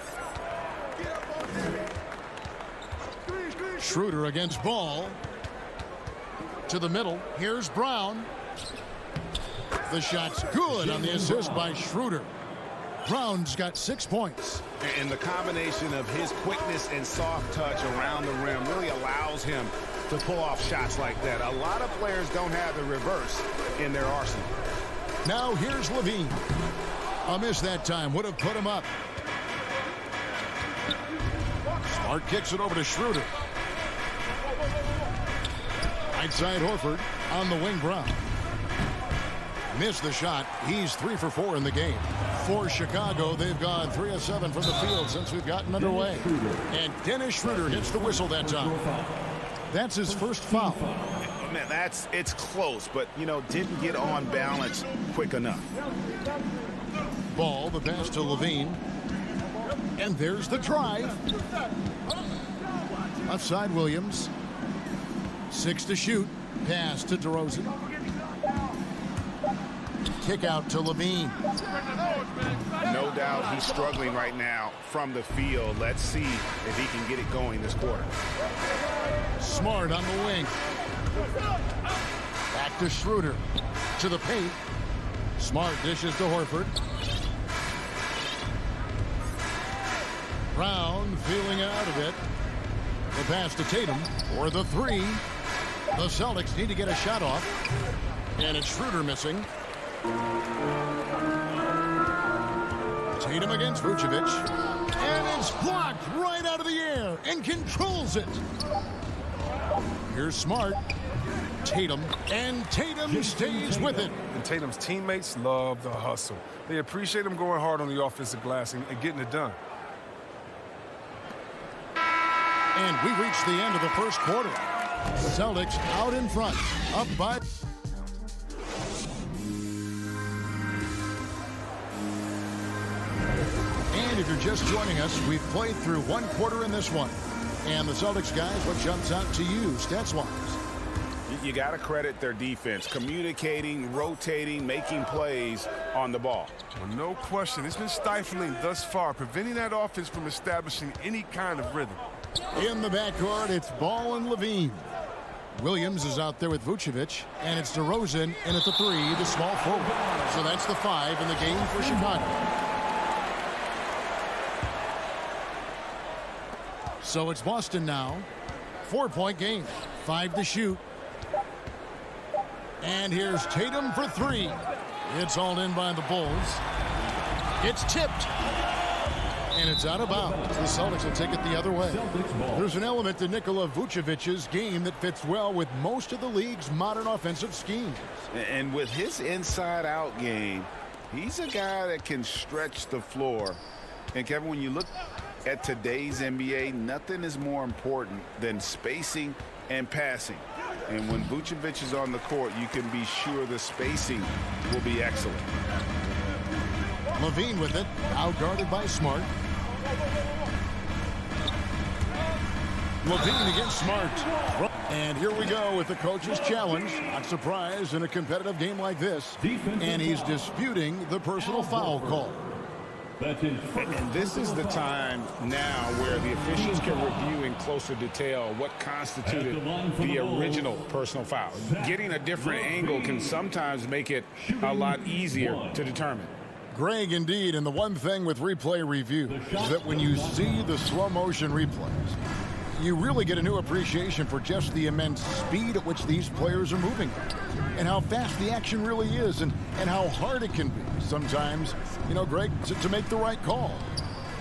Schroeder against Ball. To the middle. Here's Brown. The shot's good on the assist by Schroeder. Brown's got 6 points. And the combination of his quickness and soft touch around the rim really allows him to pull off shots like that. A lot of players don't have the reverse in their arsenal. Now here's Levine. A miss that time would have put him up. Smart kicks it over to Schroeder. Right side Horford. On the wing, Brown. Missed the shot. He's 3 for 4 in the game. For Chicago, they've gone 3 of 7 from the field since we've gotten underway. And Dennis Schroeder hits the whistle that time. That's his first foul. Man, it's close, but, didn't get on balance quick enough. Ball, the pass to Levine. And there's the drive. Left side, Williams. 6 to shoot. Pass to DeRozan. Kick out to Levine. No doubt he's struggling right now from the field. Let's see if he can get it going this quarter. Smart on the wing. Back Back to Schroeder. To the paint. Smart dishes to Horford. Brown feeling out of it. The pass to Tatum for the three. The Celtics need to get a shot off. And it's Schroeder missing. Tatum against Vucevic. And it's blocked right out of the air and controls it. Here's Smart. Tatum. And Tatum stays with it. And Tatum's teammates love the hustle. They appreciate him going hard on the offensive glass and getting it done. And we reach the end of the first quarter. Celtics out in front, up by... And if you're just joining us, we've played through one quarter in this one. And the Celtics guys, what jumps out to you stats-wise? You got to credit their defense, communicating, rotating, making plays on the ball. Well, no question. It's been stifling thus far, preventing that offense from establishing any kind of rhythm. In the backcourt, it's Ball and Levine. Williams is out there with Vucevic, and it's DeRozan in at the three, the small forward. So that's the 5 in the game for Chicago. So it's Boston now. 4-point game, 5 to shoot. And here's Tatum for 3. It's all in by the Bulls. It's tipped. And it's out of bounds. The Celtics will take it the other way. There's an element to Nikola Vucevic's game that fits well with most of the league's modern offensive schemes. And with his inside-out game, he's a guy that can stretch the floor. And, Kevin, when you look at today's NBA, nothing is more important than spacing and passing. And when Vucevic is on the court, you can be sure the spacing will be excellent. Levine with it, now guarded by Smart. Levine against Smart. And here we go with the coach's challenge. Not surprised in a competitive game like this. And he's disputing the personal foul call. And this is the time now where the officials can review in closer detail what constituted the original personal foul. Getting a different angle can sometimes make it a lot easier to determine. Greg, indeed, and the one thing with replay review is that when you see the slow motion replays, you really get a new appreciation for just the immense speed at which these players are moving and how fast the action really is and how hard it can be sometimes, you know, Greg, to make the right call.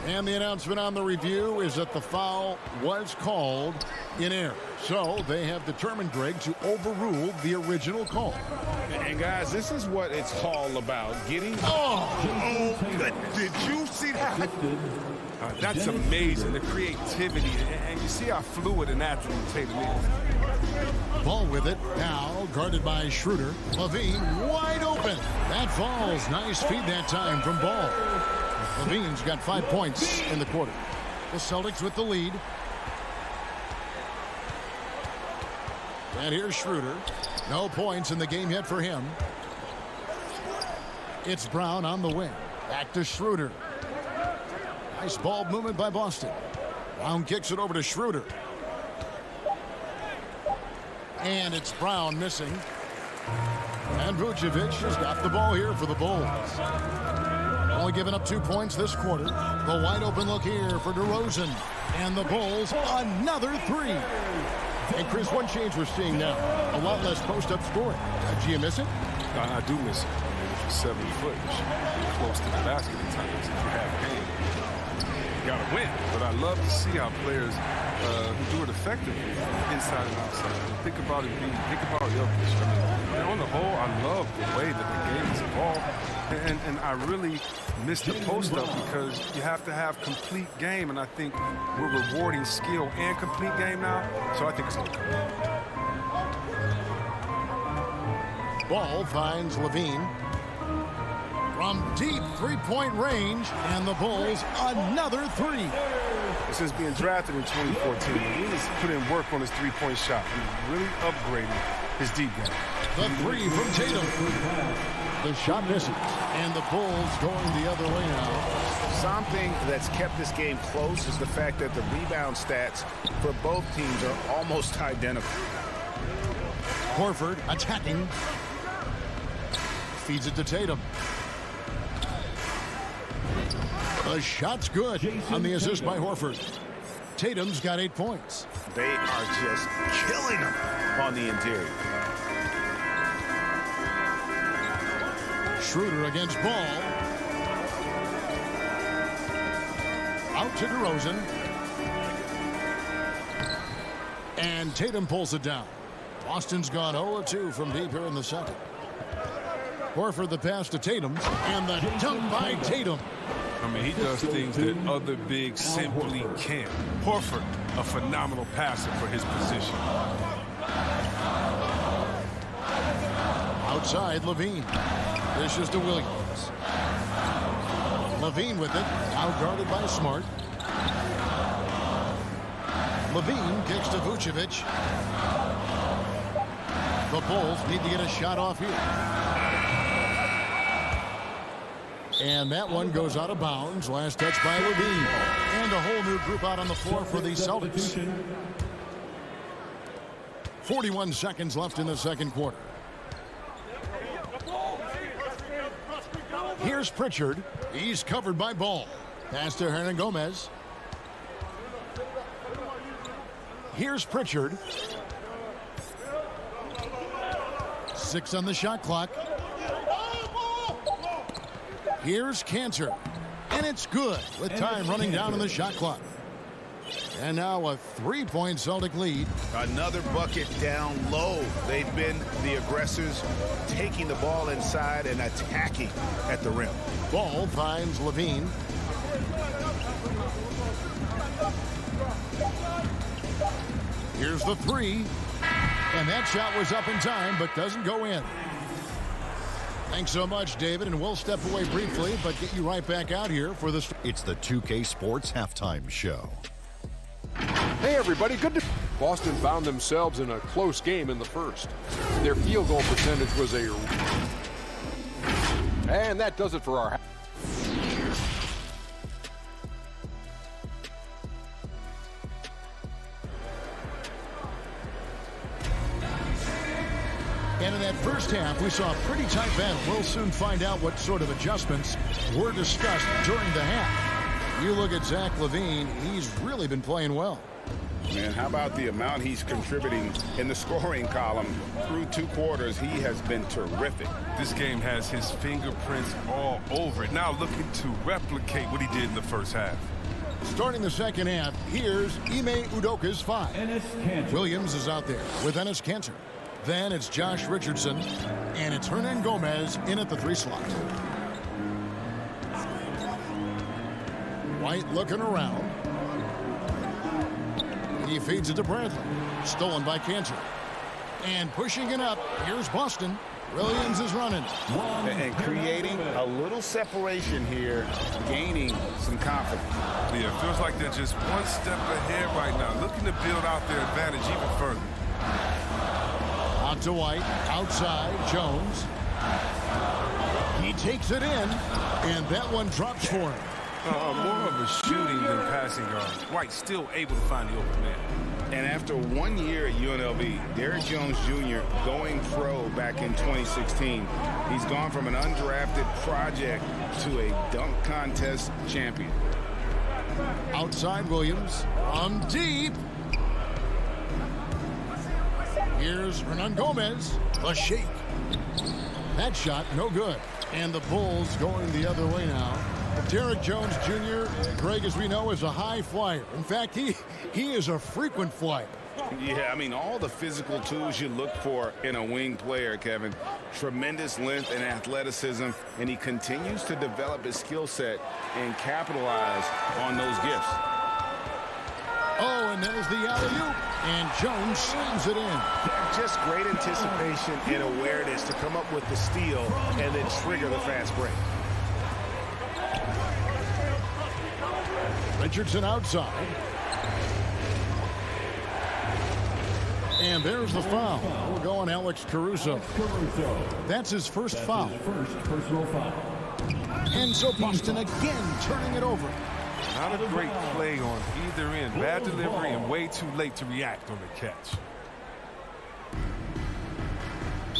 And the announcement on the review is that the foul was called in error. So they have determined, Greg, to overrule the original call. And, guys, this is what it's all about. Getting... Oh, goodness. Did you see that? That's amazing, the creativity. And you see how fluid an athlete Tatum is. Ball with it. Now guarded by Schroeder. Levine wide open. That falls. Nice feed that time from Ball. Levine's got 5 points in the quarter. The Celtics with the lead. And here's Schroeder. No points in the game yet for him. It's Brown on the wing. Back to Schroeder. Nice ball movement by Boston. Brown kicks it over to Schroeder. And it's Brown missing. And Vucevic has got the ball here for the Bulls. Only giving up 2 points this quarter. The wide open look here for DeRozan. And the Bulls, another 3. And Chris, one change we're seeing now, a lot less post-up scoring. Do you miss it? I do miss it. I mean, if you're 7 foot, you should be close to the basket at times if you have game. You gotta win. But I love to see how players who do it effectively, inside and outside. Think about Jokic. I mean, on the whole, I love the way that the game is evolved. And I really miss the post-up because you have to have complete game, and I think we're rewarding skill and complete game now, so I think it's going to come out. Ball finds Levine. From deep three-point range, and the Bulls another 3. Since being drafted in 2014, Levine's put in work on his three-point shot. He's really upgraded his deep game. The 3 from Tatum. The shot misses, and the Bulls going the other way now. Something that's kept this game close is the fact that the rebound stats for both teams are almost identical. Horford attacking. Feeds it to Tatum. The shot's good on the assist by Horford. Tatum's got 8 points. They are just killing them on the interior. Schroeder against Ball. Out to DeRozan. And Tatum pulls it down. Boston's gone 0-2 from deep here in the second. Horford the pass to Tatum. And the dunk by Tatum. I mean, he does things that other bigs simply can't. Horford, a phenomenal passer for his position. Outside, Levine. Dishes to Williams. Levine with it. Out guarded by Smart. Levine kicks to Vucevic. The Bulls need to get a shot off here. And that one goes out of bounds. Last touch by Levine. And a whole new group out on the floor for the Celtics. 41 seconds left in the second quarter. Here's Pritchard. He's covered by Ball. Pass to Hernangomez. Here's Pritchard. 6 on the shot clock. Here's Cantor. And it's good with time running down on the shot clock. And now a 3-point Celtic lead. Another bucket down low. They've been the aggressors, taking the ball inside and attacking at the rim. Ball finds Levine. Here's the 3. And that shot was up in time, but doesn't go in. Thanks so much, David, and we'll step away briefly, but get you right back out here for this. It's the 2K Sports Halftime Show. Hey, everybody. Good to... Boston found themselves in a close game in the first. Their field goal percentage was a... And that does it for our... And in that first half, we saw a pretty tight battle. We'll soon find out what sort of adjustments were discussed during the half. You look at Zach LaVine, he's really been playing well. Man, how about the amount he's contributing in the scoring column through 2 quarters? He has been terrific. This game has his fingerprints all over it. Now looking to replicate what he did in the first half. Starting the second half, here's Ime Udoka's 5. Williams is out there with Enes Kanter. Then it's Josh Richardson, and it's Hernangomez in at the 3 slot. White looking around. He feeds it to Bradley. Stolen by Kanter. And pushing it up, here's Boston. Williams is running. And creating a little separation here, gaining some confidence. Yeah, it feels like they're just one step ahead right now, looking to build out their advantage even further. Out to White, outside, Jones. He takes it in, and that one drops for him. More of a shooting than passing guard. White still able to find the open man. And after 1 year at UNLV, Derrick Jones Jr. going pro back in 2016, he's gone from an undrafted project to a dunk contest champion. Outside Williams, from deep. Here's Hernangomez, the shake. That shot, no good. And the Bulls going the other way now. Derrick Jones Jr., Greg, as we know, is a high flyer. In fact, he is a frequent flyer. Yeah, I mean, all the physical tools you look for in a wing player, Kevin. Tremendous length and athleticism, and he continues to develop his skill set and capitalize on those gifts. Oh, and there's the alley-oop, and Jones slams it in. Just great anticipation and awareness to come up with the steal and then trigger the fast break. Richardson outside. And there's the foul. We'll go on Alex Caruso. That's his first foul. And so Boston again turning it over. Not a great play on either end. Bad delivery and way too late to react on the catch.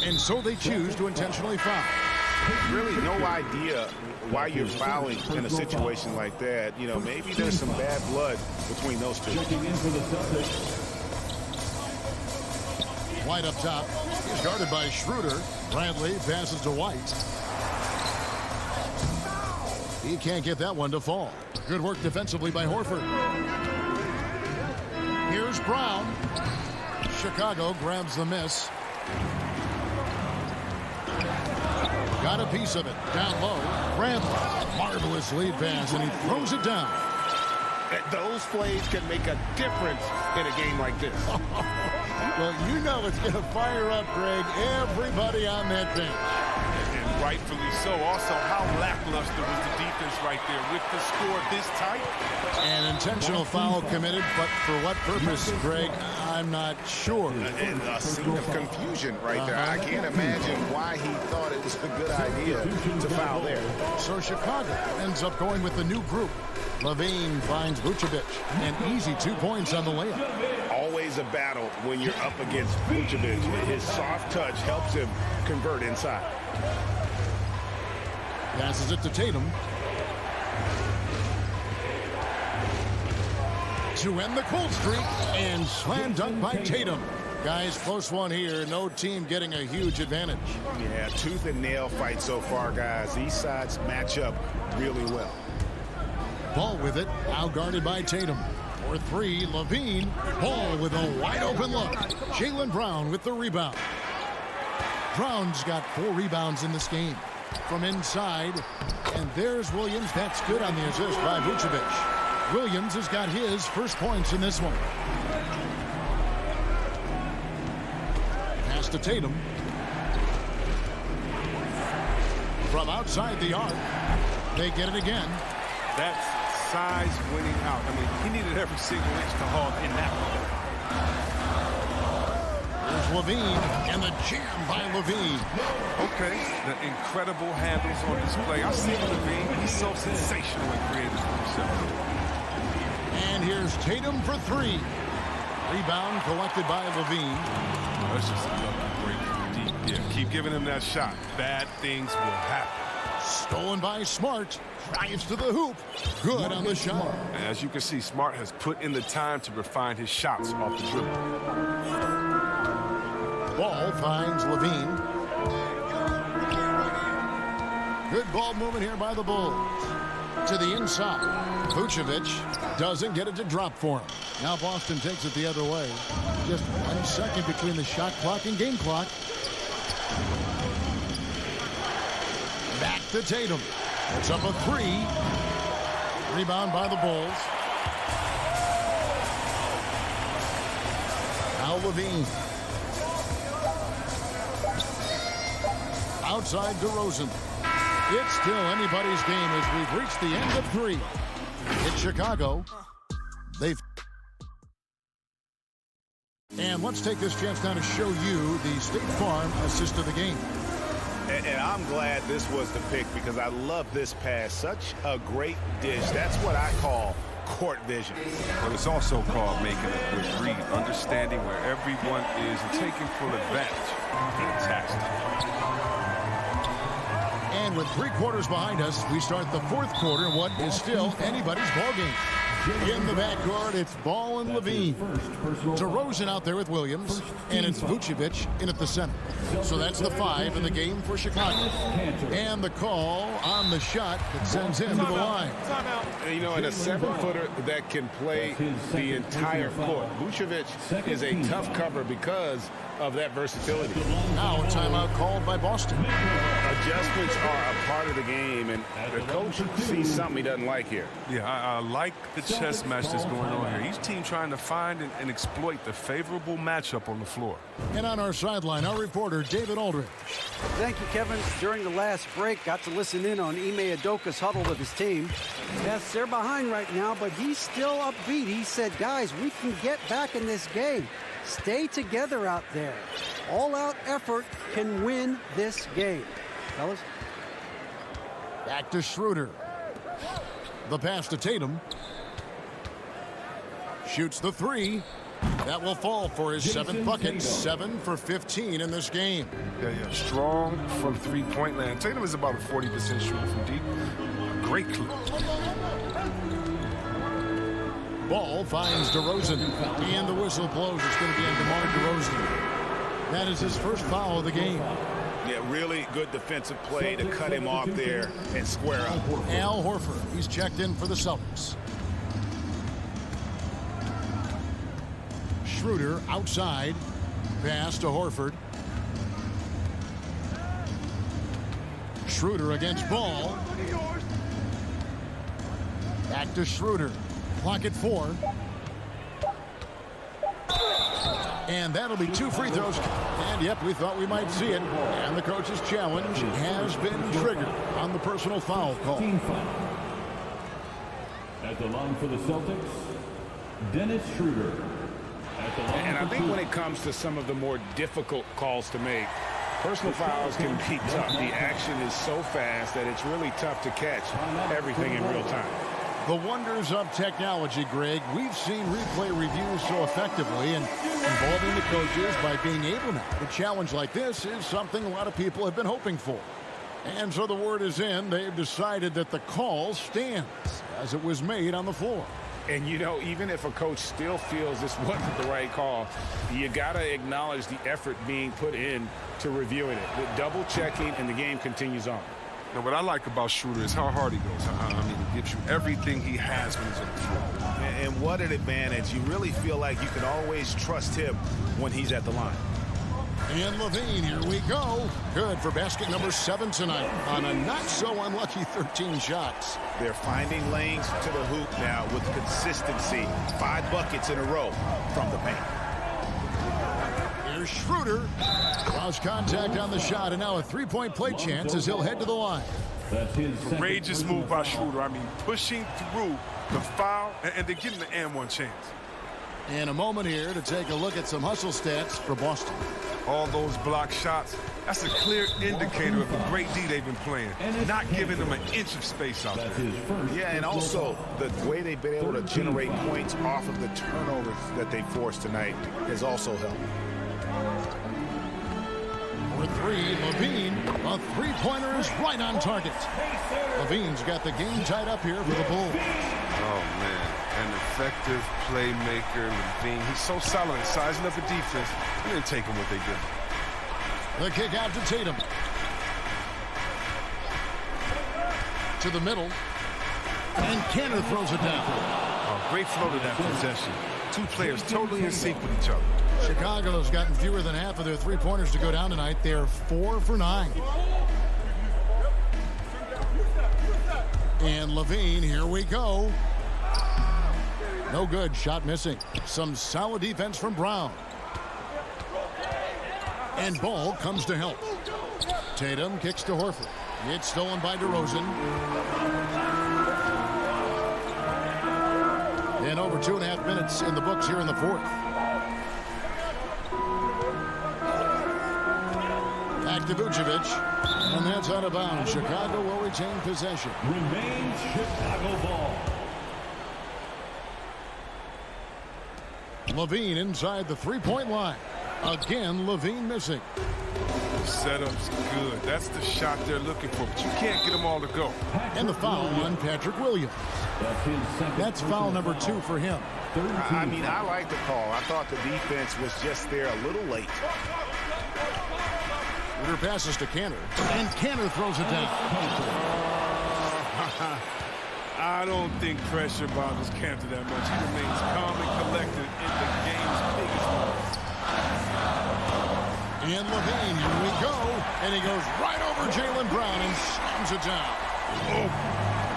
And so they choose to intentionally foul. Really no idea why you're fouling in a situation like that. You know, maybe there's some bad blood between those two. Checking in for the Celtics. White up top. He's guarded by Schroeder. Bradley passes to White. He can't get that one to fall. Good work defensively by Horford. Here's Brown. Chicago grabs the miss. Got a piece of it. Down low. Bradley. Marvelous lead pass, and he throws it down. Those plays can make a difference in a game like this. Well, you know it's going to fire up, Greg, everybody on that bench. And rightfully so. Also, how lackluster was the defense right there with the score this tight? An intentional foul committed, but for what purpose, Greg, I'm not sure. And a scene of confusion right there. I can't imagine why he thought it was a good idea to foul there. So Chicago ends up going with the new group. Levine finds Vucevic. An easy 2 points on the layup. Always a battle when you're up against Vucevic. His soft touch helps him convert inside. Passes it to Tatum. To end the cold streak, and slam dunk by Tatum. Guys, close one here. No team getting a huge advantage. Yeah, tooth and nail fight so far, guys. These sides match up really well. Ball with it, now guarded by Tatum. For three, Levine. Ball with a wide open look. Jaylen Brown with the rebound. Brown's got 4 rebounds in this game. From inside, and there's Williams. That's good on the assist by Vucevic. Williams has got his first points in this one. Pass to Tatum. From outside the arc, they get it again. That's size winning out. I mean, he needed every single inch to haul in that one. There's Levine, and the jam by Levine. Okay, the incredible handles on display. I've seen Levine. He's so sensational and creative for himself. And here's Tatum for 3. Rebound collected by Levine. That's just a lucky break from deep. Yeah, keep giving him that shot. Bad things will happen. Stolen by Smart. Drives to the hoop. Good on the shot. And as you can see, Smart has put in the time to refine his shots off the dribble. Ball finds Levine. Good ball movement here by the Bulls. To the inside. Vucevic doesn't get it to drop for him. Now Boston takes it the other way. Just 1 second between the shot clock and game clock. Back to Tatum. It's up a 3. Rebound by the Bulls. Now Levine. Outside DeRozan. It's still anybody's game as we've reached the end of 3. It's Chicago. And let's take this chance now to show you the State Farm assist of the game. And I'm glad this was the pick because I love this pass. Such a great dish. That's what I call court vision. But it's also called making a good read, understanding where everyone is and taking full advantage. Fantastic. And with 3 quarters behind us, we start the 4th quarter in what is still anybody's ballgame. In the backcourt, it's Ball and Levine. DeRozan out there with Williams, and it's Vucevic in at the center. So that's the 5 in the game for Chicago. And the call on the shot that sends him to the line. You know, and a 7-footer that can play the entire court. Vucevic is a tough cover because of that versatility. Now a timeout called by Boston. Adjustments are a part of the game, and the coach sees something he doesn't like here. Yeah, I like the chess match that's going on here. Each team trying to find and exploit the favorable matchup on the floor. And on our sideline, our reporter, David Aldridge. Thank you, Kevin. During the last break, got to listen in on Ime Udoka's huddle with his team. Yes, they're behind right now, but he's still upbeat. He said, guys, we can get back in this game. Stay together out there. All-out effort can win this game. Fellas? Back to Schroeder. The pass to Tatum. Shoots the 3. That will fall for his 7th bucket, 7 for 15 in this game. Yeah. Strong from three-point land. Tatum is about a 40% shooter from deep. Great clip. Ball finds DeRozan, and the whistle blows. It's going to be on DeMar DeRozan. That is his first foul of the game. Yeah, really good defensive play to cut him off there and square up. Al Horford, he's checked in for the Celtics. Schroeder outside. Pass to Horford. Schroeder against Ball. Back to Schroeder. Clock at 4. And that'll be 2 free throws. And yep, we thought we might see it. And the coach's challenge has been triggered on the personal foul call. At the line for the Celtics, Dennis Schroeder. And I think when it comes to some of the more difficult calls to make, personal fouls can be tough. The action is so fast that it's really tough to catch everything in real time. The wonders of technology, Greg. We've seen replay reviews so effectively and involving the coaches by being able now. A challenge like this is something a lot of people have been hoping for. And so the word is in. They've decided that the call stands as it was made on the floor. And, you know, even if a coach still feels this wasn't the right call, you got to acknowledge the effort being put in to reviewing it. The double checking, and the game continues on. Now, what I like about Schroeder is how hard he goes. I mean, he gives you everything he has when he's on the floor. And what an advantage. You really feel like you can always trust him when he's at the line. And Levine, here we go. Good for basket number 7 tonight on a not-so-unlucky 13 shots. They're finding lanes to the hoop now with consistency. 5 buckets in a row from the paint. Here's Schroeder. Lost contact on the shot, and now a 3-point play chance as he'll head to the line. That's his courageous move by Schroeder. I mean, pushing through the foul, and they're getting the and one chance. In a moment here to take a look at some hustle stats for Boston. All those block shots, that's a clear indicator of the great D they've been playing, not giving them an inch of space out there. Yeah, and also the way they've been able to generate points off of the turnovers that they forced tonight has also helped. For 3, Levine, a 3-pointer is right on target. Levine's got the game tied up here for the Bulls. Oh, man. An effective playmaker, Levine. He's so solid, sizing up the defense. He didn't take him what they did. The kick out to Tatum. To the middle. And Canner throws it down. Oh, great flow to that possession. 2 players totally in sync with each other. Chicago's gotten fewer than half of their 3-pointers to go down tonight. They're 4 for 9. And Levine, here we go. No good, shot missing. Some solid defense from Brown. And Ball comes to help. Tatum kicks to Horford. It's stolen by DeRozan. And over 2.5 minutes in the books here in the 4th. Back to Vucevic. And that's out of bounds. Chicago will retain possession. Remains Chicago ball. Levine inside the 3-point line. Again, Levine missing. Setup's good. That's the shot they're looking for, but you can't get them all to go. And the foul on Patrick Williams. That's foul number 2 for him. I mean, I like the call. I thought the defense was just there a little late. Schroeder passes to Canner, and Canner throws it down. I don't think pressure bothers Cantor that much. He remains calm and collected in the game's biggest moments. And Levine, here we go. And he goes right over Jaylen Brown and slams it down. Oh,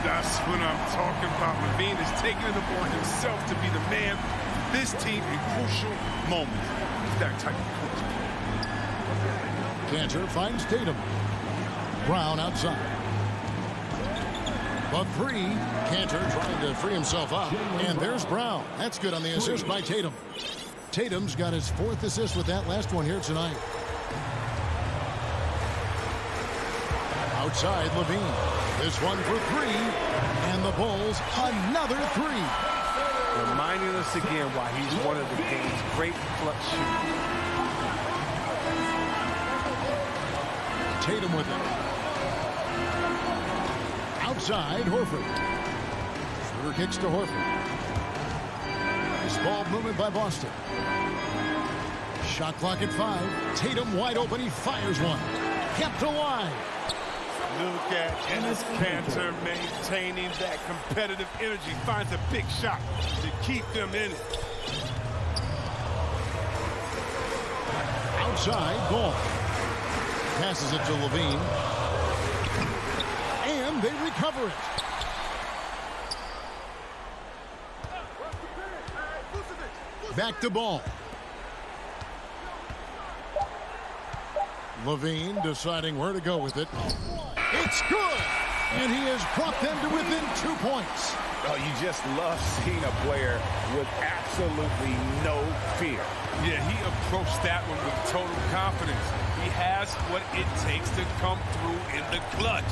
that's what I'm talking about. Levine is taking it upon himself to be the man for this team in crucial moments. He's that type of coach. Cantor finds Tatum. Brown outside. But 3, Cantor trying to free himself up. And there's Brown. That's good on the assist by Tatum. Tatum's got his 4th assist with that last one here tonight. Outside, Levine. This one for 3. And the Bulls, another 3. reminding us again why he's one of the game's great clutch shooters. Tatum with it. Outside, Horford. Schroeder kicks to Horford. This ball movement by Boston. Shot clock at 5. Tatum wide open. He fires one. Kept alive. Look at Enes Kanter maintaining that competitive energy. Finds a big shot to keep them in it. Outside, Ball. Passes it to Levine. And they recover it. Back to Ball. Levine deciding where to go with it. It's good! And he has brought them to within 2 points. Oh, you just love seeing a player with absolutely no fear. Yeah, he approached that one with total confidence. He has what it takes to come through in the clutch.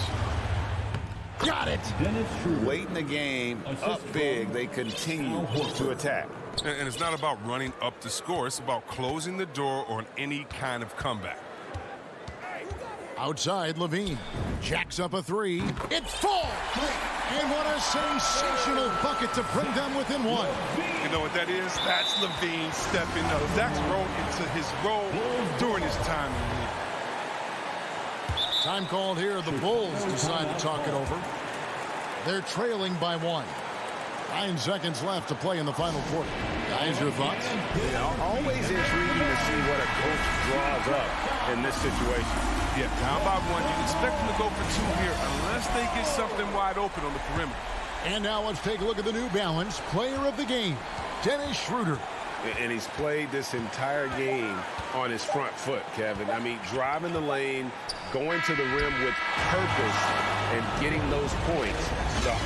Got it! Late in the game, up big, they continue to attack. And it's not about running up the score. It's about closing the door on any kind of comeback. Outside, Levine jacks up a 3. It falls! And what a sensational bucket to bring them within 1. You know what that is? That's Levine stepping up. Zach's grown into his role during his time in the league. Time called here. The Bulls decide to talk it over. They're trailing by 1. 9 seconds left to play in the final quarter. Guys, your thoughts? Yeah, always intriguing to see what a coach draws up in this situation. Yeah, down by 1. You expect them to go for 2 here unless they get something wide open on the perimeter. And now let's take a look at the New Balance player of the game, Dennis Schroeder. And he's played this entire game on his front foot, Kevin. I mean, driving the lane, going to the rim with purpose, and getting those points.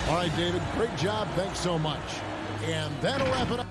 All right, David, great job. Thanks so much. And that'll wrap it up.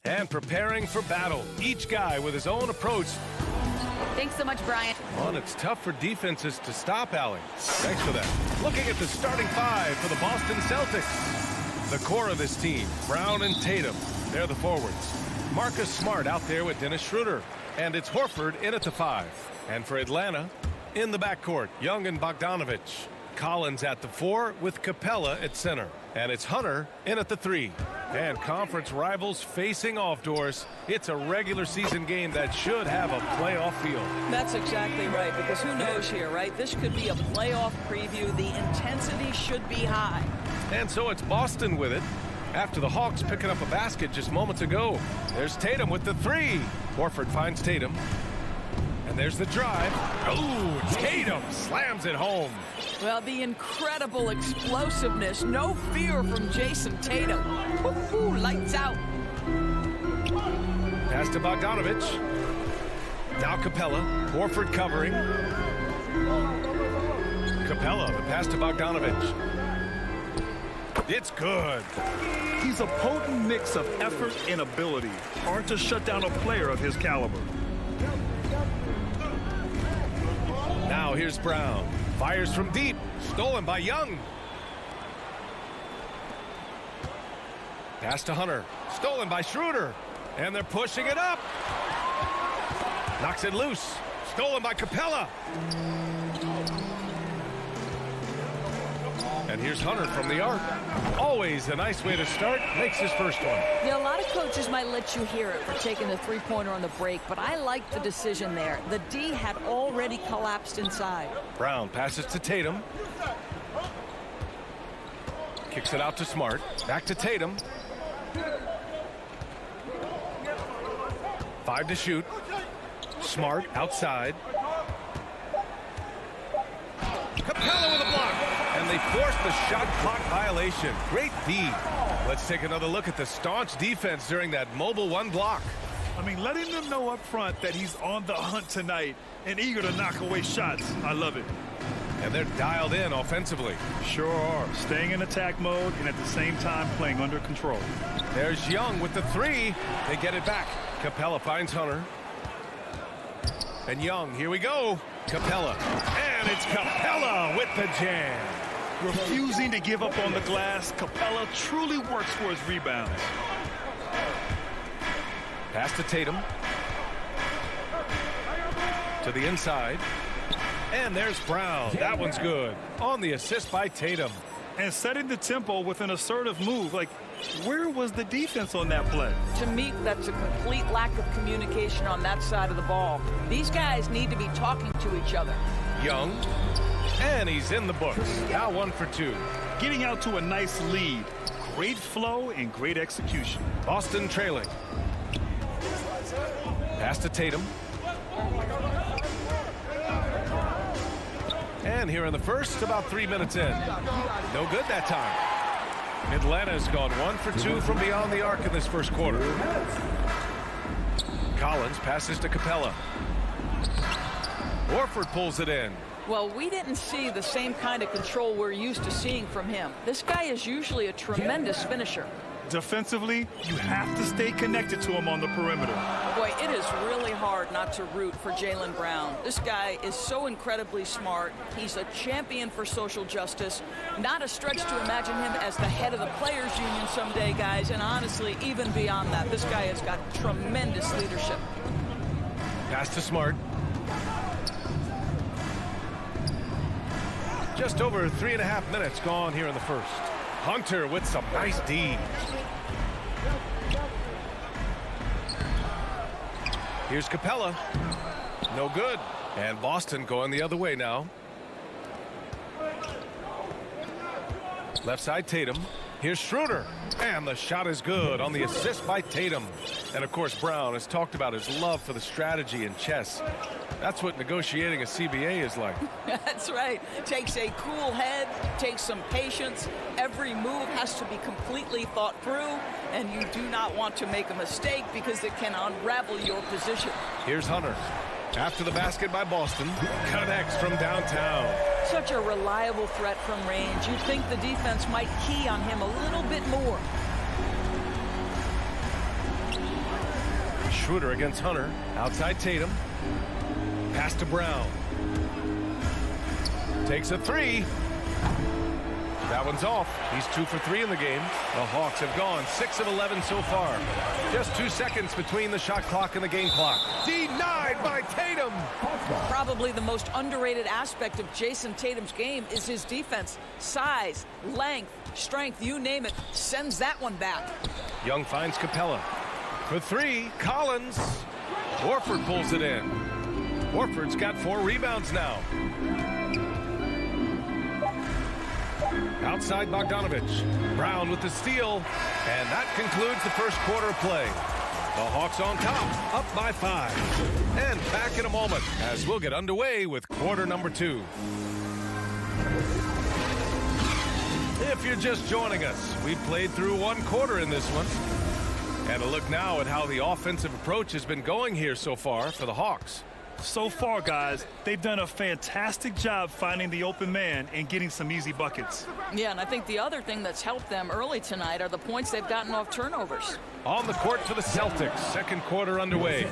And preparing for battle. Each guy with his own approach. Thanks so much, Brian. Well, and it's tough for defenses to stop Allie. Thanks for that. Looking at the starting five for the Boston Celtics. The core of this team, Brown and Tatum. They're the forwards. Marcus Smart out there with Dennis Schroeder. And it's Horford in at the 5. And for Atlanta, in the backcourt, Young and Bogdanovich. Collins at the 4 with Capella at center. And it's Hunter in at the 3. And conference rivals facing off, Doris. It's a regular season game that should have a playoff feel. That's exactly right, because who knows here, right? This could be a playoff preview. The intensity should be high. And so it's Boston with it. After the Hawks picking up a basket just moments ago. There's Tatum with the 3. Horford finds Tatum. And there's the drive. Oh, Tatum slams it home. Well, the incredible explosiveness, no fear from Jason Tatum. Woo-hoo, lights out. Pass to Bogdanovich. Now Capella. Horford covering. Capella, the pass to Bogdanovich. It's good. He's a potent mix of effort and ability. Hard to shut down a player of his caliber. Now here's Brown. Fires from deep. Stolen by Young. Pass to Hunter. Stolen by Schroeder. And they're pushing it up. Knocks it loose. Stolen by Capella. And here's Hunter from the arc. Always a nice way to start. Makes his first one. Yeah, a lot of coaches might let you hear it for taking the three-pointer on the break, but I like the decision there. The D had already collapsed inside. Brown passes to Tatum. Kicks it out to Smart. Back to Tatum. 5 to shoot. Smart outside. Capella with a block. And they forced the shot clock violation. Great D. Let's take another look at the staunch defense during that mobile 1 block. I mean, letting them know up front that he's on the hunt tonight and eager to knock away shots. I love it. And they're dialed in offensively. Sure are. Staying in attack mode and at the same time playing under control. There's Young with the 3. They get it back. Capella finds Hunter. And Young, here we go. Capella. And it's Capella with the jam. Refusing to give up on the glass, Capella truly works for his rebounds. Pass to Tatum. To the inside. And there's Brown. That one's good. On the assist by Tatum. And setting the tempo with an assertive move. Like, where was the defense on that play? To me, that's a complete lack of communication on that side of the ball. These guys need to be talking to each other. Young. And he's in the books. Now 1 for 2. Getting out to a nice lead. Great flow and great execution. Boston trailing. Pass to Tatum. And here in the first, about 3 minutes in. No good that time. Atlanta's gone 1 for 2 from beyond the arc in this first quarter. Collins passes to Capella. Horford pulls it in. Well, we didn't see the same kind of control we're used to seeing from him. This guy is usually a tremendous finisher. Defensively, you have to stay connected to him on the perimeter. Boy, it is really hard not to root for Jaylen Brown. This guy is so incredibly smart. He's a champion for social justice. Not a stretch to imagine him as the head of the Players Union someday, guys. And honestly, even beyond that, this guy has got tremendous leadership. Pass to Smart. Just over 3.5 minutes gone here in the first. Hunter with some nice D. Here's Capella. No good. And Boston going the other way now. Left side Tatum. Here's Schroeder. And the shot is good on the assist by Tatum. And of course Brown has talked about his love for the strategy in chess. That's what negotiating a CBA is like. That's right. Takes a cool head, takes some patience. Every move has to be completely thought through, and you do not want to make a mistake because it can unravel your position. Here's Hunter. After the basket by Boston, connects from downtown. Such a reliable threat from range. You'd think the defense might key on him a little bit more. Schroeder against Hunter. Outside Tatum. Pass to Brown. Takes a three. That one's off. He's 2 for 3 in the game. The Hawks have gone 6 of 11 so far. Just 2 seconds between the shot clock and the game clock. Denied by Tatum. Probably the most underrated aspect of Jason Tatum's game is his defense. Size, length, strength, you name it, sends that one back. Young finds Capella. For 3, Collins. Horford pulls it in. Horford's got 4 rebounds now. Outside Bogdanovich. Brown with the steal. And that concludes the first quarter of play. The Hawks on top, up by 5. And back in a moment as we'll get underway with quarter number 2. If you're just joining us, we've played through 1 quarter in this one. And a look now at how the offensive approach has been going here so far for the Hawks. So far, guys, they've done a fantastic job finding the open man and getting some easy buckets. Yeah, and I think the other thing that's helped them early tonight are the points they've gotten off turnovers. On the court for the Celtics, second quarter underway.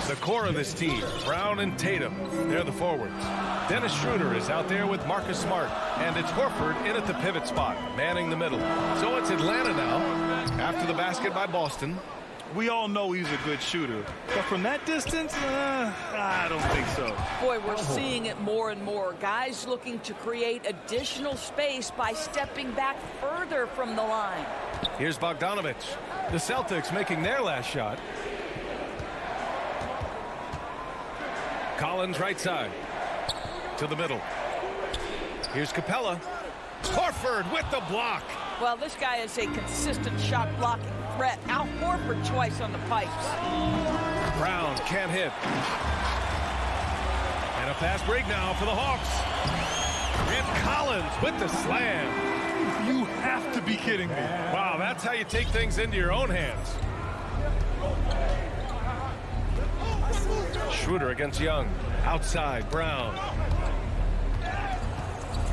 The core of this team, Brown and Tatum, they're the forwards. Dennis Schroeder is out there with Marcus Smart, and it's Horford in at the pivot spot, manning the middle. So it's Atlanta now, after the basket by Boston. We all know he's a good shooter, but from that distance, I don't think so. Boy, we're seeing it more and more. Guys looking to create additional space by stepping back further from the line. Here's Bogdanovich. The Celtics making their last shot. Collins right side. To the middle. Here's Capella. Horford with the block. Well, this guy is a consistent shot blocking threat. Out Horford twice on the pipes. Brown can't hit. And a fast break now for the Hawks. And Collins with the slam. You have to be kidding me. Wow, that's how you take things into your own hands. Schroeder against Young. Outside, Brown.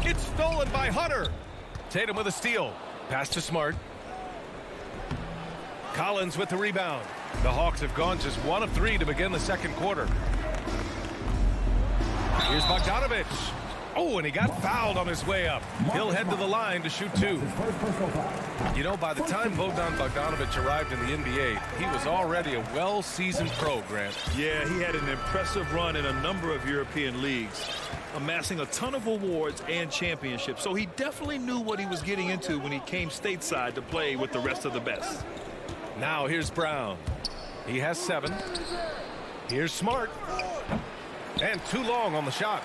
It's stolen by Hunter. Tatum with a steal. Pass to Smart. Collins with the rebound. The Hawks have gone just 1 of 3 to begin the second quarter. Here's Bogdanovich. Oh, and he got fouled on his way up. He'll head to the line to shoot 2. You know, by the time Bojan Bogdanović arrived in the NBA, he was already a well-seasoned pro, Grant. Yeah, he had an impressive run in a number of European leagues, amassing a ton of awards and championships. So he definitely knew what he was getting into when he came stateside to play with the rest of the best. Now here's Brown. He has 7. Here's Smart. And too long on the shot.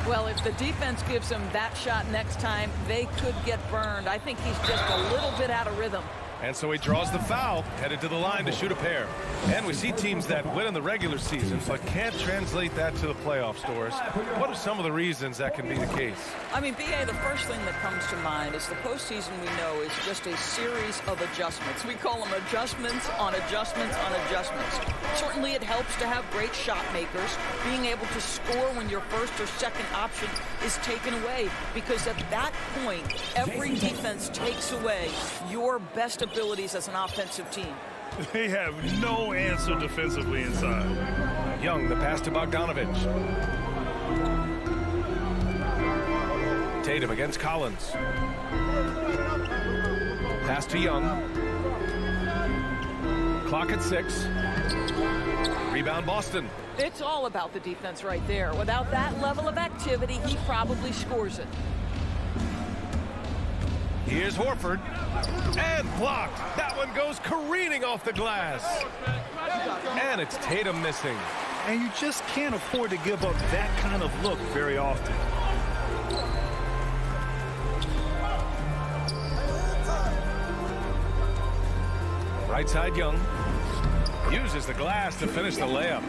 Well, if the defense gives him that shot next time, they could get burned. I think he's just a little bit out of rhythm. And so he draws the foul, headed to the line to shoot a pair. And we see teams that win in the regular season but can't translate that to the playoffs, Doris. What are some of the reasons that can be the case? I mean, B.A., the first thing that comes to mind is the postseason we know is just a series of adjustments. We call them adjustments on adjustments on adjustments. Certainly it helps to have great shot makers, being able to score when your first or second option is taken away, because at that point, every defense takes away your best abilities as an offensive team. They have no answer defensively inside. Young, the pass to Bogdanovich. Tatum against Collins. Pass to Young. Clock at 6. Rebound Boston. It's all about the defense right there. Without that level of activity, he probably scores it. Here's Horford. And blocked. That one goes careening off the glass. And it's Tatum missing. And you just can't afford to give up that kind of look very often. Right side, Young. Uses the glass to finish the layup.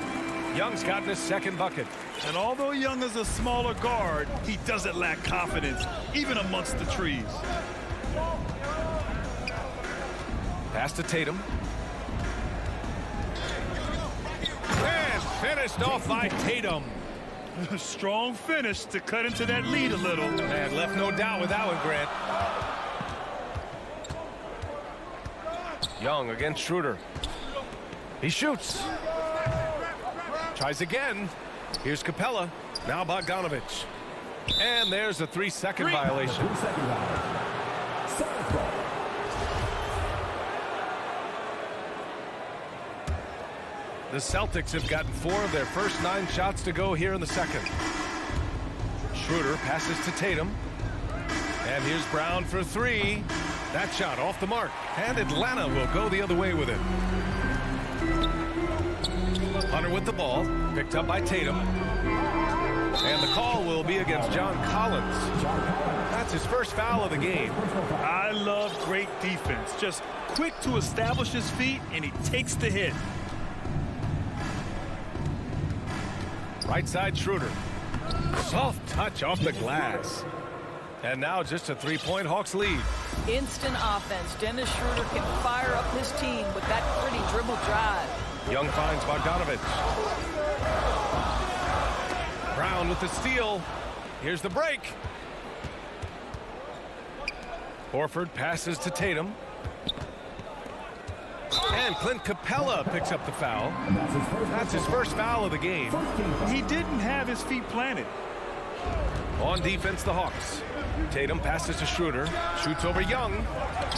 Young's gotten his second bucket. And although Young is a smaller guard, he doesn't lack confidence, even amongst the trees. Pass to Tatum. And finished off by Tatum. Strong finish to cut into that lead a little. Man, left no doubt with that one, Grant. Young against Schroeder. He shoots. Tries again. Here's Capella. Now Bogdanovich. And there's a 3-second violation. The Celtics have gotten 4 of their first 9 shots to go here in the second. Schroeder passes to Tatum. And here's Brown for 3. That shot off the mark. And Atlanta will go the other way with it. Hunter with the ball. Picked up by Tatum. And the call will be against John Collins. That's his first foul of the game. I love great defense. Just quick to establish his feet, and he takes the hit. Right side Schroeder. Soft touch off the glass. And now just a 3-point Hawks lead. Instant offense. Dennis Schroeder can fire up his team with that pretty dribble drive. Young finds Bogdanovich. Brown with the steal. Here's the break. Horford passes to Tatum. And Clint Capella picks up the foul. That's his first foul of the game. He didn't have his feet planted. On defense, the Hawks. Tatum passes to Schroeder. Shoots over Young.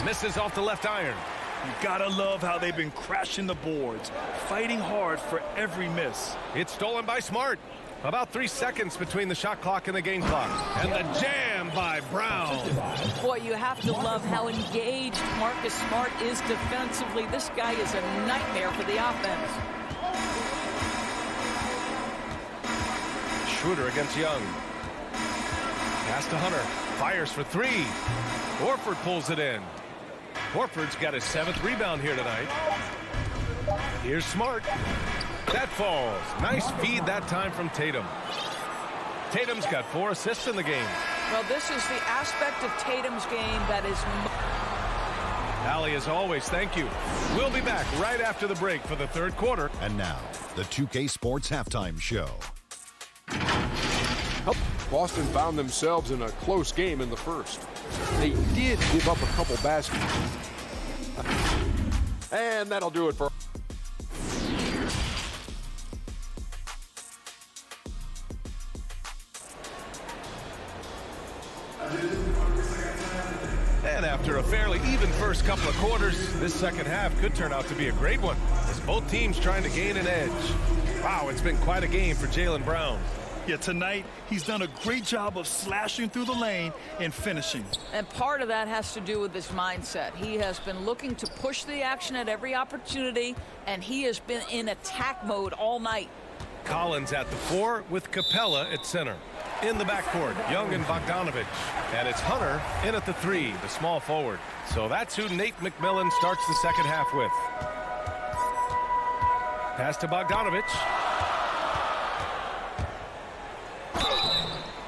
Misses off the left iron. You gotta love how they've been crashing the boards, fighting hard for every miss. It's stolen by Smart. About 3 seconds between the shot clock and the game clock. And the jam by Brown. Boy, you have to love how engaged Marcus Smart is defensively. This guy is a nightmare for the offense. Schroeder against Young. Pass to Hunter. Fires for 3. Horford pulls it in. Horford's got his 7th rebound here tonight. Here's Smart. That falls. Nice feed that time from Tatum. Tatum's got 4 assists in the game. Well, this is the aspect of Tatum's game that is... Allie, as always, thank you. We'll be back right after the break for the third quarter. And now, the 2K Sports Halftime Show. Boston found themselves in a close game in the first. They did give up a couple baskets. And that'll do it for... And after a fairly even first couple of quarters, this second half could turn out to be a great one, as both teams trying to gain an edge. Wow, it's been quite a game for Jaylen Brown. Yeah, tonight he's done a great job of slashing through the lane and finishing. And part of that has to do with his mindset. He has been looking to push the action at every opportunity, and he has been in attack mode all night. Collins at the 4 with Capella at center. In the backcourt, Young and Bogdanovich. And it's Hunter in at the 3, the small forward. So that's who Nate McMillan starts the second half with. Pass to Bogdanovich.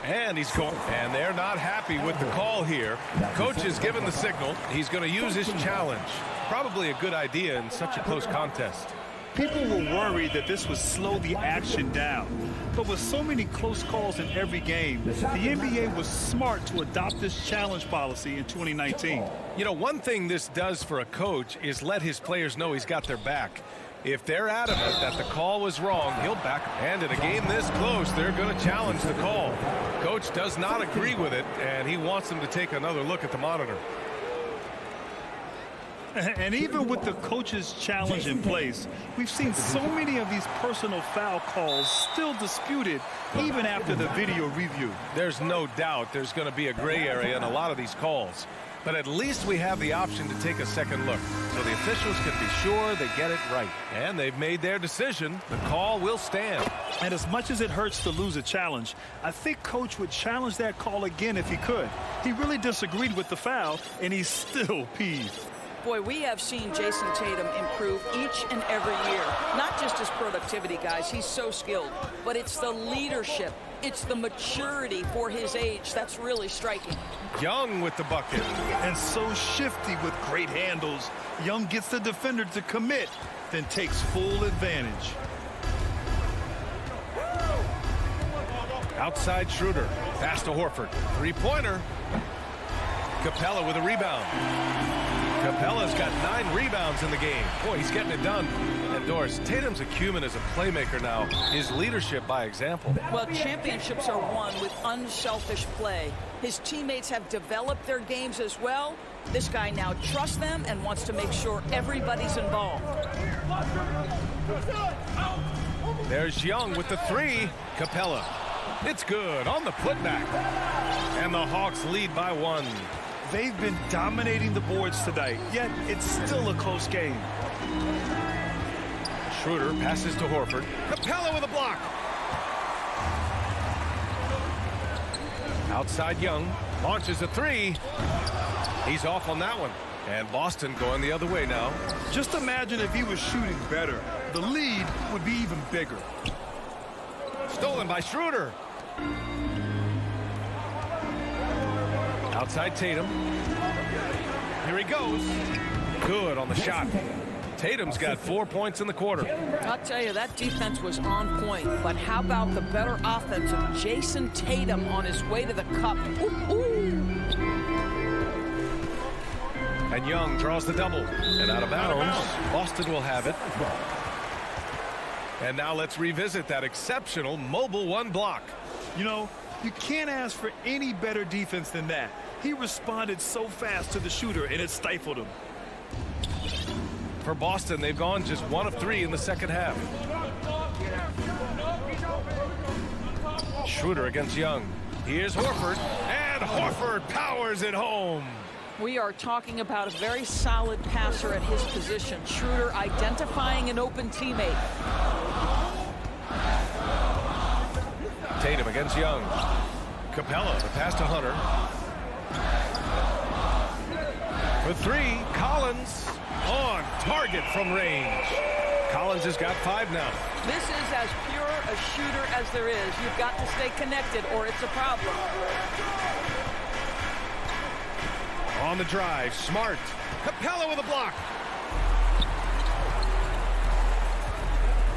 And he's going. And they're not happy with the call here. Coach has given the signal. He's going to use his challenge. Probably a good idea in such a close contest. People were worried that this would slow the action down. But with so many close calls in every game, the NBA was smart to adopt this challenge policy in 2019. You know, one thing this does for a coach is let his players know he's got their back. If they're adamant that the call was wrong, he'll back. And in a game this close, they're going to challenge the call. Coach does not agree with it, and he wants them to take another look at the monitor. And even with the coach's challenge in place, we've seen so many of these personal foul calls still disputed even after the video review. There's no doubt there's going to be a gray area in a lot of these calls. But at least we have the option to take a second look, so the officials can be sure they get it right. And they've made their decision. The call will stand. And as much as it hurts to lose a challenge, I think Coach would challenge that call again if he could. He really disagreed with the foul, and he's still peeved. Boy, we have seen Jason Tatum improve each and every year. Not just his productivity, guys. He's so skilled. But it's the leadership. It's the maturity for his age that's really striking. Young with the bucket. And so shifty with great handles. Young gets the defender to commit, then takes full advantage. Outside Schroeder. Pass to Horford. Three-pointer. Capella with a rebound. Capella's got 9 rebounds in the game. Boy, he's getting it done. endorse. Tatum's acumen as a playmaker now, his leadership by example. Well, championships are won with unselfish play. His teammates have developed their games as well. This guy now trusts them and wants to make sure everybody's involved. There's Young with the three. Capella. It's good on the putback. And the Hawks lead by 1. They've been dominating the boards tonight, yet it's still a close game. Schroeder passes to Horford. Capella with a block. Outside Young. Launches a 3. He's off on that one. And Boston going the other way now. Just imagine if he was shooting better. The lead would be even bigger. Stolen by Schroeder. Outside Tatum. Here he goes. Good on the shot. Tatum's got 4 points in the quarter. I'll tell you, that defense was on point. But how about the better offense of Jason Tatum on his way to the cup? Ooh, ooh. And Young draws the double. And out of bounds. Boston will have it. And now let's revisit that exceptional mobile 1 block. You know, you can't ask for any better defense than that. He responded so fast to the shooter, and it stifled him. For Boston, they've gone just 1 of 3 in the second half. Schroeder against Young. Here's Horford, and Horford powers it home. We are talking about a very solid passer at his position. Schroeder identifying an open teammate. Tatum against Young. Capella, the pass to Hunter. For 3, Collins on target from range. Collins has got 5 now. This is as pure a shooter as there is. You've got to stay connected or it's a problem. On the drive, Smart. Capella with a block.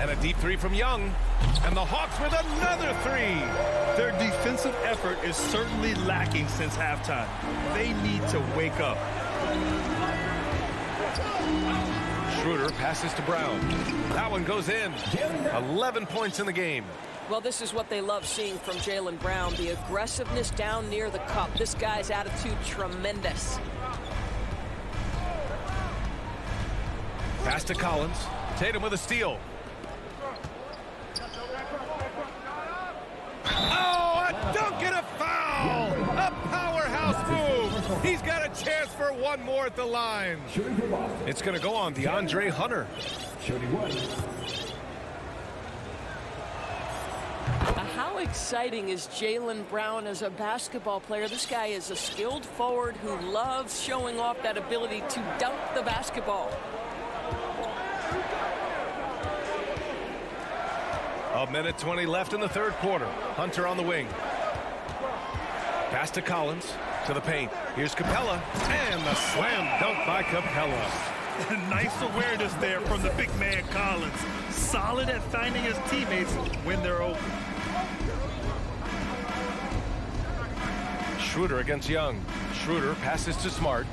And a deep 3 from Young. And the Hawks with another 3. Their defensive effort is certainly lacking since halftime. They need to wake up. Schroeder passes to Brown. That one goes in. 11 points in the game. Well, this is what they love seeing from Jaylen Brown, the aggressiveness down near the cup. This guy's attitude, tremendous. Pass to Collins. Tatum with a steal. Oh, a dunk and a foul! A powerhouse move! He's got a chance for 1 more at the line. It's going to go on DeAndre Hunter. How exciting is Jaylen Brown as a basketball player? This guy is a skilled forward who loves showing off that ability to dunk the basketball. A minute 20 left in the third quarter. Hunter on the wing. Pass to Collins. To the paint. Here's Capella. And the slam dunk by Capella. Nice awareness there from the big man Collins. Solid at finding his teammates when they're open. Schroeder against Young. Schroeder passes to Smart.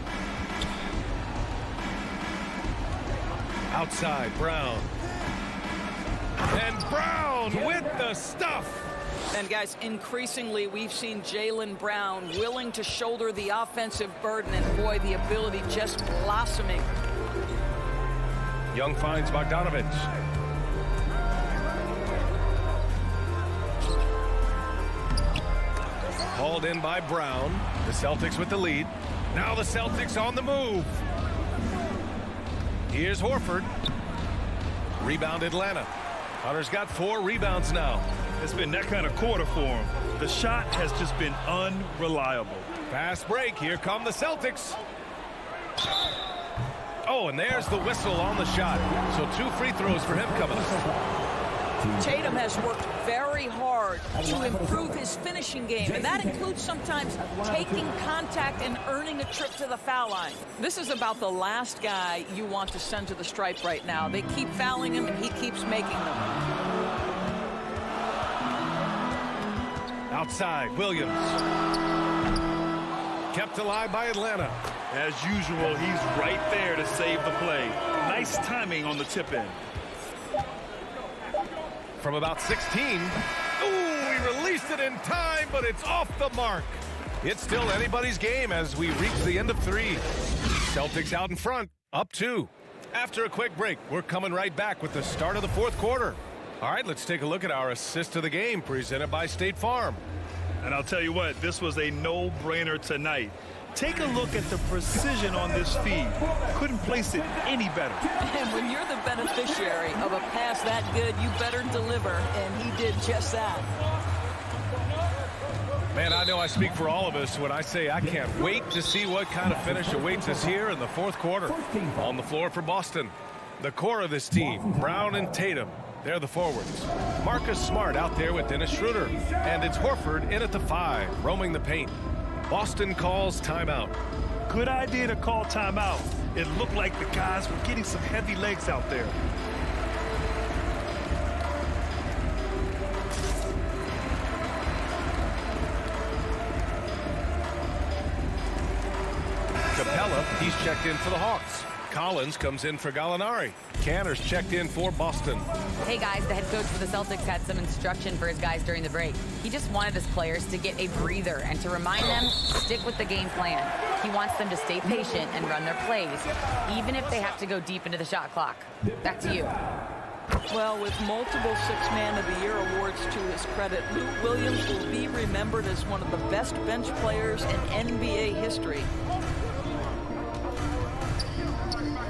Outside, Brown. And Brown with the stuff. And guys, increasingly we've seen Jaylen Brown willing to shoulder the offensive burden, and boy, the ability just blossoming. Young finds Bogdanovich. Hauled in by Brown. The Celtics with the lead. Now the Celtics on the move. Here's Horford. Rebound Atlanta. Hunter's got 4 rebounds now. It's been that kind of quarter for him. The shot has just been unreliable. Fast break. Here come the Celtics. Oh, and there's the whistle on the shot. So 2 free throws for him coming up. Tatum has worked very hard to improve his finishing game, and that includes sometimes taking contact and earning a trip to the foul line. This is about the last guy you want to send to the stripe right now. They keep fouling him, and he keeps making them. Outside, Williams. Kept alive by Atlanta. As usual, he's right there to save the play. Nice timing on the tip in. from about 16. Ooh, he released it in time, but it's off the mark. It's still anybody's game as we reach the end of 3. Celtics out in front, up 2. After a quick break, we're coming right back with the start of the 4th quarter. All right, let's take a look at our assist of the game presented by State Farm. And I'll tell you what, this was a no-brainer tonight. Take a look at the precision on this feed. Couldn't place it any better. And when you're the beneficiary of a pass that good, you better deliver, and he did just that. Man, I know I speak for all of us when I say I can't wait to see what kind of finish awaits us here in the 4th quarter. On the floor for Boston, the core of this team, Brown and Tatum. They're the forwards. Marcus Smart out there with Dennis Schroeder. And it's Horford in at the 5, roaming the paint. Boston calls timeout. Good idea to call timeout. It looked like the guys were getting some heavy legs out there. Capella, he's checked in for the Hawks. Collins comes in for Gallinari. Canner's checked in for Boston. Hey guys, the head coach for the Celtics had some instruction for his guys during the break. He just wanted his players to get a breather and to remind them, stick with the game plan. He wants them to stay patient and run their plays, even if they have to go deep into the shot clock. Back to you. Well, with multiple 6th Man of the Year awards to his credit, Lou Williams will be remembered as one of the best bench players in NBA history.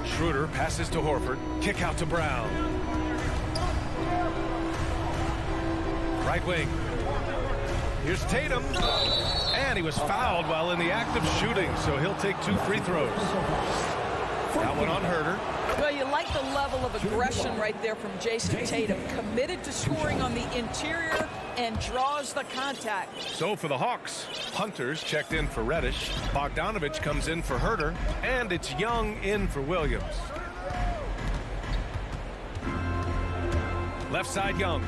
Schroeder passes to Horford. Kick out to Brown. Right wing. Here's Tatum. And he was fouled while in the act of shooting, so he'll take 2 free throws. That one on Herder. Well, you like the level of aggression right there from Jason Tatum. Committed to scoring on the interior and draws the contact. So for the Hawks, Hunter's checked in for Reddish. Bogdanovich comes in for Herder. And it's Young in for Williams. Left side Young.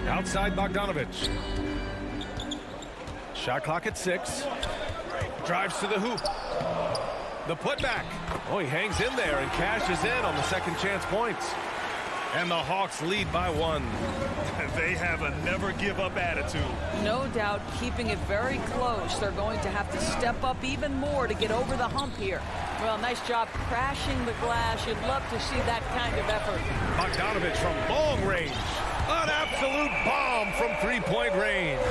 Outside Bogdanovich. Shot clock at 6. Drives to the hoop. The putback. Oh, he hangs in there and cashes in on the second chance points. And the Hawks lead by 1. They have a never-give-up attitude. No doubt keeping it very close. They're going to have to step up even more to get over the hump here. Well, nice job crashing the glass. You'd love to see that kind of effort. Bogdanovich from long range. An absolute bomb from 3-point range.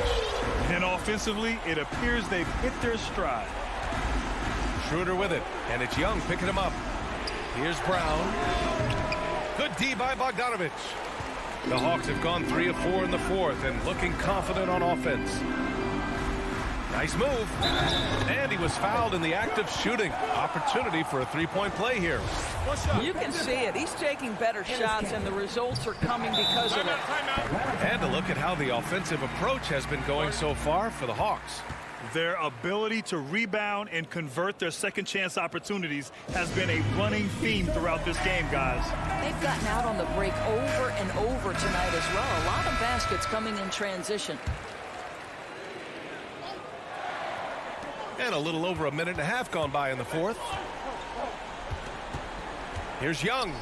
And offensively, it appears they've hit their stride. Schroeder with it, and it's Young picking him up. Here's Brown. Good D by Bogdanovich. The Hawks have gone 3 of 4 in the 4th and looking confident on offense. Nice move. And he was fouled in the act of shooting. Opportunity for a 3-point play here. You can see it. He's taking better shots, and the results are coming because of it. And a look at how the offensive approach has been going so far for the Hawks. Their ability to rebound and convert their second chance opportunities has been a running theme throughout this game, guys. They've gotten out on the break over and over tonight as well. A lot of baskets coming in transition. And a little over a minute and a half gone by in the 4th. Here's Young.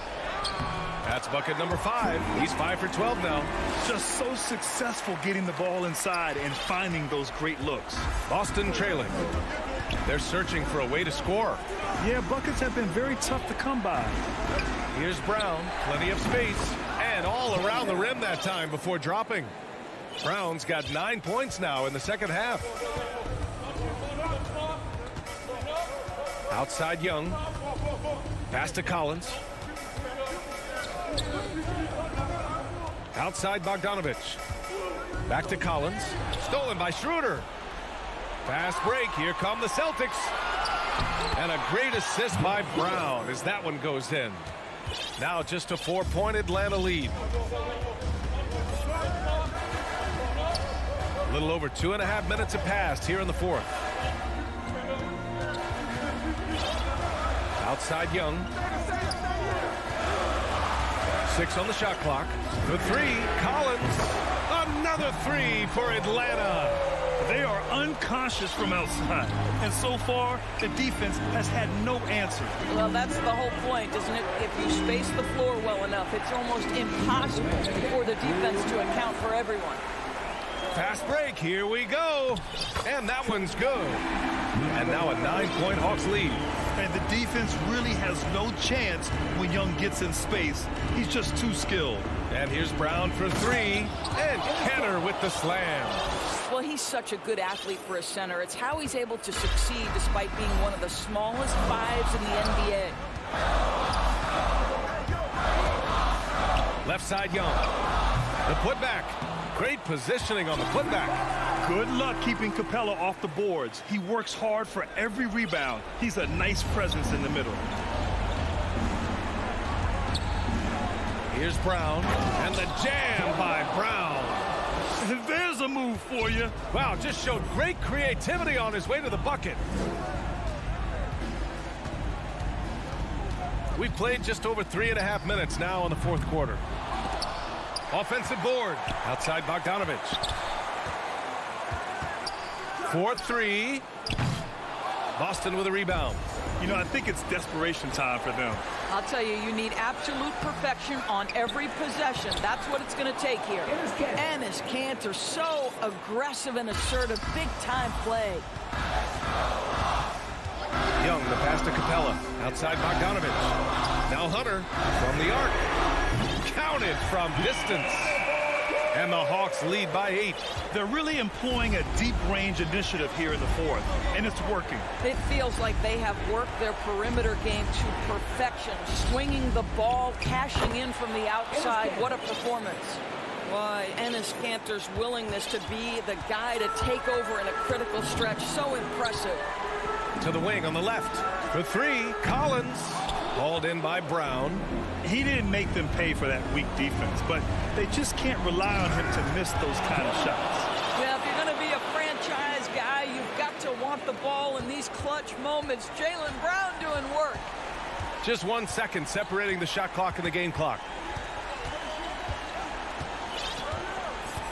That's bucket number 5. He's 5 for 12 now. Just so successful getting the ball inside and finding those great looks. Boston trailing. They're searching for a way to score. Yeah, buckets have been very tough to come by. Here's Brown. Plenty of space. And all around the rim that time before dropping. Brown's got 9 points now in the second half. Outside Young. Pass to Collins. Outside Bogdanovich. Back to Collins. Stolen by Schroeder. Fast break. Here come the Celtics. And a great assist by Brown as that one goes in. Now just a 4-point Atlanta lead. A little over 2.5 minutes have passed here in the 4th. Outside Young. 6 on the shot clock. The 3, Collins. Another 3 for Atlanta. They are unconscious from outside. And so far, the defense has had no answer. Well, that's the whole point, isn't it? If you space the floor well enough, it's almost impossible for the defense to account for everyone. Fast break, here we go. And that one's good. And now a 9-point Hawks lead. And the defense really has no chance when Young gets in space. He's just too skilled. And here's Brown for three. And Kenner with the slam. Well, he's such a good athlete for a center. It's how he's able to succeed despite being one of the smallest fives in the NBA. Left side Young. The putback. Great positioning on the putback. Good luck keeping Capella off the boards. He works hard for every rebound. He's a nice presence in the middle. Here's Brown. And the jam by Brown. There's a move for you. Wow, just showed great creativity on his way to the bucket. We've played just over 3.5 minutes now in the fourth quarter. Offensive board. Outside Bogdanovich. 4-3. Boston with a rebound. You know, I think it's desperation time for them. I'll tell you, you need absolute perfection on every possession. That's what it's going to take here. Enes Kanter, so aggressive and assertive. Big-time play. Young, the pass to Capella. Outside Bogdanovich. Now Hunter from the arc. Counted from distance. And the Hawks lead by 8. They're really employing a deep range initiative here in the fourth, and it's working. It feels like they have worked their perimeter game to perfection, swinging the ball, cashing in from the outside. What a performance. Why, Enes Kanter's willingness to be the guy to take over in a critical stretch, so impressive. To the wing on the left. For three, Collins. Hauled in by Brown. He didn't make them pay for that weak defense, but they just can't rely on him to miss those kind of shots. Yeah, if you're going to be a franchise guy, you've got to want the ball in these clutch moments. Jaylen Brown doing work. Just 1 second separating the shot clock and the game clock.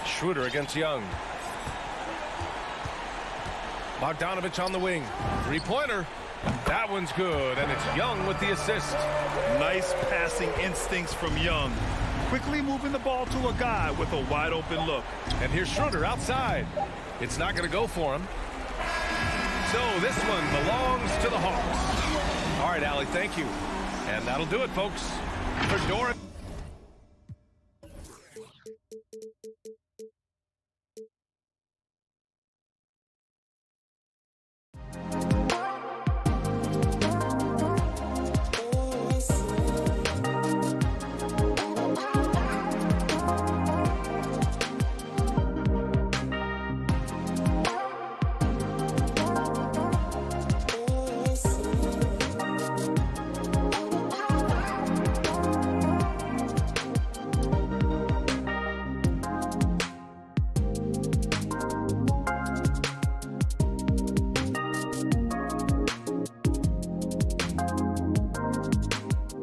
Schroeder against Young. Bogdanovich on the wing. Three-pointer. That one's good, and it's Young with the assist. Nice passing instincts from Young. Quickly moving the ball to a guy with a wide-open look. And here's Schroeder outside. It's not going to go for him. So this one belongs to the Hawks. All right, Allie, thank you. And that'll do it, folks. For Doran.